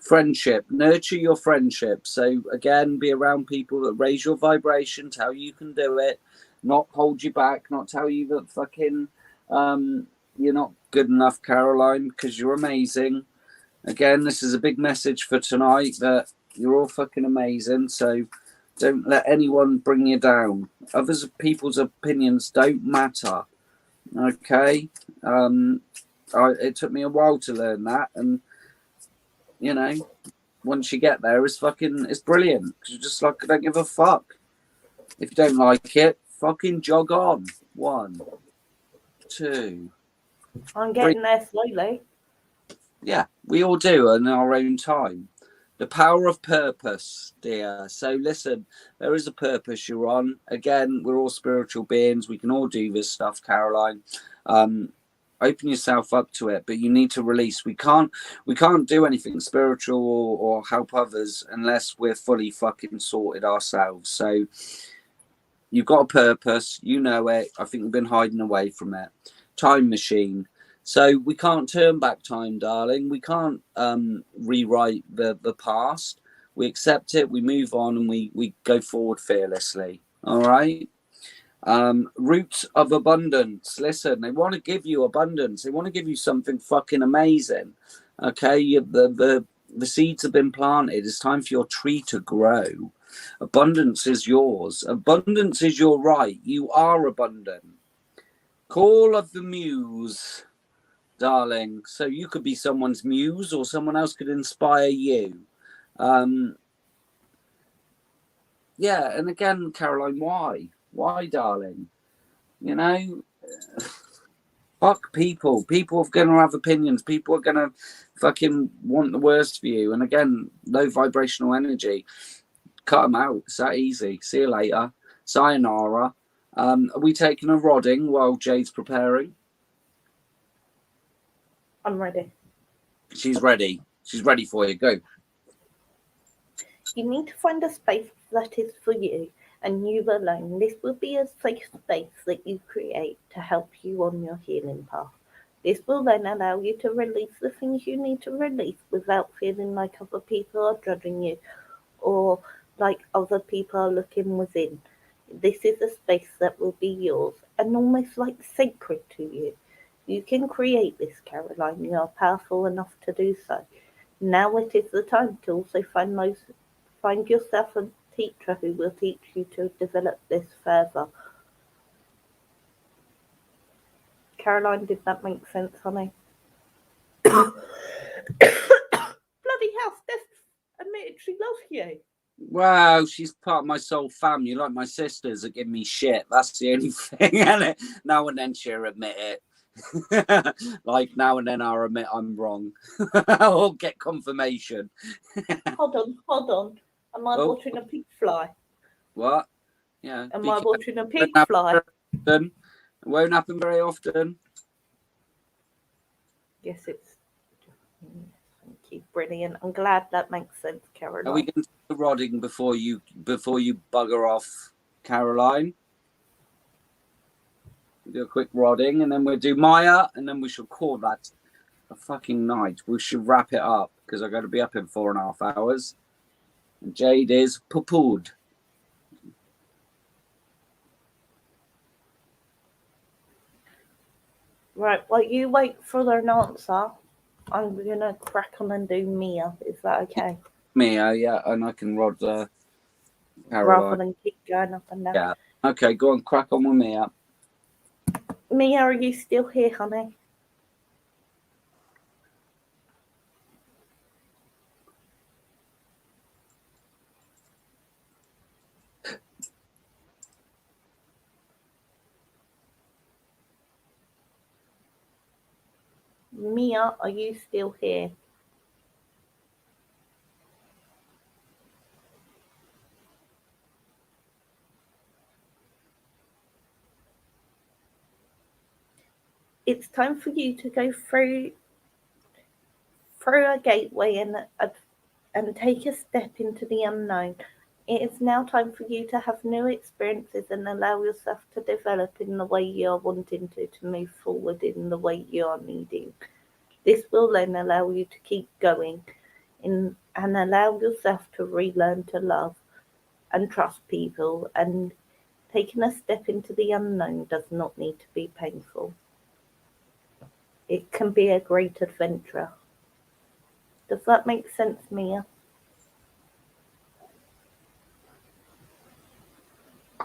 [SPEAKER 1] Friendship, nurture your friendship. So again, be around people that raise your vibration, tell you can do it, not hold you back, not tell you that fucking you're not good enough, Caroline, because you're amazing. Again, this is a big message for tonight, that you're all fucking amazing. So don't let anyone bring you down. Others people's opinions don't matter. Okay. It took me a while to learn that, and you know, once you get there, it's brilliant. Because you're just like, I don't give a fuck. If you don't like it, fucking jog on. 1, 2.
[SPEAKER 2] I'm getting there slowly.
[SPEAKER 1] Yeah, we all do in our own time. The power of purpose, dear. So listen, there is a purpose you're on. Again, we're all spiritual beings. We can all do this stuff, Caroline. I Open yourself up to it, but you need to release. We can't do anything spiritual or help others unless we're fully fucking sorted ourselves. So you've got a purpose, you know it. I think we've been hiding away from it. Time machine. So we can't turn back time, darling. We can't rewrite the past. We accept it, we move on, and we go forward fearlessly. All right. Roots of abundance. Listen, they want to give you abundance. They want to give you something fucking amazing. Okay, the seeds have been planted. It's time for your tree to grow. Abundance is yours. Abundance is your right. You are abundant. Call of the muse, darling. So you could be someone's muse, or someone else could inspire you. Yeah, and again, Caroline, why? Why, darling? You know, fuck people. People are going to have opinions. People are going to fucking want the worst for you. And again, low vibrational energy. Cut them out. It's that easy. See you later. Sayonara. Are we taking a rodding while Jade's preparing?
[SPEAKER 2] I'm ready.
[SPEAKER 1] She's ready. She's ready for you. Go.
[SPEAKER 2] You need to find a space that is for you and you alone. This will be a safe space that you create to help you on your healing path. This will then allow you to release the things you need to release without feeling like other people are judging you or like other people are looking within. This is a space that will be yours and almost like sacred to you. You can create this, Caroline. You are powerful enough to do so. Now it is the time to also find yourself a teacher who will teach you to develop this further. Caroline, did that make sense, honey? Bloody hell, Steph admitted she loves you.
[SPEAKER 1] Wow, she's part of my soul family. Like my sisters that give me shit. That's the only thing, isn't it? Now and then she'll admit it. Like now and then I'll admit I'm wrong. Or get confirmation.
[SPEAKER 2] Hold on. Am I watching a pig fly?
[SPEAKER 1] What? Yeah.
[SPEAKER 2] Am I watching a pig fly?
[SPEAKER 1] It won't happen very often.
[SPEAKER 2] Yes, it's. Thank you. Brilliant. I'm glad that makes sense, Caroline.
[SPEAKER 1] Are we going to do the rodding before you bugger off, Caroline? We'll do a quick rodding and then we'll do Maya and then we shall call that a fucking night. We should wrap it up because I've got to be up in 4.5 hours. And Jade is poo-pooed.
[SPEAKER 2] Right, well, you wait for an answer. I'm going to crack on and do Mia. Is that okay?
[SPEAKER 1] Mia, yeah, and I can rod Caroline.
[SPEAKER 2] Rather than keep going up and down.
[SPEAKER 1] Yeah. Okay, go on, crack on with Mia.
[SPEAKER 2] Mia, are you still here, honey? Mia, are you still here? It's time for you to go through a gateway and take a step into the unknown. It is now time for you to have new experiences and allow yourself to develop in the way you are wanting to move forward in the way you are needing. This will then allow you to keep going and allow yourself to relearn to love and trust people, and taking a step into the unknown does not need to be painful. It can be a great adventure. Does that make sense, Mia?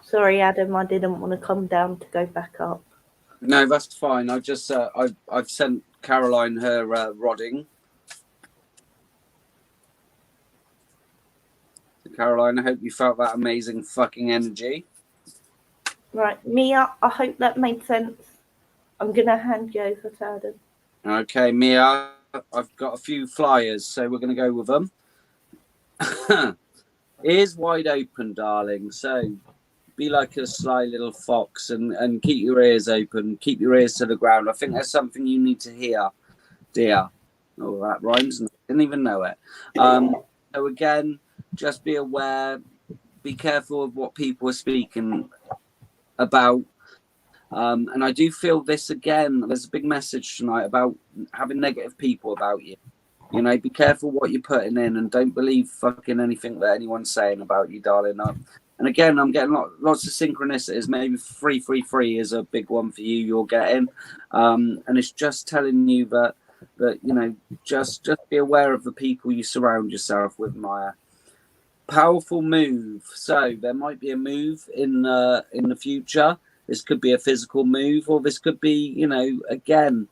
[SPEAKER 2] Sorry, Adam, I didn't want to come down to go back up.
[SPEAKER 1] No, that's fine. I've just I've sent Caroline her rodding. Caroline, I hope you felt that amazing fucking energy.
[SPEAKER 2] Right, Mia, I hope that made sense. I'm going to hand you over to Adam.
[SPEAKER 1] Okay, Mia, I've got a few flyers, so we're going to go with them. Ears wide open, darling. So be like a sly little fox and keep your ears open, keep your ears to the ground. I think there's something you need to hear, dear. Oh, that rhymes. I didn't even know it. So again, just be aware, be careful of what people are speaking about. And I do feel this again. There's a big message tonight about having negative people about you. You know, be careful what you're putting in, and don't believe fucking anything that anyone's saying about you, darling. And again, I'm getting lots of synchronicities. Maybe 333 is a big one for you. You're getting, and it's just telling you that you know, just be aware of the people you surround yourself with, Maya. Powerful move. So there might be a move in the future. This could be a physical move, or this could be, you know, again,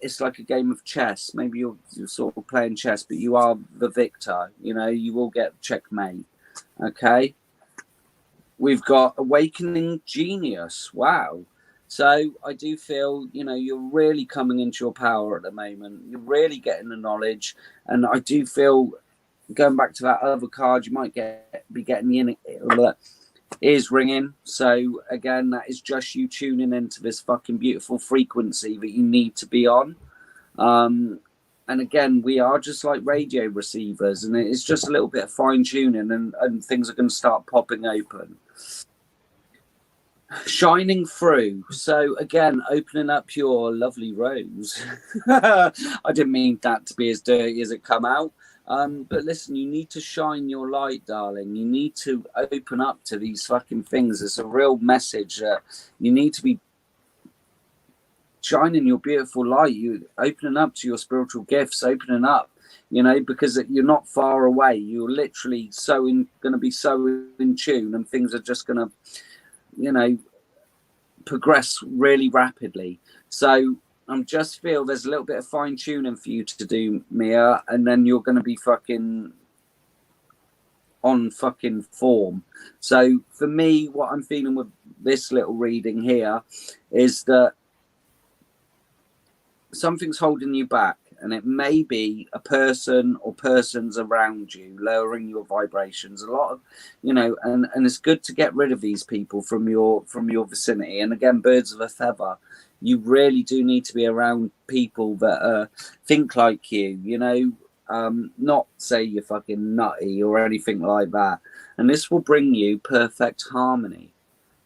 [SPEAKER 1] it's like a game of chess. Maybe you're sort of playing chess, but you are the victor. You know, you will get checkmate. Okay. We've got awakening genius. Wow. So I do feel, you know, you're really coming into your power at the moment. You're really getting the knowledge, and I do feel, going back to that other card, you might be getting the ears ringing. So again, that is just you tuning into this fucking beautiful frequency that you need to be on. And again, we are just like radio receivers, and it's just a little bit of fine tuning, and things are going to start popping open. Shining through. So again, opening up your lovely rose. I didn't mean that to be as dirty as it come out. But listen, you need to shine your light, darling. You need to open up to these fucking things. It's a real message that you need to be shining your beautiful light. You opening up to your spiritual gifts, opening up, you know, because you're not far away. You're literally going to be so in tune, and things are just going to, you know, progress really rapidly. So I just feel there's a little bit of fine tuning for you to do, Mia, and then you're going to be fucking on fucking form. So for me, what I'm feeling with this little reading here is that something's holding you back, and it may be a person or persons around you lowering your vibrations a lot of, you know, and it's good to get rid of these people from your vicinity. And again, birds of a feather, you really do need to be around people that think like you know, not say you're fucking nutty or anything like that. And this will bring you perfect harmony.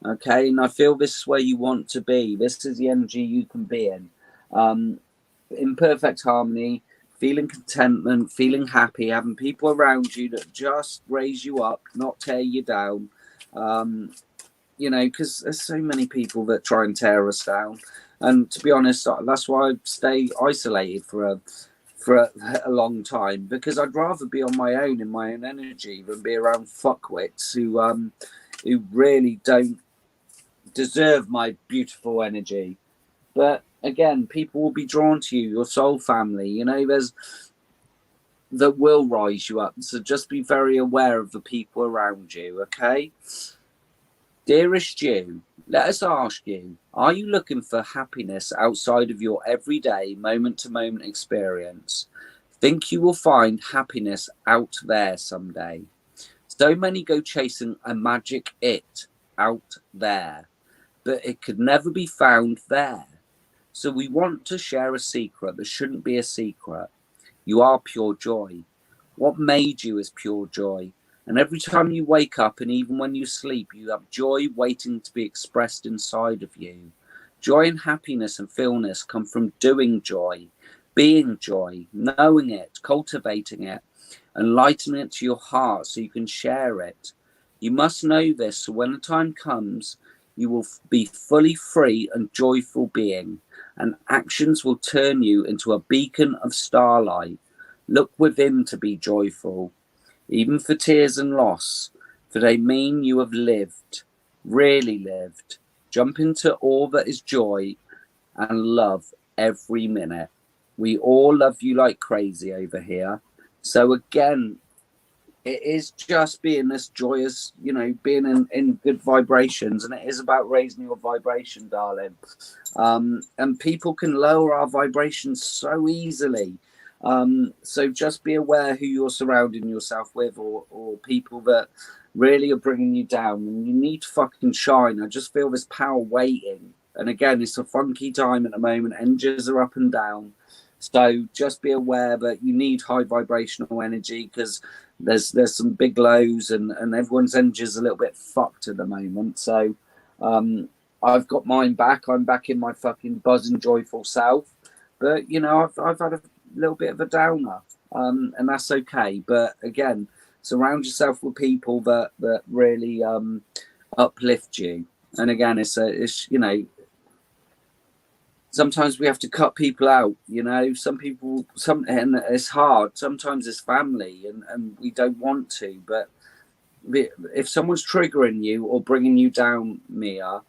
[SPEAKER 1] Okay, and I feel this is where you want to be. This is the energy you can be in perfect harmony, feeling contentment, feeling happy, having people around you that just raise you up, not tear you down. You know, because there's so many people that try and tear us down. And to be honest, that's why I stay isolated for a long time, because I'd rather be on my own in my own energy than be around fuckwits who really don't deserve my beautiful energy. But again, people will be drawn to you, your soul family, you know, that will rise you up. So just be very aware of the people around you, okay? Dearest you, let us ask you, are you looking for happiness outside of your everyday moment-to-moment experience? Think you will find happiness out there someday. So many go chasing a magic it out there, but it could never be found there. So we want to share a secret that shouldn't be a secret. You are pure joy. What made you is pure joy. And every time you wake up, and even when you sleep, you have joy waiting to be expressed inside of you. Joy and happiness and fullness come from doing joy, being joy, knowing it, cultivating it, and lighting it to your heart so you can share it. You must know this, so when the time comes, you will be fully free and joyful being, and actions will turn you into a beacon of starlight. Look within to be joyful, even for tears and loss, for they mean you have lived, really lived. Jump into all that is joy and love every minute. We all love you like crazy over here. So again, it is just being this joyous, you know, being in good vibrations, and it is about raising your vibration, darling. And people can lower our vibrations so easily. So just be aware who you're surrounding yourself with, or people that really are bringing you down, and you need to fucking shine. I just feel this power waiting. And again, it's a funky time at the moment. Energies are up and down. So just be aware that you need high vibrational energy, because there's some big lows, and everyone's energy is a little bit fucked at the moment. So I've got mine back. I'm back in my fucking buzzing, joyful self. But, you know, I've had a little bit of a downer, and that's okay. But again, surround yourself with people that really uplift you. And again, it's you know, sometimes we have to cut people out, you know. And it's hard. Sometimes it's family, and we don't want to. But if someone's triggering you or bringing you down, Mia,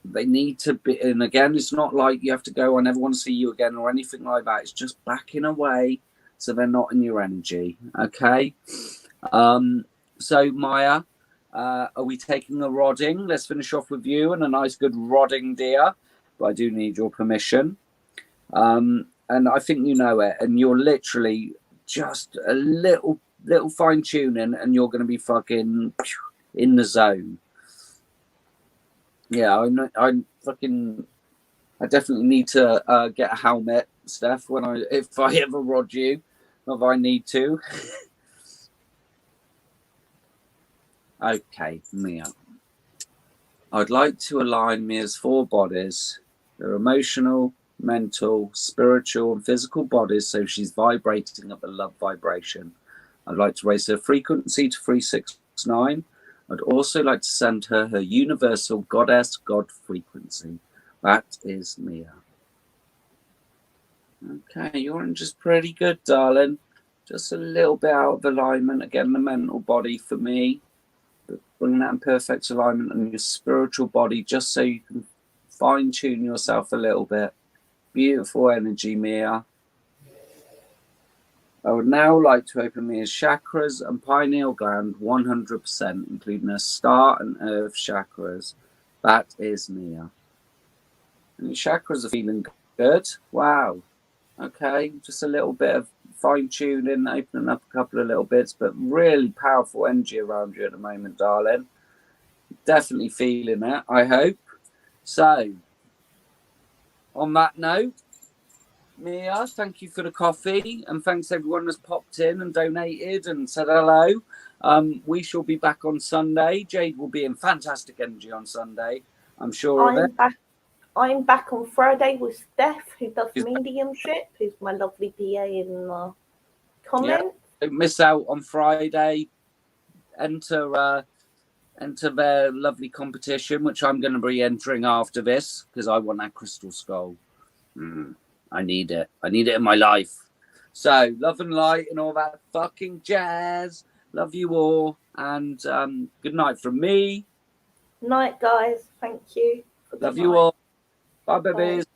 [SPEAKER 1] they need to be. And again, it's not like you have to go, I never want to see you again or anything like that. It's just backing away so they're not in your energy. Okay. So Maya, are we taking a rodding? Let's finish off with you and a nice good rodding, dear. But I do need your permission. And I think you know it, and you're literally just a little fine tuning, and you're going to be fucking in the zone. Yeah, I definitely need to get a helmet, Steph, if I ever rod you, if I need to. Okay, Mia. I'd like to align Mia's 4 bodies, her emotional, mental, spiritual, and physical bodies, so she's vibrating at the love vibration. I'd like to raise her frequency to 369. I'd also like to send her universal goddess God frequency. That is Mia. Okay, your orange is pretty good, darling. Just a little bit out of alignment. Again, the mental body for me. But bring that in perfect alignment on your spiritual body, just so you can fine-tune yourself a little bit. Beautiful energy, Mia. I would now like to open Mia's chakras and pineal gland 100%, including her star and earth chakras. That is Mia. And your chakras are feeling good. Wow. Okay, just a little bit of fine-tuning, opening up a couple of little bits, but really powerful energy around you at the moment, darling. Definitely feeling it, I hope. So, on that note, Mia, thank you for the coffee, and thanks everyone that's popped in and donated and said hello. We shall be back on Sunday. Jade will be in fantastic energy on Sunday, I'm sure of it.
[SPEAKER 2] I'm back on Friday with Steph, who does mediumship, who's my lovely PA in the comments.
[SPEAKER 1] Yeah, don't miss out on Friday. Enter their lovely competition, which I'm going to be entering after this, because I want that crystal skull. I need it. I need it in my life. So, love and light and all that fucking jazz. Love you all. And good night from me.
[SPEAKER 2] Night, guys. Thank you.
[SPEAKER 1] Love you all. Bye, babies. Bye.